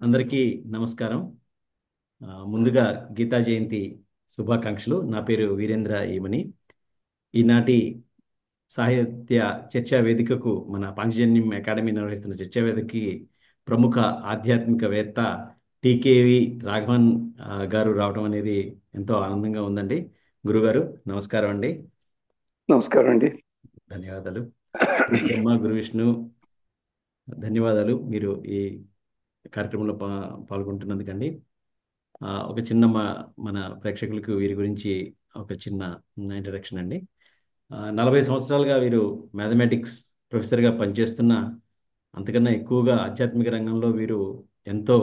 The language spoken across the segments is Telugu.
అందరికీ నమస్కారం. ముందుగా గీతా జయంతి శుభాకాంక్షలు. నా పేరు వీరేంద్ర ఈమని. ఈనాటి సాహిత్య చర్చా వేదికకు మన పాంచజన్యం అకాడమీ నిర్వహిస్తున్న చర్చా వేదికకి ప్రముఖ ఆధ్యాత్మికవేత్త టీకేవి రాఘవన్ గారు రావడం అనేది ఎంతో ఆనందంగా ఉందండి. గురుగారు నమస్కారం అండి. నమస్కారం అండి. ధన్యవాదాలు. గురు బ్రహ్మ గురు విష్ణు ధన్యవాదాలు మీరు ఈ కార్యక్రమంలో పాల్గొంటున్నందుకండి. ఒక చిన్న మన ప్రేక్షకులకు వీరి గురించి ఒక చిన్న ఇంట్రడక్షన్ అండి. 40 సంవత్సరాలుగా వీరు మ్యాథమెటిక్స్ ప్రొఫెసర్గా పనిచేస్తున్న, అంతకన్నా ఎక్కువగా ఆధ్యాత్మిక రంగంలో వీరు ఎంతో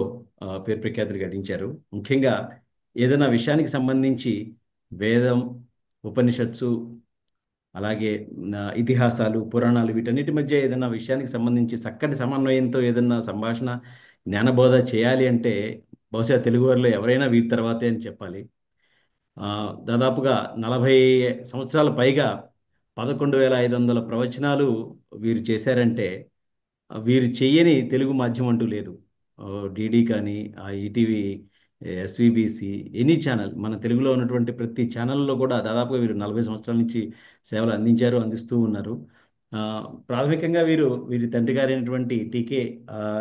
పేరు ప్రఖ్యాతులు గడించారు. ముఖ్యంగా ఏదైనా విషయానికి సంబంధించి వేదం, ఉపనిషత్సు, అలాగే ఇతిహాసాలు, పురాణాలు వీటన్నిటి మధ్య ఏదైనా విషయానికి సంబంధించి చక్కటి సమన్వయంతో ఏదైనా సంభాషణ, జ్ఞానబోధ చేయాలి అంటే బహుశా తెలుగు వారిలో ఎవరైనా వీరి తర్వాతే అని చెప్పాలి. దాదాపుగా 40 సంవత్సరాల పైగా 11,500 ప్రవచనాలు వీరు చేశారంటే వీరు చెయ్యని తెలుగు మాధ్యమం అంటూ లేదు. డిడి కానీ, ఈటీవీ, ఎస్విబిసి, ఎనీ ఛానల్, మన తెలుగులో ఉన్నటువంటి ప్రతి ఛానల్లో కూడా దాదాపుగా వీరు 40 సంవత్సరాల నుంచి సేవలు అందిస్తూ ఉన్నారు. ఆ, ప్రాథమికంగా వీరి తండ్రి గారైనటువంటి టీకే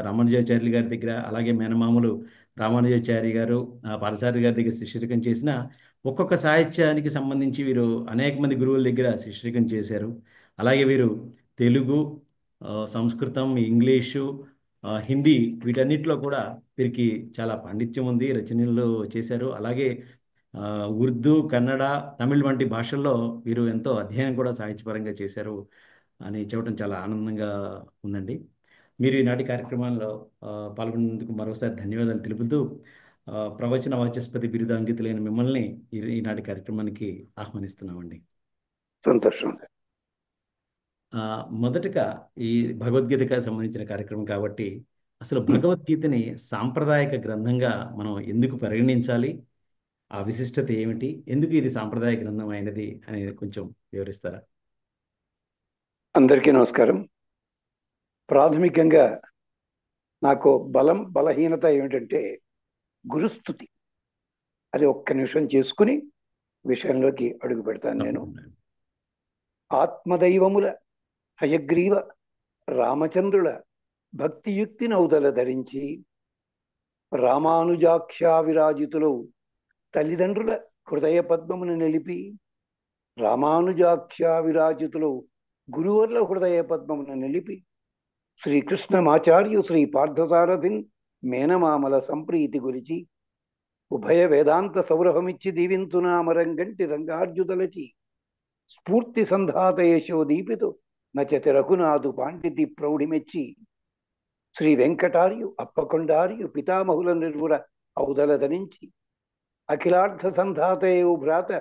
రామానుజాచార్యులు గారి దగ్గర, అలాగే మేనమామలు రామానుజాచార్య గారు, పార్థసారథి గారి దగ్గర శిష్యరికం చేసిన ఒక్కొక్క సాహిత్యానికి సంబంధించి వీరు అనేక మంది గురువుల దగ్గర శిష్యరికం చేశారు. అలాగే వీరు తెలుగు, సంస్కృతం, ఇంగ్లీషు, హిందీ వీటన్నిటిలో కూడా వీరికి చాలా పాండిత్యం ఉంది. రచనలు చేశారు. అలాగే ఆ, ఉర్దూ, కన్నడ, తమిళ్ వంటి భాషల్లో వీరు ఎంతో అధ్యయనం కూడా సాహిత్యపరంగా చేశారు అని చెప్పడం చాలా ఆనందంగా ఉందండి. మీరు ఈనాటి కార్యక్రమాల్లో పాల్గొన్నందుకు మరోసారి ధన్యవాదాలు తెలుపుతూ ప్రవచన వాచస్పతి బిరుదు అంకితులైన మిమ్మల్ని ఈనాటి కార్యక్రమానికి ఆహ్వానిస్తున్నామండి. సంతోషం. మొదటగా ఈ భగవద్గీతకు సంబంధించిన కార్యక్రమం కాబట్టి అసలు భగవద్గీతని సాంప్రదాయక గ్రంథంగా మనం ఎందుకు పరిగణించాలి, ఆ విశిష్టత ఏమిటి, ఎందుకు ఇది సాంప్రదాయ గ్రంథం అయినది అనేది కొంచెం వివరిస్తారా? అందరికీ నమస్కారం. ప్రాథమికంగా నాకు బలహీనత ఏమిటంటే గురుస్థుతి. అది ఒక్క నిమిషం చేసుకుని విషయంలోకి అడుగు పెడతాను. నేను ఆత్మదైవముల హయగ్రీవ రామచంద్రుల భక్తియుక్తి నౌదల ధరించి రామానుజాక్షా విరాజితులు తల్లిదండ్రుల హృదయ పద్మమును నిలిపి రామానుజాక్షా విరాజితులు గురువర్ల హృదయ పద్మమును నిలిపి శ్రీకృష్ణమాచార్యు శ్రీ పార్థసారథిన్ మేనమామల సంప్రీతి గురిచి ఉభయ వేదాంత సౌరభమిచ్చి దీవించునామరంగంటి రంగార్జుదలచి స్ఫూర్తి సంధాత యశోదీపితు నచతి రఘునాథు పాండితి ప్రౌఢిమెచ్చి శ్రీ వెంకటార్యు అప్పకొండార్యు పితామహుల నిర్వుర ఔదల ధరించి అఖిలార్థ సంధాతయు భ్రాత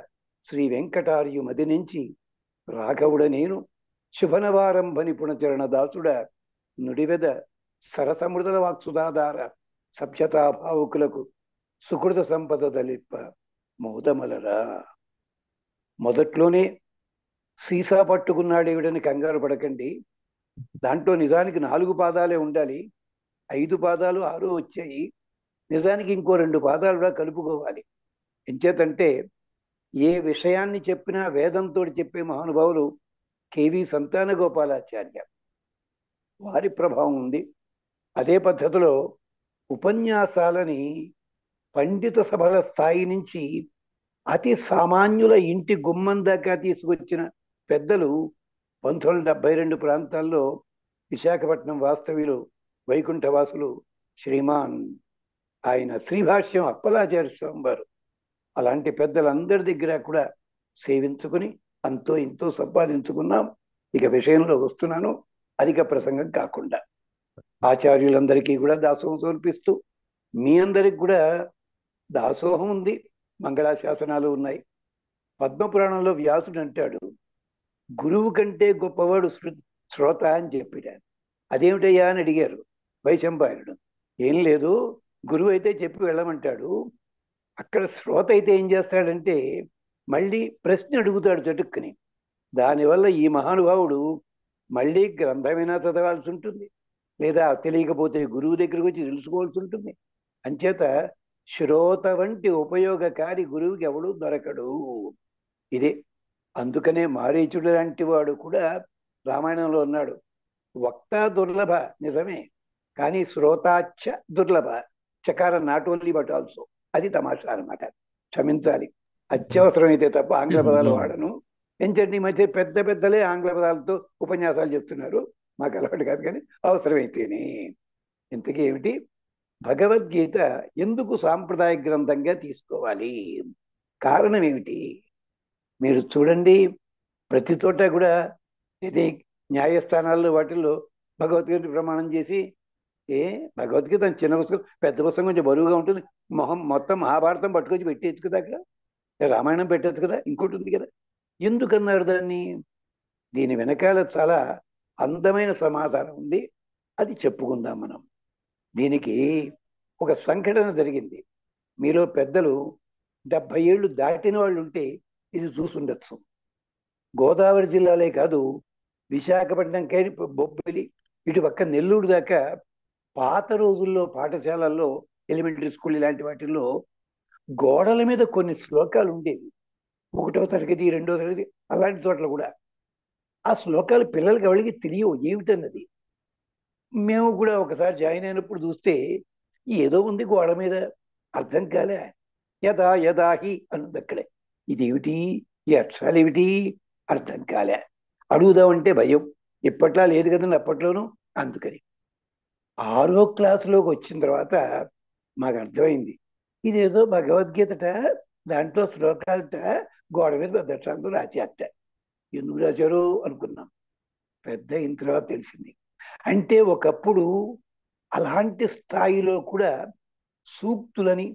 శ్రీ వెంకటార్యు మది నుంచి రాఘవుడ నేను శుభనవారంభ నిపుణ చరణ దాసుడ నుడివెద సరసమృదల వాక్సుదాధార సభ్యతాభావుకులకు సుకృత సంపద దలిప్ప మోదమలరా. మొదట్లోనే సీసా పట్టుకున్నాడేవిడని కంగారు పడకండి. దాంట్లో నిజానికి 4 పాదాలే ఉండాలి. 5 పాదాలు 6 వచ్చాయి. నిజానికి ఇంకో 2 పాదాలు కూడా కలుపుకోవాలి. ఎంచేతంటే ఏ విషయాన్ని చెప్పినా వేదంతో చెప్పే మహానుభావులు కేవి సంతాన గోపాలాచార్య, వారి ప్రభావం ఉంది. అదే పద్ధతిలో ఉపన్యాసాలని పండిత సభల స్థాయి నుంచి అతి సామాన్యుల ఇంటి గుమ్మం దాకా తీసుకొచ్చిన పెద్దలు 1972 ప్రాంతాల్లో విశాఖపట్నం వాస్తవ్యులు వైకుంఠవాసులు శ్రీమాన్ ఆయన శ్రీభాష్యం అప్పలాచార్య స్వామి వారు. అలాంటి పెద్దలందరి దగ్గర కూడా సేవించుకుని అంతో ఇంతో సంపాదించుకున్నాం. ఇక విషయంలో వస్తున్నాను, అధిక ప్రసంగం కాకుండా. ఆచార్యులందరికీ కూడా దాసోహం సమర్పిస్తూ మీ అందరికి కూడా దాసోహం ఉంది, మంగళాశాసనాలు ఉన్నాయి. పద్మపురాణంలో వ్యాసుడు అంటాడు, గురువు కంటే గొప్పవాడు శ్రోత అని చెప్పాడు. అదేమిటయ్యా అని అడిగారు వైశంపాయనుడు. ఏం లేదు, గురువు అయితే చెప్పి వెళ్ళమంటాడు, అక్కడ శ్రోత అయితే ఏం చేస్తాడంటే మళ్ళీ ప్రశ్న అడుగుతాడు చటుక్కుని. దానివల్ల ఈ మహానుభావుడు మళ్ళీ గ్రంథమైనా చదవాల్సి ఉంటుంది, లేదా తెలియకపోతే గురువు దగ్గరకు వచ్చి తెలుసుకోవాల్సి ఉంటుంది. అంచేత శ్రోత వంటి ఉపయోగకారి గురువుకి ఎవడు దొరకడు. ఇదే అందుకనే మారీచుడు లాంటి వాడు కూడా రామాయణంలో ఉన్నాడు. వక్త దుర్లభ నిజమే, కానీ శ్రోతాచ్చ దుర్లభ. చకారం నాట్ ఓన్లీ బట్ ఆల్సో. అది తమాషా అనమాట. క్షమించాలి, అత్యవసరమైతే తప్ప ఆంగ్ల పదాలు వాడను. ఎంచండి ఈ మధ్య పెద్ద పెద్దలే ఆంగ్ల పదాలతో ఉపన్యాసాలు చెప్తున్నారు. మాకు అలవాటు కాదు, కానీ అవసరమైతేనే. ఇంతకీ ఏమిటి? భగవద్గీత ఎందుకు సాంప్రదాయ గ్రంథంగా తీసుకోవాలి? కారణం ఏమిటి? మీరు చూడండి, ప్రతి చోట కూడా ఇది న్యాయస్థానాల్లో వాటిల్లో భగవద్గీత ప్రమాణం చేసి, ఏ భగవద్గీత చిన్న పుస్తకం, పెద్ద పుస్తకం కొంచెం బరువుగా ఉంటుంది, మొత్తం మహాభారతం పట్టుకొచ్చి పెట్టేయచ్చు కదా, అక్కడ రామాయణం పెట్టచ్చు కదా, ఇంకోటి ఉంది కదా. ఎందుకన్నారు దాన్ని? దీని వెనకాల చాలా అందమైన సమాధానం ఉంది. అది చెప్పుకుందాం మనం. దీనికి ఒక సంఘటన జరిగింది. మీలో పెద్దలు 70 ఏళ్ళు దాటిన వాళ్ళు ఉంటే ఇది చూసుండొచ్చు. గోదావరి జిల్లాలే కాదు, విశాఖపట్నం కానీ బొబ్బిలి ఇటు పక్క నెల్లూరు దాకా పాత రోజుల్లో పాఠశాలల్లో, ఎలిమెంటరీ స్కూల్ ఇలాంటి వాటిల్లో గోడల మీద కొన్ని శ్లోకాలు ఉండేవి. 1వ తరగతి 2వ తరగతి అలాంటి చోట్ల కూడా ఆ శ్లోకాలు పిల్లలకి ఎవరికి తెలియవు ఏమిటన్నది. మేము కూడా ఒకసారి జాయిన్ అయినప్పుడు చూస్తే ఏదో ఉంది గోడ మీద, అర్థం కాలే. యదా యదాహి అన్నది అక్కడే. ఇదేమిటి, ఈ అక్షరాలు ఏమిటి, అర్థం కాలే. అడుగుదామంటే భయం, ఇప్పట్లా లేదు కదండి అప్పట్లోనూ. అందుకని 6వ క్లాసులోకి వచ్చిన తర్వాత మాకు అర్థమైంది, ఇదేదో భగవద్గీతట, దాంట్లో శ్లోకాలట గోడ మీద పెద్ద అక్షరాలతో రాసేట. ఎందుకు రాశారు అనుకున్నాం. పెద్ద అయిన తర్వాత తెలిసింది. అంటే ఒకప్పుడు అలాంటి స్థాయిలో కూడా సూక్తులని,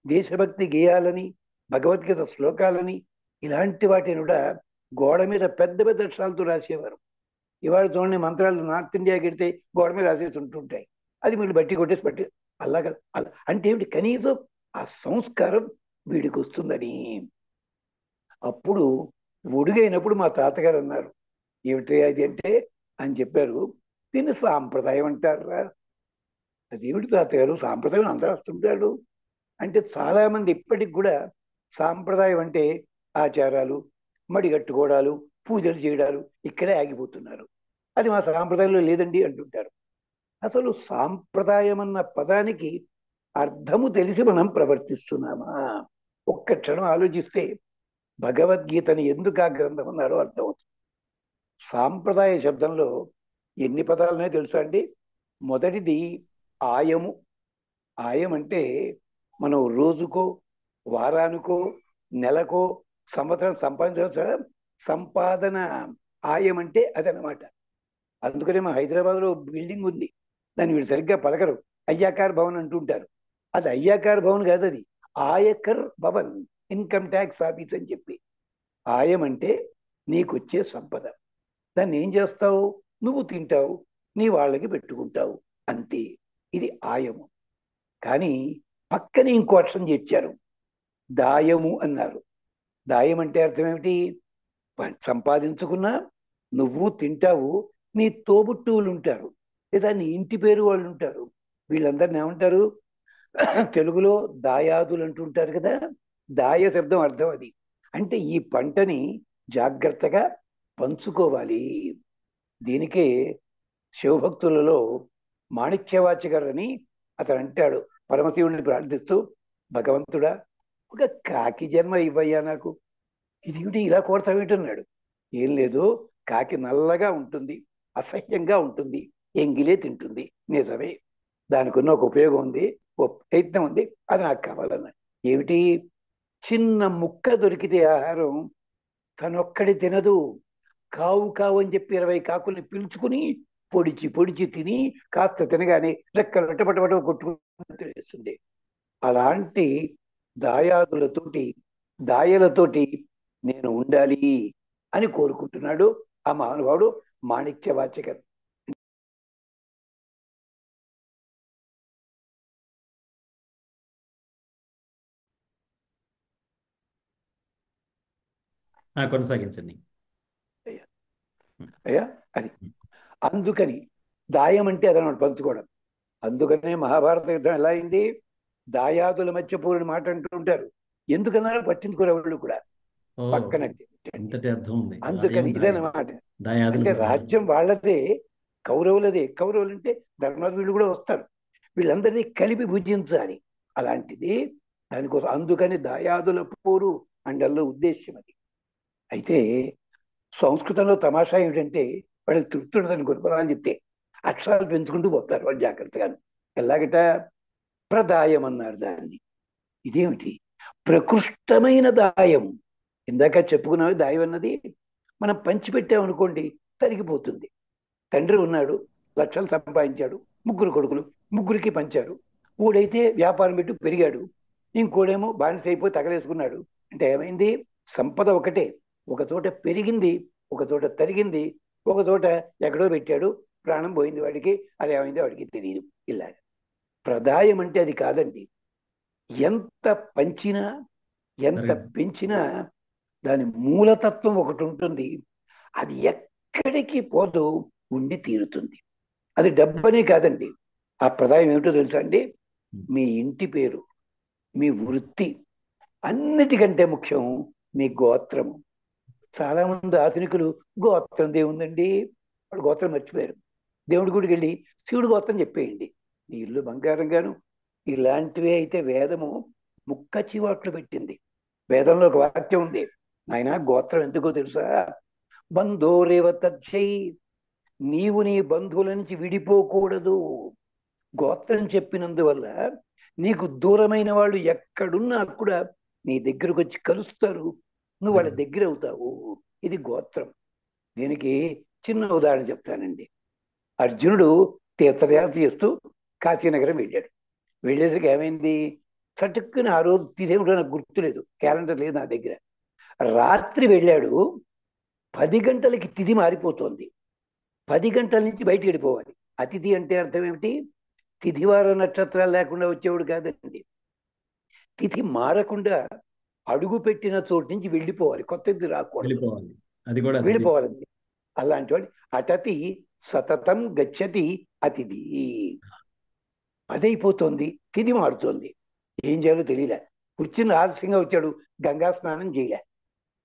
దేశభక్తి గేయాలని, భగవద్గీత శ్లోకాలని, ఇలాంటి వాటిని కూడా గోడ మీద పెద్ద పెద్ద అక్షరాలతో రాసేవారు. ఇవాళ చూడండి, మంత్రాలు నార్త్ ఇండియాకి వెడితే గోడ మీద రాసేసి ఉంటుంటాయి. అది వీళ్ళు బట్టి కొట్టేసి పట్టి అలా కదా. అలా అంటే ఏమిటి? కనీసం ఆ సంస్కారం వీడికి వస్తుందని. అప్పుడు ఒడుగైనప్పుడు మా తాతగారు అన్నారు, ఏమిటి అది అంటే అని చెప్పారు. దీన్ని సాంప్రదాయం అంటారా? అదేమిటి తాతగారు, సాంప్రదాయం అందరూ వస్తుంటాడు అంటే, చాలా మంది ఇప్పటికి కూడా సాంప్రదాయం అంటే ఆచారాలు, మడిగట్టుకోవడాలు, పూజలు చేయడాలు ఇక్కడే ఆగిపోతున్నారు. అది మా సాంప్రదాయంలో లేదండి అంటుంటారు. అసలు సాంప్రదాయం అన్న పదానికి అర్థము తెలిసి మనం ప్రవర్తిస్తున్నామా? ఒక్క క్షణం ఆలోచిస్తే భగవద్గీతని ఎందుకు ఆ గ్రంథం అన్నారో అర్థమవుతుంది. సాంప్రదాయ శబ్దంలో ఎన్ని పదాలున్నాయో తెలుసా అండి? మొదటిది ఆయము. ఆయం అంటే మనం రోజుకో, వారానికో, నెలకో, సంవత్సరం సంపాదించడం సంపాదన. ఆయం అంటే అదనమాట. అందుకనే మా హైదరాబాద్లో బిల్డింగ్ ఉంది, దాన్ని వీళ్ళు సరిగ్గా పలకరు, అయ్యాకార్ భవన్ అంటుంటారు. అది అయ్యాకార్ భవన్ కాదు, అది Aayakar Bhavan, income tax office అని చెప్పి. ఆయం అంటే నీకొచ్చే సంపద. దాన్ని ఏం చేస్తావు? నువ్వు తింటావు, నీ వాళ్ళకి పెట్టుకుంటావు, అంతే. ఇది ఆయము. కానీ పక్కనే ఇంకో అక్షరం చేర్చారు, దాయము అన్నారు. దాయం అంటే అర్థం ఏమిటి? సంపాదించుకున్నా నువ్వు తింటావు, నీ తోబుట్టువులు ఉంటారు, లేదా నీ ఇంటి పేరు వాళ్ళు ఉంటారు. వీళ్ళందరిని ఏమంటారు? తెలుగులో దాయాదులు అంటుంటారు కదా. దాయ శబ్దం అర్థం అది. అంటే ఈ పంటని జాగ్రత్తగా పంచుకోవాలి. దీనికే శివభక్తులలో మాణిక్యవాచకర్ అని అతను అంటాడు, పరమశివుడిని ప్రార్థిస్తూ, భగవంతుడా ఒక కాకి జన్మ ఇవ్వయ్యా నాకు. ఇది ఇలా కోరతావేంటన్నాడు. ఏం లేదు, కాకి నల్లగా ఉంటుంది, అసహ్యంగా ఉంటుంది, ఎంగిలే తింటుంది, నిజమే. దానికి ఉన్న ఒక ఉపయోగం ఉంది, ఓ ప్రయత్నం ఉంది, అది నాకు కావాలన్నాడు. ఏమిటి? చిన్న ముక్క దొరికితే ఆహారం తనొక్కడి తినదు, కావు కావు అని చెప్పి 20 కాకుల్ని పిలుచుకుని పొడిచి పొడిచి తిని కాస్త తినగానే రెక్కలు వెట్టపటపట కొట్టుకుని తినేస్తుంది. అలాంటి దాయాదులతోటి, దాయలతోటి నేను ఉండాలి అని కోరుకుంటున్నాడు ఆ మహానుభావుడు మాణిక్యవాచకర్. కొనసాగించండి. అయ్యా అది అందుకని దాయం అంటే అదనమాట, పంచుకోవడం. అందుకనే మహాభారత యుద్ధం ఎలా అయింది? దాయాదుల మధ్య పోరుని మాట అంటూ ఉంటారు. ఎందుకన్నా పట్టించుకోరు ఎవరు కూడా. ఓ, పక్కన ఇంతటి అర్థం ఉంది. అందుకని ఇదన్నమాట. దాయాదుల అంటే మధ్య. రాజ్యం వాళ్ళదే, కౌరవులదే. కౌరవులు అంటే ధర్మరాజు వీళ్ళు కూడా వస్తారు. వీళ్ళందరినీ కలిపి భుజించాలి. అలాంటిది దానికోసం అందుకని దాయాదుల పోరు అండల్లో ఉద్దేశ్యం అది. అయితే సంస్కృతంలో తమాషా ఏమిటంటే వాళ్ళకి తృప్తి ఉండదని గురుపదాలు చెప్తే అక్షరాలు పెంచుకుంటూ పోతారు వాళ్ళు జాగ్రత్తగాను. ఎలాగట ప్రదాయం అన్నారు దాన్ని. ఇదేమిటి? ప్రకృష్టమైన దాయం. ఇందాక చెప్పుకున్నామే దాయం అన్నది మనం పంచిపెట్టామనుకోండి తరిగిపోతుంది. తండ్రి ఉన్నాడు, లక్షలు సంపాదించాడు, ముగ్గురు కొడుకులు, ముగ్గురికి పంచారు. ఊడైతే వ్యాపారం పెట్టి పెరిగాడు, ఇంకోడేమో బానిస అయిపోయి తగలేసుకున్నాడు. అంటే ఏమైంది? సంపద ఒకటే, ఒక చోట పెరిగింది, ఒక చోట తరిగింది, ఒక చోట ఎక్కడో పెట్టాడు, ప్రాణం పోయింది వాడికి. అది ఏమైందో వాడికి తెలియదు. ఇలా ప్రదాయం అంటే అది కాదండి. ఎంత పంచినా ఎంత పెంచినా దాని మూలతత్వం ఒకటి ఉంటుంది. అది ఎక్కడికి పోదు, ఉండి తీరుతుంది. అది డబ్బనే కాదండి. ఆ ప్రదాయం ఏమిటో తెలుసా అండి? మీ ఇంటి పేరు, మీ వృత్తి, అన్నిటికంటే ముఖ్యం మీ గోత్రము. చాలా మంది ఆధునికులు గోత్రం దేవుందండి, వాడు గోత్రం మర్చిపోయారు. దేవుడి గుడికి వెళ్ళి శివుడి గోత్రం చెప్పేయండి, నీ ఇల్లు బంగారం గాను. ఇలాంటివే అయితే వేదము ముక్క చివాట్లు పెట్టింది. వేదంలో ఒక వాక్యం ఉంది, ఆయన గోత్రం ఎందుకో తెలుసా? బంధోరేవ తచ్చై, నీవు నీ బంధువుల నుంచి విడిపోకూడదు. గోత్రం చెప్పినందువల్ల నీకు దూరమైన వాళ్ళు ఎక్కడున్నా కూడా నీ దగ్గరకు వచ్చి కలుస్తారు, నువ్వు వాళ్ళ దగ్గర అవుతావు. ఇది గోత్రం. దీనికి చిన్న ఉదాహరణ చెప్తానండి. అర్జునుడు తీర్థయాత్ర చేస్తూ కాశీనగరం వెళ్ళాడు. వెళ్ళేసరికి ఏమైంది? చటుక్కున ఆ రోజు తీసేమిటో నాకు గుర్తులేదు, క్యాలెండర్ లేదు నా దగ్గర. రాత్రి వెళ్ళాడు, 10 గంటలకి తిథి మారిపోతోంది. 10 గంటల నుంచి బయటికి వెళ్ళిపోవాలి. అతిథి అంటే అర్థం ఏమిటి? తిథివార నక్షత్రాలు లేకుండా వచ్చేవాడు కాదండి. తిథి మారకుండా అడుగు పెట్టిన చోటు నుంచి వెళ్ళిపోవాలి, కొత్త తిథి రాకూడదు, అది కూడా వెళ్ళిపోవాలండి. అలాంటి వాడు అటతి సతతం గచ్చతి అతిథి. అదైపోతుంది, తిథి మారుతోంది, ఏం చేయాలో తెలియలే. కూర్చుని ఆలస్యంగా వచ్చాడు, గంగా స్నానం చేయలే.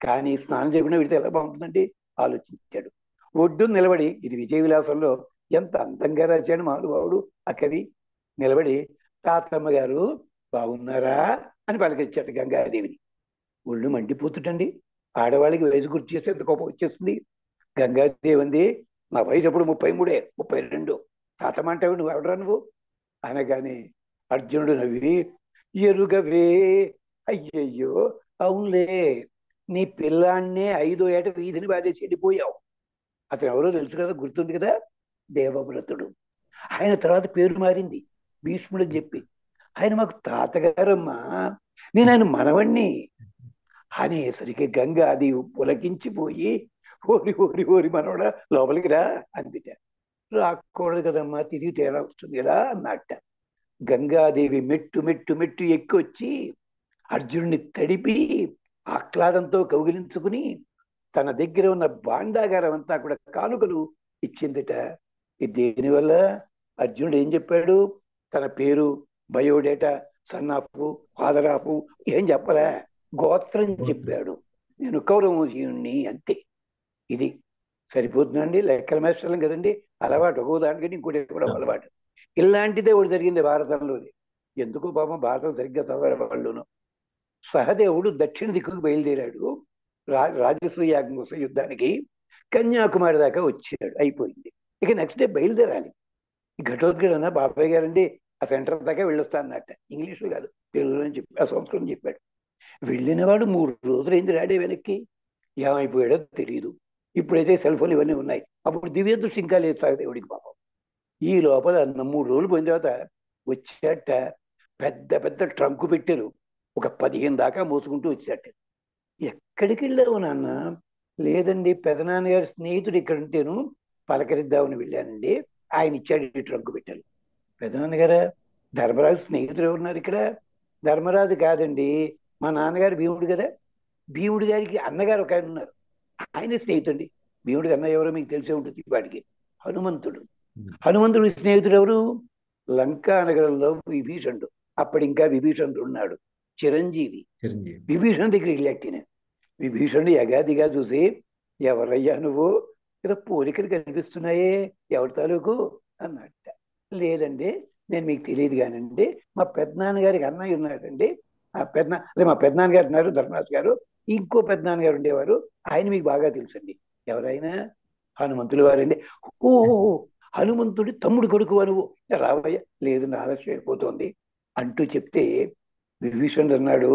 కానీ స్నానం చేయకుండా విడితే ఎలా బాగుంటుందండి ఆలోచించాడు. ఒడ్డు నిలబడి, ఇది విజయ విలాసంలో ఎంత అందంగా రాశాడు మహానుభావుడు ఆ కవి. నిలబడి, తాతమ్మ గారు బాగున్నారా అని పలకరించాడు గంగాదేవిని. ఒళ్ళు మండిపోతుంటండి. ఆడవాళ్ళకి వయసు గుర్తు చేస్తే ఎంత కోపం వచ్చేస్తుంది. గంగాదేవి అంది, నా వయసు అప్పుడు 33, 32. తాతమ్మ అంటావు, నువ్వు ఎవడరా నువ్వు అనగానే అర్జునుడు నవ్వి, ఎరుగవే, అయ్యయ్యో అవునులే, నీ పిల్లాన్నే 5వ ఏట వీధిని బాధేసి వెళ్ళిపోయావు. అతను ఎవరో తెలుసు కదా, గుర్తుంది కదా, దేవవ్రతుడు. ఆయన తర్వాత పేరు మారింది భీష్ముడు అని చెప్పి. ఆయన మాకు తాతగారమ్మా, నేను ఆయన మనవణ్ణి అనేసరికి గంగాది పులకించిపోయి, ఓరి ఓరి ఓరి మనవడా లోపలికి రా అందిట. రాకూడదు కదమ్మా, తిరిగి తేడా వస్తుంది కదా అన్నట్ట. గంగాదేవి మెట్టు మెట్టు మెట్టు ఎక్కొచ్చి అర్జునుడిని తడిపి ఆహ్లాదంతో కౌగిలించుకుని తన దగ్గర ఉన్న భాండాగారం అంతా కూడా కానుకలు ఇచ్చిందిట. దీనివల్ల అర్జునుడు ఏం చెప్పాడు? తన పేరు, బయోడేటా, సన్నాఫు, ఫాదరాఫు ఏం చెప్పలే, గోత్రం చెప్పాడు. నేను కౌరవశీయుణ్ణి, అంతే. ఇది సరిపోతుందండి. లెక్కల మేస్టర్లం కదండి, అలవాటు. ఒక్కో దానికంటే ఇంకోటి కూడా అలవాటు. ఇలాంటిదే ఒకటి జరిగింది భారతంలోని. ఎందుకో పాపం భారతం సరిగ్గా చదవరు వాళ్ళును. సహదేవుడు దక్షిణ దిక్కుకు బయలుదేరాడు రాజసూయ యాగం కోసం యుద్ధానికి. కన్యాకుమారి దాకా వచ్చాడు, అయిపోయింది. ఇక నెక్స్ట్ డే బయలుదేరాలి. ఘటోద్గడ బాబాయ్ గారండి ఆ సెంటర్ దాకా వెళ్ళొస్తా అన్నట్ట. ఇంగ్లీషు కాదు, తెలుగులో చెప్పి ఆ సంస్కృతం చెప్పాడు. వెళ్ళినవాడు 3 రోజులు అయింది రాడే వెనక్కి. ఏమైపోయాడో తెలియదు. ఇప్పుడైతే సెల్ ఫోన్ ఇవన్నీ ఉన్నాయి, అప్పుడు దివ్య దృష్టి ఇంకా లేదు సహదేవుడికి పాపం. ఈ లోపల 3 రోజులు పోయిన తర్వాత వచ్చాట. పెద్ద పెద్ద ట్రంకు పెట్టారు, ఒక 15 దాకా మోసుకుంటూ వచ్చాట. ఎక్కడికి వెళ్ళావు నాన్న? లేదండి, పెదనాన్నగారి స్నేహితుడు ఇక్కడ ఉంటేను పలకరిద్దామని వెళ్ళానండి, ఆయన ఇచ్చాడు ఈ ట్రంకు పెట్టారు. పెదనాన్నగారా? ధర్మరాజు స్నేహితుడు ఎవరున్నారు ఇక్కడ? ధర్మరాజు కాదండి, మా నాన్నగారు భీముడు కదా, భీముడి గారికి అన్నగారు ఒక ఆయన ఉన్నారు, ఆయన స్నేహితుడి. భీముడికి అన్న ఎవరో మీకు తెలిసే ఉంటుంది వాడికి, హనుమంతుడు. హనుమంతుడి స్నేహితుడు ఎవరు? లంకా నగరంలో విభీషణుడు, అప్పుడు ఇంకా విభీషణుడు ఉన్నాడు, చిరంజీవి. చిరంజీవి. విభీషణుడి దగ్గరికి వెళ్ళాటిన. విభీషణుడు యగాదిగా చూసి, ఎవరయ్యా నువ్వు, ఏదో పోలికలు కనిపిస్తున్నాయే, ఎవరి తాలూకు అన్నట్ట. లేదండి, నేను మీకు తెలియదు కానండి, మా పెద్దనాన్నగారికి అన్నయ్య ఉన్నాడండి. అదే మా పెద్దనాన్నగారు ఉన్నారు ధర్మరాజు గారు, ఇంకో పెద్దనాన్నగారు ఉండేవారు, ఆయన మీకు బాగా తెలుసండి. ఎవరైనా? హనుమంతులు వారండి. ఓ, హనుమంతుడి తమ్ముడు కొడుకు నువ్వు, రావయ్య. లేదు, నా ఆలస్యం అయిపోతుంది అంటూ చెప్తే, విభీషణుడు అన్నాడు,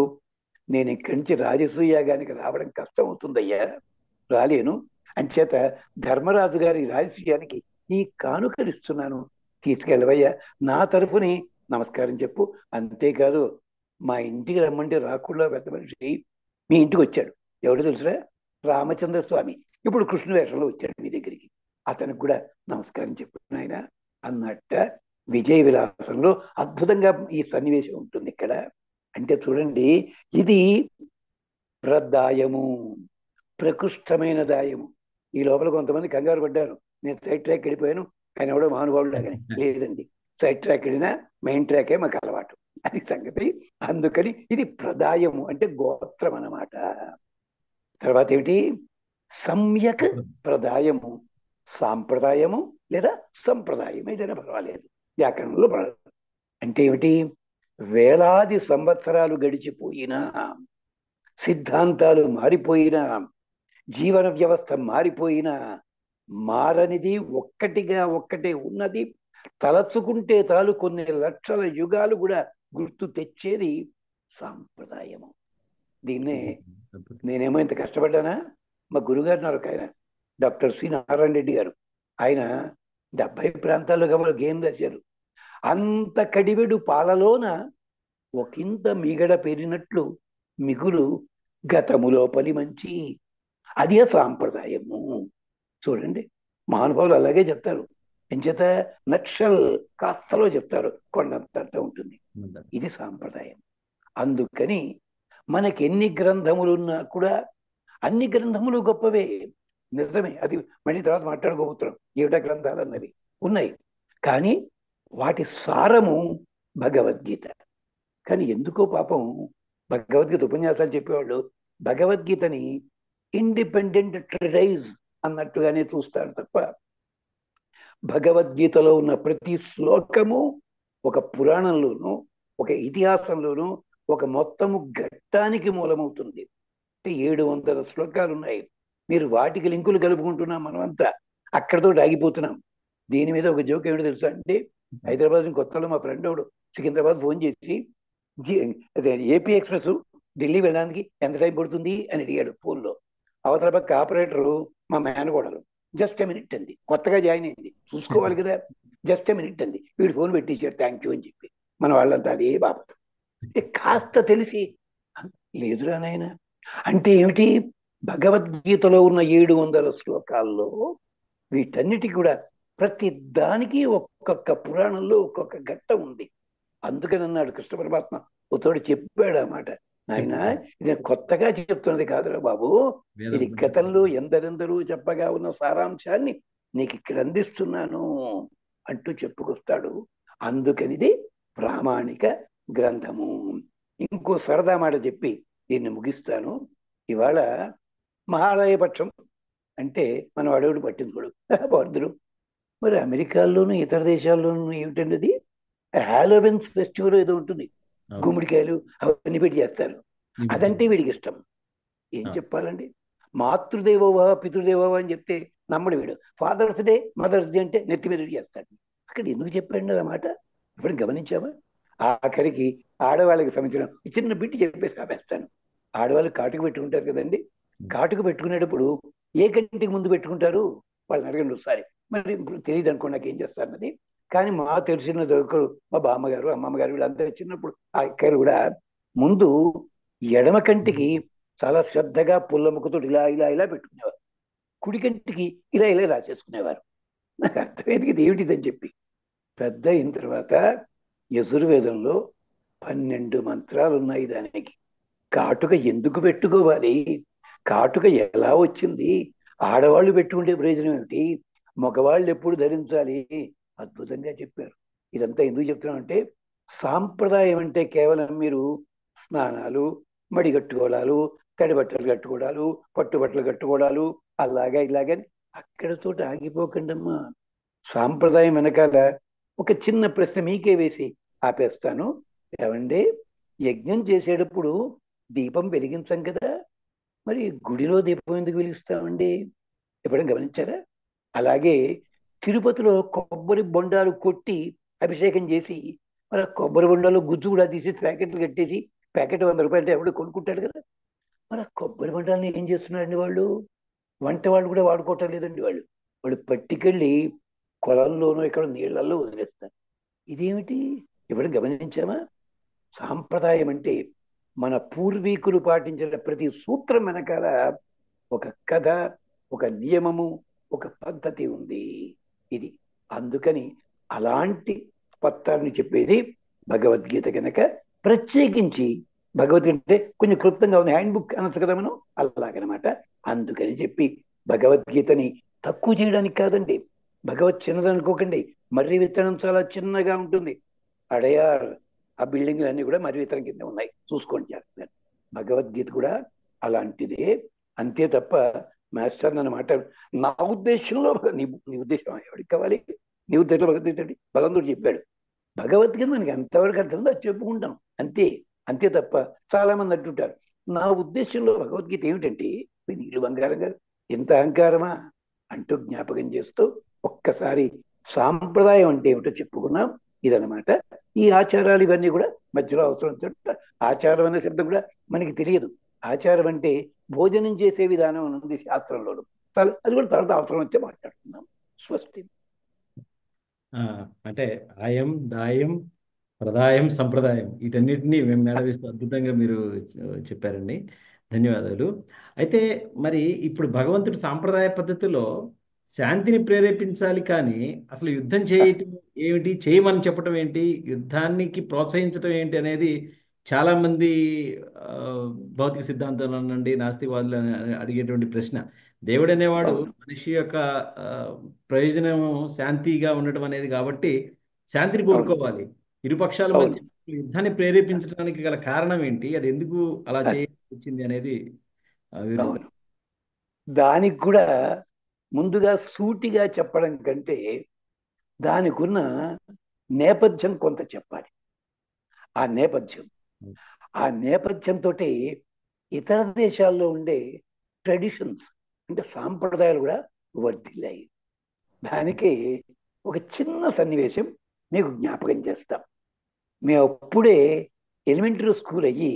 నేను ఇక్కడి నుంచి రాజసూయాగానికి రావడం కష్టం అవుతుందయ్యా, రాలేను. అంచేత ధర్మరాజు గారి రాజసూయానికి ఈ కానుకలు ఇస్తున్నాను, తీసుకెళ్ళవయ్యా, నా తరఫుని నమస్కారం చెప్పు. అంతేకాదు, మా ఇంటికి రమ్మంటే రాకుండా పెద్ద మనిషి మీ ఇంటికి వచ్చాడు, ఎవరు తెలుసురా? రామచంద్ర స్వామి. ఇప్పుడు కృష్ణ వేషంలో వచ్చాడు మీ దగ్గరికి, అతనికి కూడా నమస్కారం చెప్పు నాయన అన్నట్ట. విజయ విలాసంలో అద్భుతంగా ఈ సన్నివేశం ఉంటుంది ఇక్కడ. అంటే చూడండి, ఇది ప్రదాయము, ప్రకృష్టమైన దాయము. ఈ లోపల కొంతమంది కంగారు పడ్డారు, నేను సైడ్ ట్రాక్ వెళ్ళిపోయాను, ఆయన ఎవడో మహానుభావుడు లాగానే. లేదండి, సైడ్ ట్రాక్ వెళ్ళినా మెయిన్ ట్రాకే మాకు అలవాటు, అది సంగతి. అందుకని ఇది ప్రదాయము అంటే గోత్రం అన్నమాట. తర్వాత ఏమిటి? సమ్యక్ ప్రదాయము, సాంప్రదాయము లేదా సంప్రదాయం, ఏదైనా పర్వాలేదు, వ్యాకరణంలో అంటే ఏమిటి? వేలాది సంవత్సరాలు గడిచిపోయినా, సిద్ధాంతాలు మారిపోయినా, జీవన వ్యవస్థ మారిపోయినా, మారనిది ఒక్కటిగా ఒక్కటే ఉన్నది. తలచుకుంటే తాలు కొన్ని లక్షల యుగాలు కూడా గుర్తు తెచ్చేది సాంప్రదాయము. దీన్నే నేనేమో ఇంత కష్టపడ్డానా, మా గురుగారు ఉన్నారు ఆయన, డాక్టర్ సి నారాయణ రెడ్డి గారు. ఆయన 70 ప్రాంతాల్లో గమలు గేమ్ రాశారు. అంత కడివెడు పాలలోన ఒకంత మిగడ పెరినట్లు మిగులు గతములోపలి మంచి, అదే సాంప్రదాయము. చూడండి, మహానుభావులు అలాగే చెప్తారు. ఎంచేత నక్షల్ కాస్తలో చెప్తారు, కొండంత అర్థం ఉంటుంది. ఇది సాంప్రదాయం. అందుకని మనకి ఎన్ని గ్రంథములున్నా కూడా అన్ని గ్రంథములు గొప్పవే, నిజమే. అది మళ్ళీ తర్వాత మాట్లాడుకోబోతున్నాం, ఏమిటా గ్రంథాలు అన్నవి ఉన్నాయి. కానీ వాటి సారము భగవద్గీత. కానీ ఎందుకో పాపం భగవద్గీత ఉపన్యాసాలు చెప్పేవాళ్ళు భగవద్గీతని ఇండిపెండెంట్ ట్రెడైజ్ అన్నట్టుగానే చూస్తారు తప్ప, భగవద్గీతలో ఉన్న ప్రతి శ్లోకము ఒక పురాణంలోనూ, ఒక ఇతిహాసంలోనూ, ఒక మొత్తము ఘట్టానికి మూలమవుతుంది. అంటే 700 శ్లోకాలు ఉన్నాయి. మీరు వాటికి లింకులు కలుపుకుంటున్నాం, మనమంతా అక్కడితో ఆగిపోతున్నాం. దీని మీద ఒక జోక్ ఏమిటో తెలుసా అంటే, హైదరాబాద్ కొత్తలో మా ఫ్రెండ్ ఒకడు సికింద్రాబాద్ ఫోన్ చేసి, ఏపీ ఎక్స్ప్రెస్ ఢిల్లీ వెళ్ళడానికి ఎంత టైం పడుతుంది అని అడిగాడు ఫోన్లో. అవతల పక్క ఆపరేటరు మా మేనకోడలు. జస్ట్ ఎ మినిట్ అంది, కొత్తగా జాయిన్ అయింది, చూసుకోవాలి కదా. జస్ట్ ఎ మినిట్ అంది, వీడు ఫోన్ పెట్టించాడు థ్యాంక్ యూ అని చెప్పి. మన వాళ్ళంతా అదే బాబత్. కాస్త తెలిసి, లేదురా నాయన. అంటే ఏమిటి? భగవద్గీతలో ఉన్న 700 శ్లోకాల్లో వీటన్నిటి కూడా ప్రతి దానికి ఒక్కొక్క పురాణంలో ఒక్కొక్క ఘట్టం ఉంది. అందుకని అన్నాడు కృష్ణ పరమాత్మ, ఒకతోడు చెప్పాడు అన్నమాట, నాయన ఇది కొత్తగా చెప్తున్నది కాదురా బాబు, ఇది గతంలో ఎందరెందరూ చెప్పగా ఉన్న సారాంశాన్ని నీకు ఇక్కడ అందిస్తున్నాను అంటూ చెప్పుకొస్తాడు. అందుకనిది ప్రామాణిక గ్రంథము. ఇంకో సరదా మాట చెప్పి దీన్ని ముగిస్తాను. ఇవాళ మహాలయపక్షం అంటే మనం అడవుడు పట్టించుకోడు పడుతురు. మరి అమెరికాల్లోనూ ఇతర దేశాల్లోనూ ఏమిటన్నది హాలోవెన్స్ ఫెస్టివల్ ఏదో ఉంటుంది, గుమ్మడికాయలు అవన్నీ పెట్టి చేస్తారు. అదంటే వీడికి ఇష్టం. ఏం చెప్పాలండి? మాతృదేవోభవ పితృదేవోభవ అని చెప్తే నమ్మడు వీడు. ఫాదర్స్ డే మదర్స్ డే అంటే నెత్తి మీద చేస్తాడు. అక్కడ ఎందుకు చెప్పండి అన్నమాట? ఇప్పుడు గమనించామా? ఆఖరికి ఆడవాళ్ళకి సంబంధించిన చిన్న బిట్టి చెప్పేసి ఆపేస్తాను. ఆడవాళ్ళు కాటుకు పెట్టుకుంటారు కదండి. కాటుకు పెట్టుకునేటప్పుడు ఏ గంటకి ముందు పెట్టుకుంటారు వాళ్ళని అడగండి ఒకసారి. మరి తెలియదు అనుకోండి నాకు ఏం చేస్తారన్నది. కానీ మా తెలిసిన దొరకరు, మా బామ్మగారు అమ్మమ్మ గారు వీళ్ళందరూ చిన్నప్పుడు ఆ అక్కలు కూడా ముందు ఎడమ కంటికి చాలా శ్రద్ధగా పుల్ల ముక్కతో ఇలా ఇలా ఇలా పెట్టుకునేవారు, కుడి కంటికి ఇలా ఇలా రాసేసుకునేవారు. నాకు అర్థమైంది ఇది ఏమిటిదని చెప్పి. పెద్ద అయిన తర్వాత యజుర్వేదంలో 12 మంత్రాలు ఉన్నాయి దానికి. కాటుక ఎందుకు పెట్టుకోవాలి, కాటుక ఎలా వచ్చింది, ఆడవాళ్ళు పెట్టుకుంటే ప్రయోజనం ఏమిటి, మగవాళ్ళు ఎప్పుడు ధరించాలి, అద్భుతంగా చెప్పారు. ఇదంతా ఎందుకు చెప్తున్నామంటే సాంప్రదాయం అంటే కేవలం మీరు స్నానాలు, మడి కట్టుకోవడాలు, తడి బట్టలు కట్టుకోవడాలు, పట్టు బట్టలు కట్టుకోవడాలు, అలాగా ఇలాగని అక్కడతో ఆగిపోకండమ్మా. సాంప్రదాయం వెనకాల ఒక చిన్న ప్రశ్న మీకే వేసి ఆపేస్తాను. ఏమండి, యజ్ఞం చేసేటప్పుడు దీపం వెలిగించాం కదా, మరి గుడిలో దీపం ఎందుకు వెలిగిస్తామండి? ఎప్పుడైనా గమనించారా? అలాగే తిరుపతిలో కొబ్బరి బొండాలు కొట్టి అభిషేకం చేసి మరి ఆ కొబ్బరి బొండాలు గుజ్జు కూడా తీసి ప్యాకెట్లు కట్టేసి ప్యాకెట్ 100 రూపాయలు అంటే ఎవడు కొనుక్కుంటాడు కదా. మరి ఆ కొబ్బరి బొండాలని ఏం చేస్తున్నారండి వాళ్ళు? వంట వాళ్ళు కూడా వాడుకోవటం లేదండి. వాళ్ళు వాళ్ళు పట్టుకెళ్ళి కొలంలోనూ ఇక్కడ నీళ్ళల్లో వదిలేస్తారు. ఇదేమిటి? ఎప్పుడు గమనించామా? సాంప్రదాయం అంటే మన పూర్వీకులు పాటించిన ప్రతి సూత్రం వెనకాల ఒక కథ, ఒక నియమము, ఒక పద్ధతి ఉంది. ఇది అందుకని అలాంటి పత్రాన్ని చెప్పేది భగవద్గీత కనుక. ప్రత్యేకించి భగవద్గీత అంటే కొంచెం క్లుప్తంగా ఉంది, హ్యాండ్ బుక్ అనొచ్చు కదా మనం, అలాగనమాట. అందుకని చెప్పి భగవద్గీతని తక్కువ చేయడానికి కాదండి. భగవత్ చిన్నదనుకోకండి. మర్రి విత్తనం చాలా చిన్నగా ఉంటుంది. అడయార్ ఆ బిల్డింగ్లు అన్ని కూడా మర్రి విత్తనం కింద ఉన్నాయి, చూసుకోండి జాగ్రత్తగా. భగవద్గీత కూడా అలాంటిదే. అంతే తప్ప మాస్టర్ నన్ను మాట, నా ఉద్దేశంలో నీ ఉద్దేశం ఎవరికి కావాలి? నీ ఉద్దేశంలో భగవద్గీత ఏంటి? భగవంతుడు చెప్పాడు. భగవద్గీత మనకి ఎంతవరకు అర్థమైందో అది చెప్పుకుంటాం, అంతే. అంతే తప్ప చాలా మంది అంటుంటారు, నా ఉద్దేశంలో భగవద్గీత ఏమిటంటే నీళ్ళు బంగారం గారు ఎంత అహంకారమా అంటూ జ్ఞాపకం చేస్తూ ఒక్కసారి సాంప్రదాయం అంటే ఏమిటో చెప్పుకున్నాం. ఇదనమాట. ఈ ఆచారాలు ఇవన్నీ కూడా మధ్యలో అవసరం వచ్చేట. ఆచారం అనే శబ్దం కూడా మనకి తెలియదు. ఆచారం అంటే భోజనం చేసే విధానం అని ఉంది శాస్త్రంలోను. అది కూడా తర్వాత అవసరం వచ్చే మాట్లాడుతున్నాం. స్వస్తి. ఆ, అంటే ఆయం దాయం ప్రదాయం సంప్రదాయం వీటన్నిటిని మేము మేళవిస్తూ అద్భుతంగా మీరు చెప్పారండి. ధన్యవాదాలు. అయితే మరి ఇప్పుడు భగవంతుడు సాంప్రదాయ పద్ధతిలో శాంతిని ప్రేరేపించాలి కానీ అసలు యుద్ధం చేయటం ఏమిటి, చేయమని చెప్పడం ఏంటి, యుద్ధానికి ప్రోత్సహించడం ఏంటి అనేది చాలా మంది ఆ, భౌతిక సిద్ధాంతం నుండి నాస్తికవాదులు అడిగేటువంటి ప్రశ్న. దేవుడు అనేవాడు అవును, మనిషి యొక్క ఆ, ప్రయోజనం శాంతిగా ఉండటం అనేది కాబట్టి శాంతిని అవును, కోరుకోవాలి. ఇరుపక్షాల అవును. మధ్య యుద్ధాన్ని ప్రేరేపించడానికి గల కారణం ఏంటి, అది ఎందుకు అలా అది చేయాల్సి వచ్చింది అనేది వివరిస్తారు. అవును. దానికి కూడా ముందుగా సూటిగా చెప్పడం కంటే దానికున్న నేపథ్యం కొంత చెప్పాలి. ఆ నేపథ్యం ఆ నేపథ్యంతో ఇతర దేశాల్లో ఉండే ట్రెడిషన్స్ అంటే సాంప్రదాయాలు కూడా వర్ధిల్లాయి. దానికి ఒక చిన్న సన్నివేశం మీకు జ్ఞాపకం చేస్తాం. మేము అప్పుడే ఎలిమెంటరీ స్కూల్ అయ్యి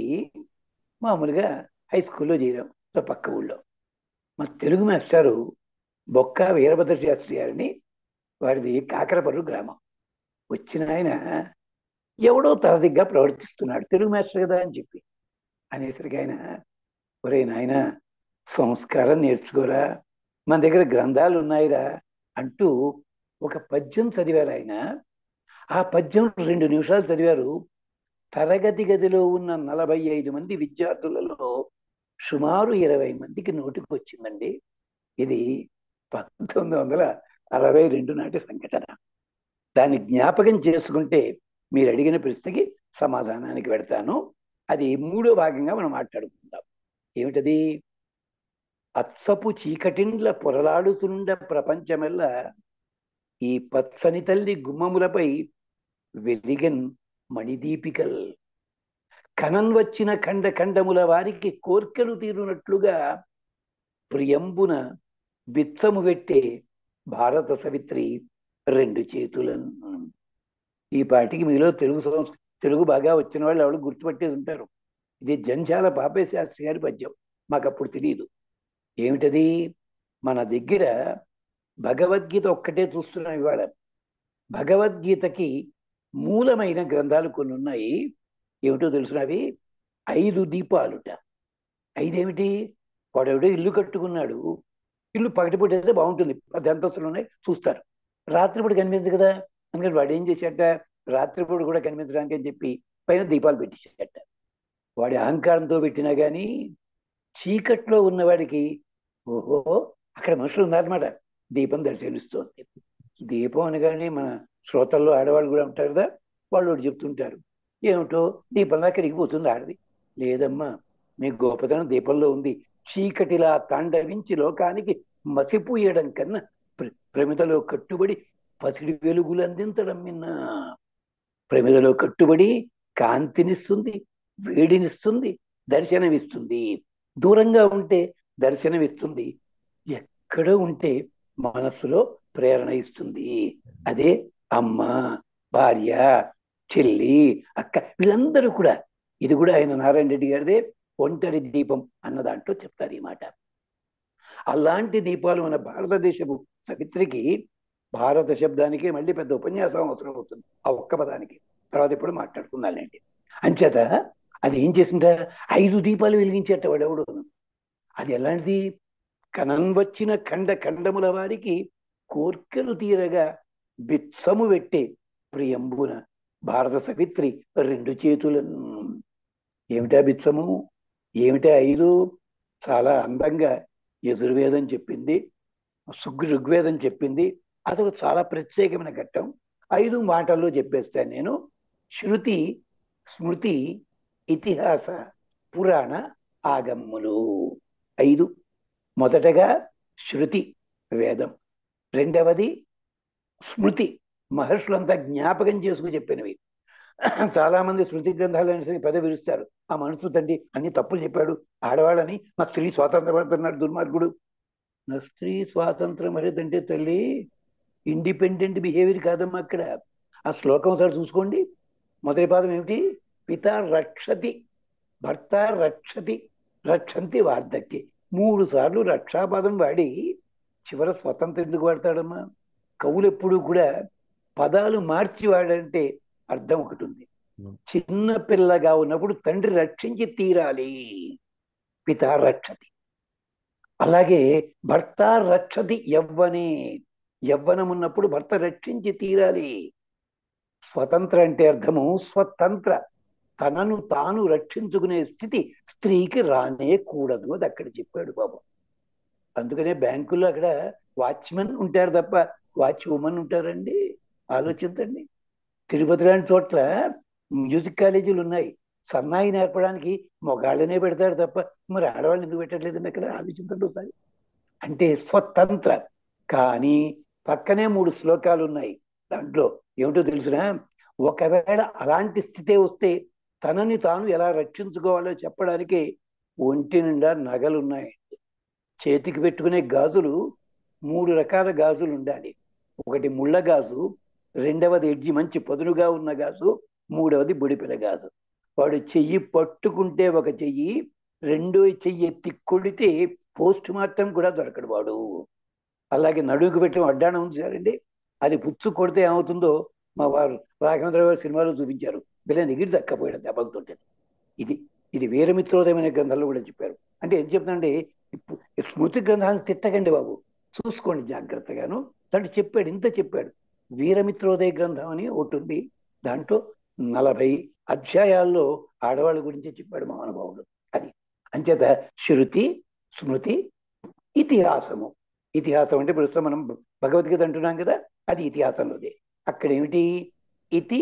మామూలుగా హై స్కూల్లో చేరాం పక్క ఊళ్ళో. మా తెలుగు మాస్టారు బొక్క వీరభద్ర శాస్త్రి గారిని, వారిది కాకరపర్రు గ్రామం. వచ్చిన ఆయన ఎవడో తరదిగ్గా ప్రవర్తిస్తున్నాడు, తెలుగు మాస్టర్ కదా అని చెప్పి అనేసరికి ఆయన, ఒరే నాయన సంస్కారం నేర్చుకోరా, మన దగ్గర గ్రంథాలు ఉన్నాయిరా అంటూ ఒక పద్యం చదివారు ఆయన. ఆ పద్యం 2 నిమిషాలు చదివారు. తరగతి గదిలో ఉన్న 45 మంది విద్యార్థులలో సుమారు 20 మందికి నోటికి వచ్చిందండి. ఇది 1962 నాటి సంఘటన. దాన్ని జ్ఞాపకం చేసుకుంటే మీరు అడిగిన ప్రశ్నకి సమాధానానికి పెడతాను. అది 3వ భాగంగా మనం మాట్లాడుకుందాం. ఏమిటది? అత్సపు చీకటిండ్ల పొరలాడుతుండ ప్రపంచమెల్ల ఈ పచ్చని తల్లి గుమ్మములపై వెలిగన్ మణిదీపికల్, కనన్ వచ్చిన ఖండ ఖండముల వారికి కోర్కెలు తీరునట్లుగా ప్రియంబున బిచ్చము పెట్టే భారత సవిత్రి 2 చేతులను. ఈ పాటికి మీలో తెలుగు బాగా వచ్చిన వాళ్ళు ఎవరు గుర్తుపట్టేసి ఉంటారు. ఇది జంధ్యాల పాపయ్య శాస్త్రి గారి పద్యం. మాకు అప్పుడు తెలియదు. ఏమిటది? మన దగ్గర భగవద్గీత ఒక్కటే చూస్తున్నాం ఇవాళ. భగవద్గీతకి మూలమైన గ్రంథాలు కొన్ని ఉన్నాయి. ఏమిటో తెలుసునవి? 5 దీపాలుట. 5 ఏమిటి? వాడెవడో ఇల్లు కట్టుకున్నాడు. ఇల్లు పగటిపూట అయితే బాగుంటుంది, 10 అంతస్తులు ఉన్నాయి, చూస్తారు. రాత్రిపూట కనిపించదు కదా, అందుకని వాడు ఏం చేశాట, రాత్రిపూట కూడా కనిపించడానికి అని చెప్పి పైన దీపాలు పెట్టేశాట. వాడి అహంకారంతో పెట్టినా కానీ చీకట్లో ఉన్నవాడికి ఓహో అక్కడ మనుషులు ఉన్నారన్నమాట, దీపం దర్శనమిస్తోంది. దీపం అనగానే మన శ్రోతల్లో ఆడవాళ్ళు కూడా ఉంటారు కదా, వాళ్ళు ఒకటి చెప్తుంటారు. ఏమిటో దీపంలా కరిగిపోతుంది ఆడది. లేదమ్మా, మీ గొప్పతనం దీపంలో ఉంది. చీకటిలా తాండవించి లోకానికి మసిపూయడం కన్నా ప్రమిదలో కట్టుబడి పసిడి వెలుగులు అందించడం మిన్న. ప్రమిదలో కట్టుబడి కాంతినిస్తుంది, వేడినిస్తుంది, దర్శనమిస్తుంది. దూరంగా ఉంటే దర్శనమిస్తుంది, ఎక్కడ ఉంటే మనస్సులో ప్రేరణ ఇస్తుంది. అదే అమ్మ, భార్య, చెల్లి, అక్క, వీళ్ళందరూ కూడా. ఇది కూడా ఆయన నారాయణ రెడ్డి గారిదే ఒంటరి దీపం అన్న దాంట్లో చెప్తారు ఈ మాట. అలాంటి దీపాలు మన భారతదేశపు సవిత్రికి, భారత శబ్దానికి మళ్ళీ పెద్ద ఉపన్యాసం అవసరం అవుతుంది ఆ ఒక్క పదానికి. తర్వాత ఇప్పుడు మాట్లాడుకున్నానండి. అంచేత అది ఏం చేసింట, 5 దీపాలు వెలిగించేట వాడెవడు. అది ఎలాంటిది, కనం వచ్చిన ఖండముల వారికి కోర్కెలు తీరగా బిత్సము పెట్టే ప్రియంబున భారత సవిత్రి 2 చేతులను. ఏమిటా బిత్సము, ఏమిటా 5? చాలా అందంగా యజుర్వేదం చెప్పింది, ఋగ్వేదం చెప్పింది. అదొక చాలా ప్రత్యేకమైన ఘట్టం. 5 మాటల్లో చెప్పేస్తాను నేను. శృతి, స్మృతి, ఇతిహాస, పురాణ, ఆగమ్ములు. 5. మొదటగా శృతి, వేదం. రెండవది స్మృతి, మహర్షులంతా జ్ఞాపకం చేసుకు చెప్పినవి. చాలా మంది స్మృతి గ్రంథాలు అనేసి పెద్ద విరుస్తారు. ఆ మనుషులు తండ్రి అన్ని తప్పులు చెప్పాడు, ఆడవాళ్ళని, మా స్త్రీ స్వాతంత్రం పడుతున్నాడు దుర్మార్గుడు. నా స్త్రీ స్వాతంత్రం అనేదంటే తల్లి ఇండిపెండెంట్ బిహేవియర్ కాదమ్మా అక్కడ. ఆ శ్లోకం ఒకసారి చూసుకోండి. మొదటి పాదం ఏమిటి, పిత రక్షతి, భర్త రక్షతి, రక్షంతి వార్ధక్య. 3 సార్లు రక్షాపదం వాడి చివర స్వతంత్రం ఎందుకు వాడతాడమ్మా? కవులు ఎప్పుడు కూడా పదాలు మార్చి వాడంటే అర్థం ఒకటి ఉంది. చిన్న పిల్లగా ఉన్నప్పుడు తండ్రి రక్షించి తీరాలి, పిత రక్షతి. అలాగే భర్త రక్షతి యవ్వనే, యవ్వనం ఉన్నప్పుడు భర్త రక్షించి తీరాలి. స్వతంత్ర అంటే అర్థము స్వతంత్ర, తనను తాను రక్షించుకునే స్థితి స్త్రీకి రానే కూడదు. అది అక్కడ చెప్పాడు బాబు. అందుకనే బ్యాంకుల్లో అక్కడ వాచ్మెన్ ఉంటారు తప్ప వాచ్ ఉమెన్ ఉంటారండి? ఆలోచించండి. తిరుపతి లాంటి చోట్ల మ్యూజిక్ కాలేజీలు ఉన్నాయి, సన్నాయి నేర్పడానికి మొగాళ్ళనే పెడతారు తప్ప మరి ఆడవాళ్ళు ఎందుకు పెట్టట్లేదండి అక్కడ? ఆలోచించండి ఒకసారి. అంటే స్వతంత్ర. కానీ పక్కనే 3 శ్లోకాలు ఉన్నాయి. దాంట్లో ఏమిటో తెలుసునా, ఒకవేళ అలాంటి స్థితే వస్తే తనని తాను ఎలా రక్షించుకోవాలో చెప్పడానికి ఒంటి నిండా నగలున్నాయి. చేతికి పెట్టుకునే గాజులు 3 రకాల గాజులు ఉండాలి. ఒకటి ముళ్ళ గాజు, రెండవది ఎడ్జి మంచి పదునుగా ఉన్న గాజు, మూడవది బుడిపిల గాజు. వాడు చెయ్యి పట్టుకుంటే ఒక చెయ్యి, రెండో చెయ్యి ఎత్తి కొడితే పోస్ట్ మార్టం కూడా దొరకడు వాడు. అలాగే నడువుకు పెట్టిన అడ్డాణం ఉంది సారండి, అది పుచ్చు కొడితే ఏమవుతుందో మా వారు రాఘవేంద్ర గారు సినిమాలో చూపించారు. బిల్లని ఎగిరి దక్కపోయాడు దెబ్బలతో. ఇది ఇది వీరమిత్రోదయమైన గ్రంథాల్లో కూడా చెప్పారు. అంటే ఏం చెప్తానంటే, స్మృతి గ్రంథాలను తిట్టకండి బాబు, చూసుకోండి జాగ్రత్తగాను. దాంట్లో చెప్పాడు, ఇంత చెప్పాడు. వీరమిత్రోదయ గ్రంథం అని ఒకటి ఉంది, దాంట్లో 40 అధ్యాయాల్లో ఆడవాళ్ళ గురించి చెప్పాడు మహానుభావుడు. అది అంచేత శృతి, స్మృతి, ఇతిహాసము. ఇతిహాసం అంటే ప్రస్తుతం మనం భగవద్గీత అంటున్నాం కదా, అది ఇతిహాసంలోదే. అక్కడ ఏమిటి, ఇతి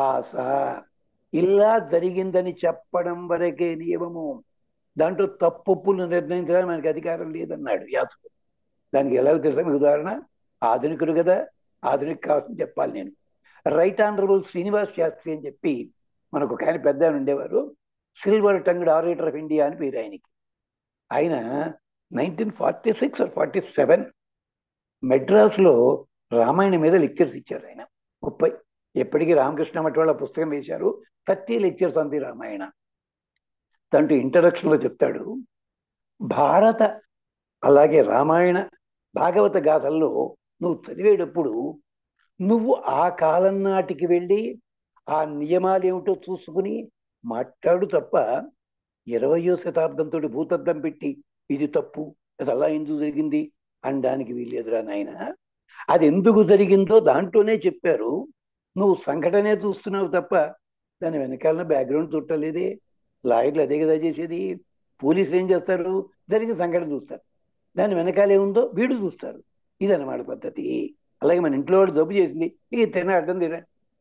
ఆస, ఇలా జరిగిందని చెప్పడం వరకే నియమము. దాంట్లో తప్పులు నిర్ణయించడానికి మనకి అధికారం లేదన్నాడు వ్యాసుడు. దానికి ఎలాగో తెలుసా మీకు ఉదాహరణ? ఆధునికుడు కదా, ఆధునిక కావాల్సింది చెప్పాలి నేను. రైట్ ఆనరబుల్ శ్రీనివాస్ శాస్త్రి అని చెప్పి మనకు ఒక ఆయన పెద్ద ఆయన ఉండేవారు. Silver tongued orator of India అని పేరు ఆయనకి. ఆయన 1946 or 47 మెడ్రాస్లో రామాయణం మీద లెక్చర్స్ ఇచ్చారు ఆయన. 30. ఎప్పటికీ రామకృష్ణ మఠ వాళ్ళ పుస్తకం వేశారు, 30 లెక్చర్స్ అంది రామాయణ. దాంట్లో ఇంట్రడక్షన్ లో చెప్తాడు, భారత అలాగే రామాయణ భాగవత గాథల్లో నువ్వు చదివేటప్పుడు నువ్వు ఆ కాలం నాటికి వెళ్ళి ఆ నియమాలు ఏమిటో చూసుకుని మాట్లాడు తప్ప 20వ శతాబ్దంతో భూతద్దం పెట్టి ఇది తప్పు, అది అలా ఎందుకు జరిగింది అనడానికి వీల్లేదురా నాయన. అది ఎందుకు జరిగిందో దాంట్లోనే చెప్పారు. నువ్వు సంఘటనే చూస్తున్నావు తప్ప దాని వెనకాలన బ్యాక్గ్రౌండ్ చుట్టలేదే. లాయర్లు అదే కదా చేసేది. పోలీసులు ఏం చేస్తారు, జరిగిన సంఘటన చూస్తారు, దాని వెనకాల ఏముందో వీడు చూస్తారు. ఇదన్నమాట పద్ధతి. అలాగే మన ఇంట్లో వాడు జబ్బు చేసింది, ఇక తిన అడ్డం తిన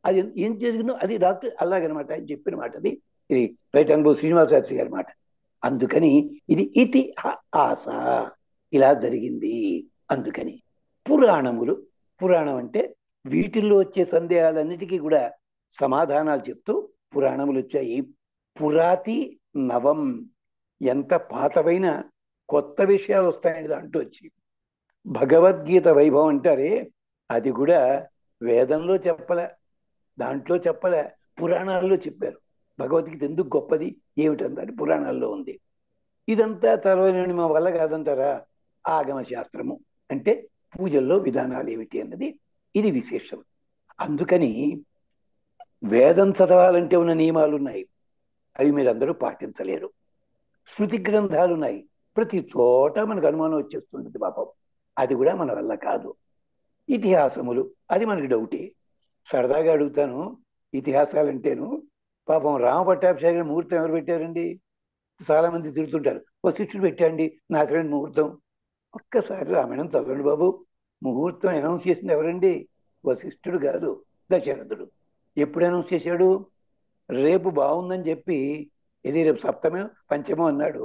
అది ఏం జరిగిందో అది డాక్టర్ అలాగనమాట ఆయన చెప్పిన మాట. అది ఇది రైట్ అనుభవ శ్రీనివాసాచార్య గారి మాట. అందుకని ఇది ఆస ఇలా జరిగింది. అందుకని పురాణములు, పురాణం అంటే వీటిల్లో వచ్చే సందేహాలన్నిటికీ కూడా సమాధానాలు చెప్తూ పురాణములు వచ్చాయి. పురాతి నవం, ఎంత పాతవైన కొత్త విషయాలు వస్తాయని దాంట్లో వచ్చి భగవద్గీత వైభవం అంటారే అది కూడా వేదంలో చెప్పలే, దాంట్లో చెప్పలే, పురాణాల్లో చెప్పారు. భగవద్గీత ఎందుకు గొప్పది ఏమిటంటే పురాణాల్లో ఉంది. ఇదంతా చదవలేని మా వల్ల కాదంటారా? ఆగమ శాస్త్రము అంటే పూజల్లో విధానాలు ఏమిటి అన్నది ఇది విశేషం. అందుకని వేదం చదవాలంటే ఉన్న నియమాలు ఉన్నాయి, అవి మీరందరూ పాటించలేరు. శృతి గ్రంథాలు ఉన్నాయి, ప్రతి చోట మనకు అనుమానం వచ్చేస్తుంటుంది పాపం, అది కూడా మన వల్ల కాదు. ఇతిహాసములు అది మనకి డౌటే. సరదాగా అడుగుతాను, ఇతిహాసాలంటేను పాపం రామ పట్టాభిషేకం ముహూర్తం ఎవరు పెట్టారండి? చాలా మంది తిరుగుతుంటారు, వశిష్ఠుడు పెట్టండి నాథుడి ముహూర్తం. ఒక్కసారి రామాయణం చదవండి బాబు, ముహూర్తం అనౌన్స్ చేసింది ఎవరండి? వశిష్ఠుడు కాదు, దశరథుడు. ఎప్పుడు అనౌన్స్ చేశాడు? రేపు బాగుందని చెప్పి, ఇది రేపు సప్తమో పంచమో అన్నాడు,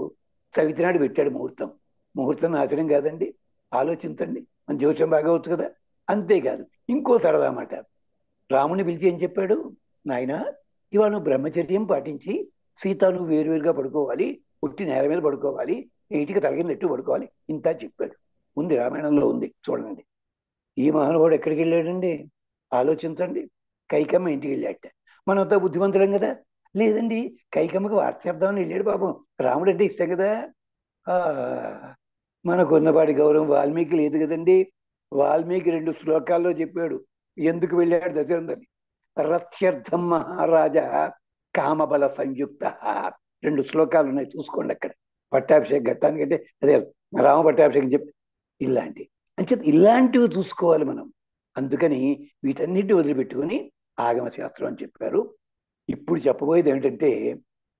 చవితి నాడు పెట్టాడు ముహూర్తం. ముహూర్తం నాశనం కాదండి, ఆలోచించండి, మన జ్యోతిషం బాగా వచ్చు కదా. అంతేకాదు, ఇంకో సరదా మాట, రాముని పిలిచి ఏం చెప్పాడు? నాయన ఇవాళ నువ్వు బ్రహ్మచర్యం పాటించి సీత నువ్వు వేరువేరుగా పడుకోవాలి, పుట్టి నేల మీద పడుకోవాలి, ఇంటికి తలగిన ఎట్టు పడుకోవాలి, ఇంత చెప్పాడు. ఉంది, రామాయణంలో ఉంది, చూడండి. ఈ మహానుభావుడు ఎక్కడికి వెళ్ళాడండి? ఆలోచించండి. కైకమ్మ ఇంటికి వెళ్ళాట. మనంతా బుద్ధిమంతులం కదా. లేదండి, కైకమ్మకి వార్త చెప్దామని వెళ్ళాడు పాపం. రాముడు అంటే ఇష్టం కదా. ఆ మనకున్నవాడి గౌరవం వాల్మీకి లేదు కదండి. వాల్మీకి 2 శ్లోకాల్లో చెప్పాడు ఎందుకు వెళ్ళాడు దశరథుని. రథ్యర్థం మహారాజా కామబల సంయుక్త, 2 శ్లోకాలు ఉన్నాయి, చూసుకోండి అక్కడ. పట్టాభిషేకం ఘట్టానికంటే అదే రామ పట్టాభిషేకం చెప్పి ఇలాంటి అంటే ఇలాంటివి చూసుకోవాలి మనం. అందుకని వీటన్నిటిని వదిలిపెట్టుకొని ఆగమ శాస్త్రం అని చెప్పారు. ఇప్పుడు చెప్పబోయేది ఏమిటంటే,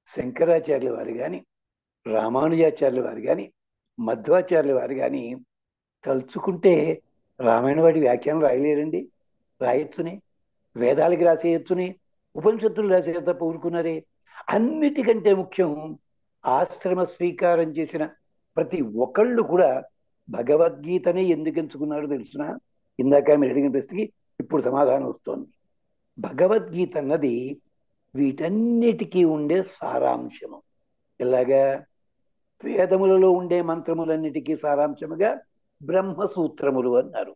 శంకరాచార్యుల వారు కానీ, రామానుజాచార్యుల వారు కానీ, మధ్వాచార్యుల వారు కానీ తలుచుకుంటే రామాయణ వాడి వ్యాఖ్యానం రాయలేరండి. రాయొచ్చునే, వేదాలకి రాసేయచ్చునే, ఉపనిషత్తులు రాసే తప్ప ఊరుకున్నారే. అన్నిటికంటే ముఖ్యం, ఆశ్రమ స్వీకారం చేసిన ప్రతి ఒక్కళ్ళు కూడా భగవద్గీతనే ఎందుకు ఎంచుకున్నారో తెలుసునా? ఇందాక మీరు అడిగిన ప్రశ్నకి ఇప్పుడు సమాధానం వస్తోంది. భగవద్గీత అన్నది వీటన్నిటికీ ఉండే సారాంశము. ఎలాగా? వేదములలో ఉండే మంత్రములన్నిటికీ సారాంశముగా బ్రహ్మసూత్రములు అన్నారు.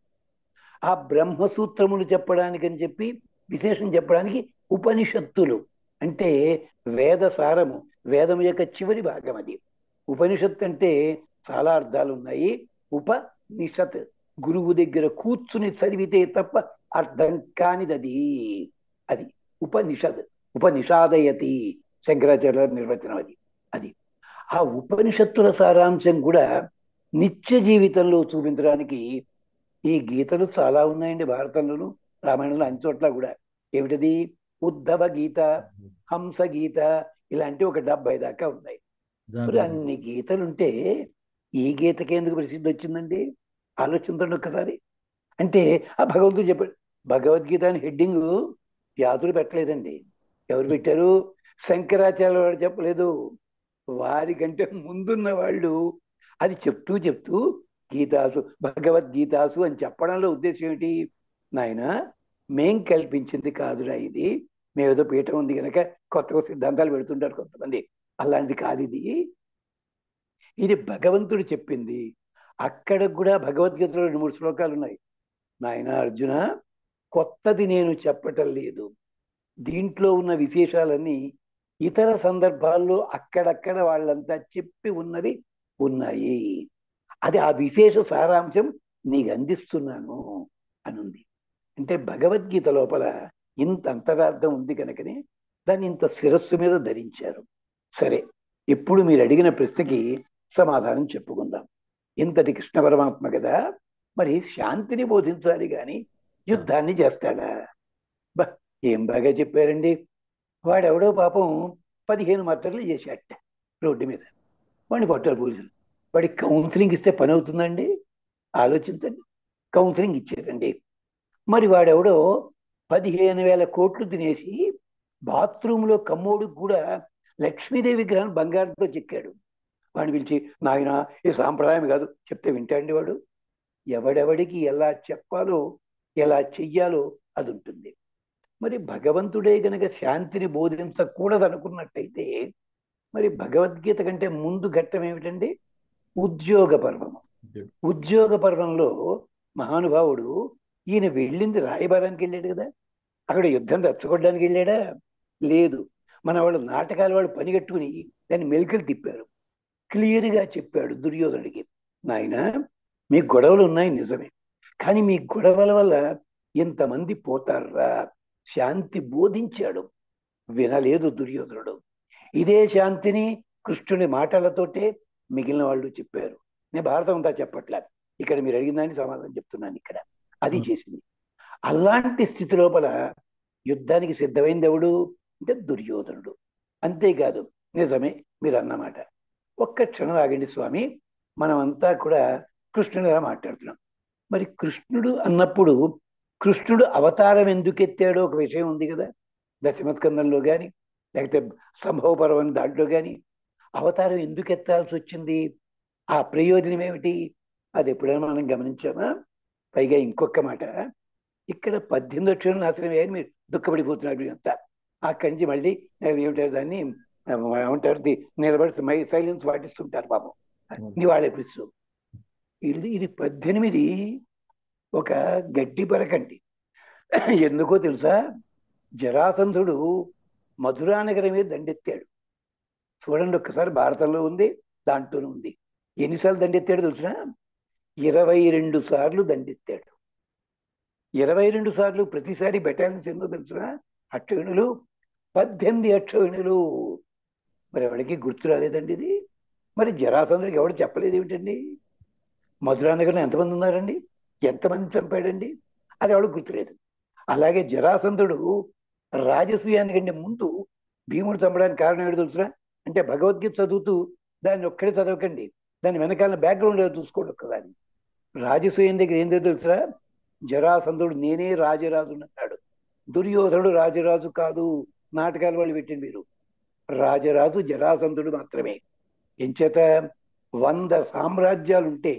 ఆ బ్రహ్మసూత్రములు చెప్పడానికని చెప్పి, విశేషం చెప్పడానికి ఉపనిషత్తులు అంటే వేద సారము, వేదము యొక్క చివరి భాగం అది. ఉపనిషత్తు అంటే చాలా అర్థాలు ఉన్నాయి. ఉపనిషత్, గురువు దగ్గర కూర్చుని చదివితే తప్ప అర్థం కానిదది. అది ఉపనిషద్, ఉపనిషాదయతి, శంకరాచార్య నిర్వచనం అది. అది ఆ ఉపనిషత్తుల సారాంశం కూడా నిత్య జీవితంలో చూపించడానికి ఈ గీతలు చాలా ఉన్నాయండి, భారతంలోను రామాయణంలో అన్ని చోట్ల కూడా. ఏమిటది? ఉద్ధవ గీత, హంస గీత, ఇలాంటి ఒక 70 దాకా ఉన్నాయి. మరి అన్ని గీతలుంటే ఈ గీతకి ఎందుకు ప్రసిద్ధి వచ్చిందండి? ఆలోచించండి ఒక్కసారి. అంటే ఆ భగవంతుడు చెప్పాడు. భగవద్గీత అని హెడ్డింగ్ వ్యాసుడు పెట్టలేదండి. ఎవరు పెట్టారు? శంకరాచార్య వాడు చెప్పలేదు. వారికంటే ముందున్న వాళ్ళు అది చెప్తూ చెప్తూ గీతాసు, భగవద్గీతాసు అని చెప్పడంలో ఉద్దేశం ఏమిటి? నాయన మేం కల్పించింది కాదురా ఇది, మేమేదో పీఠం ఉంది కనుక కొత్త సిద్ధాంతాలు పెడుతుంటారు కొంతమంది, అలాంటిది కాదు ఇది. ఇది భగవంతుడు చెప్పింది. అక్కడ కూడా భగవద్గీతలో 2-3 శ్లోకాలు ఉన్నాయి. నాయన అర్జున, కొత్తది నేను చెప్పటం లేదు, దీంట్లో ఉన్న విశేషాలన్నీ ఇతర సందర్భాల్లో అక్కడక్కడ వాళ్ళంతా చెప్పి ఉన్నవి ఉన్నాయి. అది ఆ విశేష సారాంశం నీకు అందిస్తున్నాను అనుంది. అంటే భగవద్గీత లోపల ఇంత అంతరార్థం ఉంది కనుకనే దాన్ని ఇంత శిరస్సు మీద ధరించారు. సరే, ఇప్పుడు మీరు అడిగిన ప్రశ్నకి సమాధానం చెప్పుకుందాం. ఇంతటి కృష్ణ పరమాత్మ కదా, మరి శాంతిని బోధించాలి కానీ యుద్ధాన్ని చేస్తాడా? ఏం బాగా చెప్పారండి. వాడెవడో పాపం 15 మర్డర్లు చేశాట రోడ్డు మీద, వాడిని పట్టారు పోలీసులు. వాడికి కౌన్సిలింగ్ ఇస్తే పని అవుతుందండి? ఆలోచించండి. కౌన్సిలింగ్ ఇచ్చేదండి. మరి వాడెవడో 15,000 కోట్లు తినేసి బాత్రూంలో కమ్మోడికి కూడా లక్ష్మీదేవి విగ్రహం బంగారంతో చెక్కాడు. వాడిని పిలిచి, నాయన ఈ సాంప్రదాయం కాదు చెప్తే వింటాండి వాడు? ఎవడెవడికి ఎలా చెప్పాలో ఎలా చెయ్యాలో అది ఉంటుంది. మరి భగవంతుడే గనక శాంతిని బోధించకూడదు అనుకున్నట్టయితే మరి భగవద్గీత కంటే ముందు ఘట్టం ఏమిటండి? ఉద్యోగ పర్వం. ఉద్యోగ పర్వంలో మహానుభావుడు ఈయన వెళ్ళింది రాయబారానికి వెళ్ళాడు కదా, అక్కడ యుద్ధం రెచ్చగొట్టడానికి వెళ్ళాడా? లేదు. మన వాళ్ళు నాటకాల వాళ్ళు పని కట్టుకుని దాన్ని మెలికలు తిప్పారు. క్లియర్గా చెప్పాడు దుర్యోధనుడికి, నాయన మీ గొడవలు ఉన్నాయి నిజమే, కానీ మీ గొడవల వల్ల ఇంతమంది పోతారా? శాంతి బోధించాడు. వినలేదు దుర్యోధనుడు. ఇదే శాంతిని కృష్ణుని మాటలతోటే మిగిలిన వాళ్ళు చెప్పారు. నేను భారతం అంతా చెప్పట్లే, ఇక్కడ మీరు అడిగిన దానికి సమాధానం చెప్తున్నాను. ఇక్కడ అది చేసింది. అలాంటి స్థితి లోపల యుద్ధానికి సిద్ధమైంది ఎవడు అంటే దుర్యోధనుడు. అంతేకాదు, నిజమే మీరు అన్నమాట. ఒక్క క్షణం ఆగండి స్వామి, మనమంతా కూడా కృష్ణునిలా మాట్లాడుతున్నాం. మరి కృష్ణుడు అన్నప్పుడు కృష్ణుడు అవతారం ఎందుకు ఎత్తాడో ఒక విషయం ఉంది కదా, దశమస్కందంలో కానీ లేకపోతే సంభవ పర్వం దాంట్లో కానీ అవతారం ఎందుకు ఎత్తాల్సి వచ్చింది? ఆ ప్రయోజనం ఏమిటి? అది ఎప్పుడైనా మనం గమనించామా? పైగా ఇంకొక మాట, ఇక్కడ 18 అక్షరం నాశనం అయ్యాయని మీరు దుఃఖపడిపోతున్నారు అంతా. అక్కడి నుంచి మళ్ళీ ఏమిటారు దాన్ని ఏమంటారు, నిలబడి సైలెన్స్ పాటిస్తుంటారు పాపం నివాళి పిలుస్తూ. ఇది 18 ఒక గడ్డి పరకండి. ఎందుకో తెలుసా? జరాసంధుడు మధురా నగరం మీద దండెత్తాడు. చూడండి ఒక్కసారి, భారతంలో ఉంది, దాంట్లోనే ఉంది. ఎన్నిసార్లు దండెత్తాడు తెలుసా? 22 సార్లు దండెత్తాడు. 22 సార్లు. ప్రతిసారి బెటాలియన్స్ ఎన్నో తెలుసా? అక్షవిణులు, 18 అక్షవిణులు. మరి ఎవరికి గుర్తు రాలేదండి ఇది? మరి జరాసంధుడికి ఎవడు చెప్పలేదు ఏమిటండి? మధురా నగరంలో ఎంతమంది ఉన్నారండి? ఎంతమంది చంపాడండి? అది ఎవడు గుర్తులేదు. అలాగే జరాసంధుడు రాజసూయానికంటే ముందు భీముడు చంపడానికి కారణం ఏమిటి తెలుసురా? అంటే భగవద్గీత చదువుతూ దాన్ని ఒక్కడే చదవకండి, దాని వెనకాల బ్యాక్గ్రౌండ్ ఏదో చూసుకోండి ఒక్కదాన్ని. రాజసూయం దగ్గర ఏందో తెలుసురా? జరాసంధుడు నేనే రాజరాజు అన్నాడు. దుర్యోధనుడు రాజరాజు కాదు, నాటకాలు వాళ్ళు పెట్టింది మీరు. రాజరాజు జరాసంధుడు మాత్రమే. ఎంచేత 100 సామ్రాజ్యాలుంటే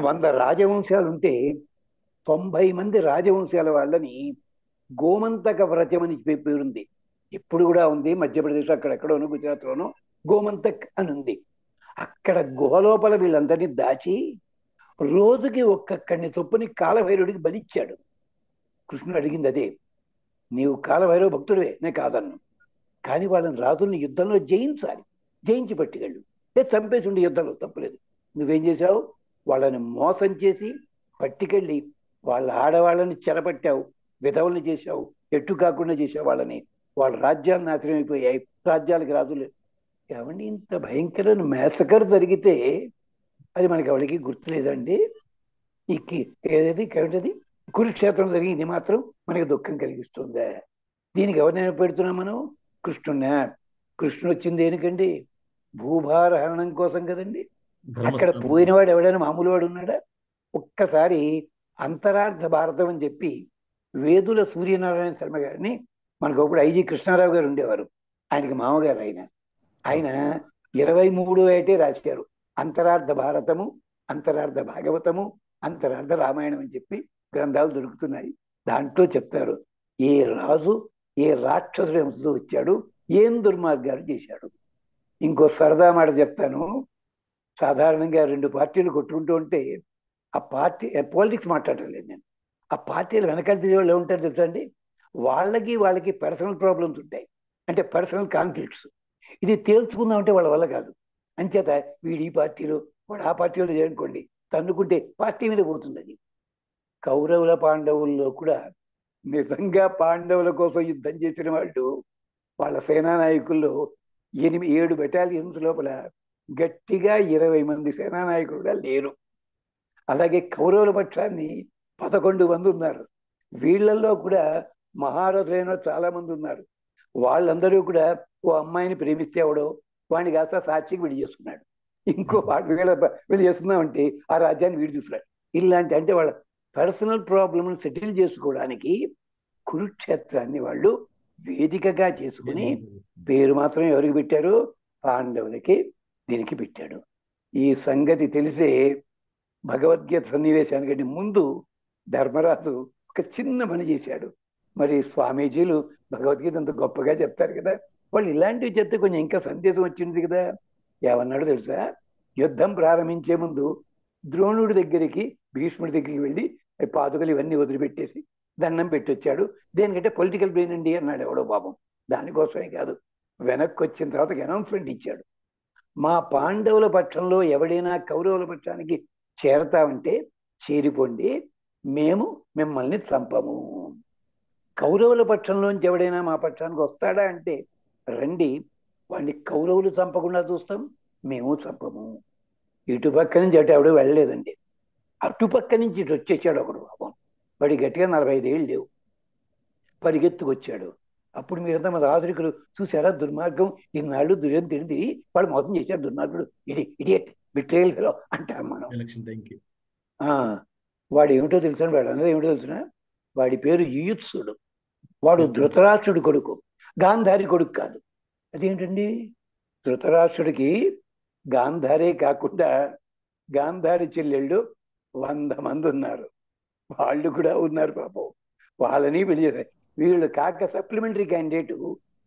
100 రాజవంశాలుంటే 90 మంది రాజవంశాల వాళ్ళని గోమంతక వ్రతం అని పేరుంది. ఇప్పుడు కూడా ఉంది, మధ్యప్రదేశ్ అక్కడెక్కడోనో గుజరాత్లోనో గోమంతక్ అని ఉంది. అక్కడ గుహలోపల వీళ్ళందరినీ దాచి రోజుకి ఒక్కడిని చొప్పుని కాలభైరవుడికి బలిచ్చాడు. కృష్ణుడు అడిగింది అదే. నీవు కాలభైరవ భక్తుడివే, నేను కాదన్ను, కానీ వాళ్ళని రాజుల్ని యుద్ధంలో జయించాలి, జయించి పట్టుకెళ్ళు, లేదు చంపేసి ఉండి యుద్ధంలో తప్పులేదు. నువ్వేం చేశావు? వాళ్ళని మోసం చేసి పట్టుకెళ్ళి వాళ్ళ ఆడవాళ్ళని చెరపట్టావు, విధవల్ని చేశావు, ఎట్టు కాకుండా చేసావు వాళ్ళని. వాళ్ళ రాజ్యాలు నాశనం అయిపోయాయి, రాజ్యాలకు రాజులు. ఏమండి, ఇంత భయంకరమైన మ్యాసకర్ జరిగితే అది మనకి ఎవరికి గుర్తులేదండి? ఏదైతే ఏమిటది కురుక్షేత్రం జరిగింది మాత్రం మనకి దుఃఖం కలిగిస్తుందా? దీనికి ఎవరినైనా పెడుతున్నాం మనం? కృష్ణున్నా. కృష్ణుడు వచ్చింది దేనికండి? భూభార హరణం కోసం కదండి. అక్కడ పోయినవాడు ఎవడైనా మామూలు వాడు ఉన్నాడా? ఒక్కసారి అంతరార్థ భారతం అని చెప్పి వేదుల సూర్యనారాయణ శర్మ గారిని, మనకు ఒకప్పుడు ఐజీ కృష్ణారావు గారు ఉండేవారు, ఆయనకి మామగారు. ఆయన 23 ఏటే రాశారు. అంతరార్థ భారతము, అంతరార్థ భాగవతము, అంతరార్థ రామాయణం అని చెప్పి గ్రంథాలు దొరుకుతున్నాయి. దాంట్లో చెప్తారు ఏ రాజు ఏ రాక్షసుడు హింసతో వచ్చాడు, ఏం దుర్మార్గాలు చేశాడు. ఇంకో సరదా మాట చెప్తాను. సాధారణంగా 2 పార్టీలు కొట్టుకుంటూ ఉంటే ఆ పార్టీ పాలిటిక్స్ మాట్లాడటం లేదు నేను. ఆ పార్టీలు వెనకాల తిరిగే వాళ్ళు ఏముంటారు తెలుసా అండి? వాళ్ళకి పర్సనల్ ప్రాబ్లమ్స్ ఉంటాయి, అంటే పర్సనల్ కాన్ఫ్లిక్ట్స్. ఇది తేల్చుకుందాం అంటే వాళ్ళ వల్ల కాదు. అంచేత వీడు ఈ పార్టీలో వాడు ఆ పార్టీలో చేరుకోండి, తన్నుకుంటే పార్టీ మీద పోతుంది అది. కౌరవుల పాండవుల్లో కూడా నిజంగా పాండవుల కోసం యుద్ధం చేసిన వాళ్ళు, వాళ్ళ సేనా నాయకుల్లో 7 బెటాలియన్స్ లోపల గట్టిగా 20 మంది సేనానాయకులు కూడా లేరు. అలాగే కౌరవుల పక్షాన్ని 11 మంది ఉన్నారు. వీళ్ళల్లో కూడా మహారథులైన చాలా మంది ఉన్నారు. వాళ్ళందరూ కూడా ఓ అమ్మాయిని ప్రేమిస్తే ఎవడో వాడిని కాస్త సాక్షికి విడి చేసుకున్నాడు, ఇంకో వీళ్ళు చేసుకున్నామంటే ఆ రాజ్యాన్ని వీడి చూసుకున్నాడు. ఇలాంటి అంటే వాళ్ళ పర్సనల్ ప్రాబ్లమ్ని సెటిల్ చేసుకోవడానికి కురుక్షేత్రాన్ని వాళ్ళు వేదికగా చేసుకుని పేరు మాత్రం ఎవరికి పెట్టారు? పాండవులకి దీనికి పెట్టాడు. ఈ సంగతి తెలిసే భగవద్గీత సన్నివేశానికంటే ముందు ధర్మరాజు ఒక చిన్న పని చేశాడు. మరి స్వామీజీలు భగవద్గీత అంత గొప్పగా చెప్తారు కదా, వాళ్ళు ఇలాంటివి చెప్తే కొంచెం ఇంకా సందేశం వచ్చింది కదా. ఏమన్నాడు తెలుసా? యుద్ధం ప్రారంభించే ముందు ద్రోణుడి దగ్గరికి, భీష్ముడి దగ్గరికి వెళ్ళి పాదుకలు ఇవన్నీ వదిలిపెట్టేసి దండం పెట్టొచ్చాడు. దేనికంటే పొలిటికల్ బ్రెయిన్ అండి అన్నాడు ఎవడో పాపం. దానికోసమే కాదు, వెనక్కి వచ్చిన తర్వాత అనౌన్స్మెంట్ ఇచ్చాడు. మా పాండవుల పక్షంలో ఎవడైనా కౌరవుల పక్షానికి చేరతామంటే చేరిపోండి, మేము మిమ్మల్ని చంపము. కౌరవుల పక్షంలోంచి ఎవడైనా మా పక్షానికి వస్తాడా అంటే రండి, వాడిని కౌరవులు చంపకుండా చూస్తాం, మేము చంపము. ఇటుపక్క నుంచి అటు ఎవడు వెళ్ళలేదండి. అటుపక్క నుంచి ఇటు వచ్చేసాడు ఒకడు పాపం. వాడి గట్టిగా 45 ఏళ్ళు లేవు. పరిగెత్తుకొచ్చాడు. అప్పుడు మీరంతా మన ఆధునికులు చూసారా దుర్మార్గం, ఇన్నాళ్ళు దుర్యోధన తిరిగి వాడు మోసం చేశాడు దుర్మార్గుడు, ఇడియట్ బిట్రేయల్ ఫెలో అంటాం మనం. వాడు ఏమిటో తెలుసా? వాడు అన్నది ఏమిటో తెలుసిన? వాడి పేరు యుయుత్సుడు. వాడు ధృతరాష్ట్రుడి కొడుకు, గాంధారి కొడుకు కాదు. అదేంటండి? ధృతరాష్ట్రుడికి గాంధారే కాకుండా గాంధారి చెల్లెళ్ళు 100 మంది ఉన్నారు. వాళ్ళు కూడా ఉన్నారు పాపం. వాళ్ళని పెళ్లి చేశారు. వీళ్ళు కాక సప్లిమెంటరీ క్యాండిడేట్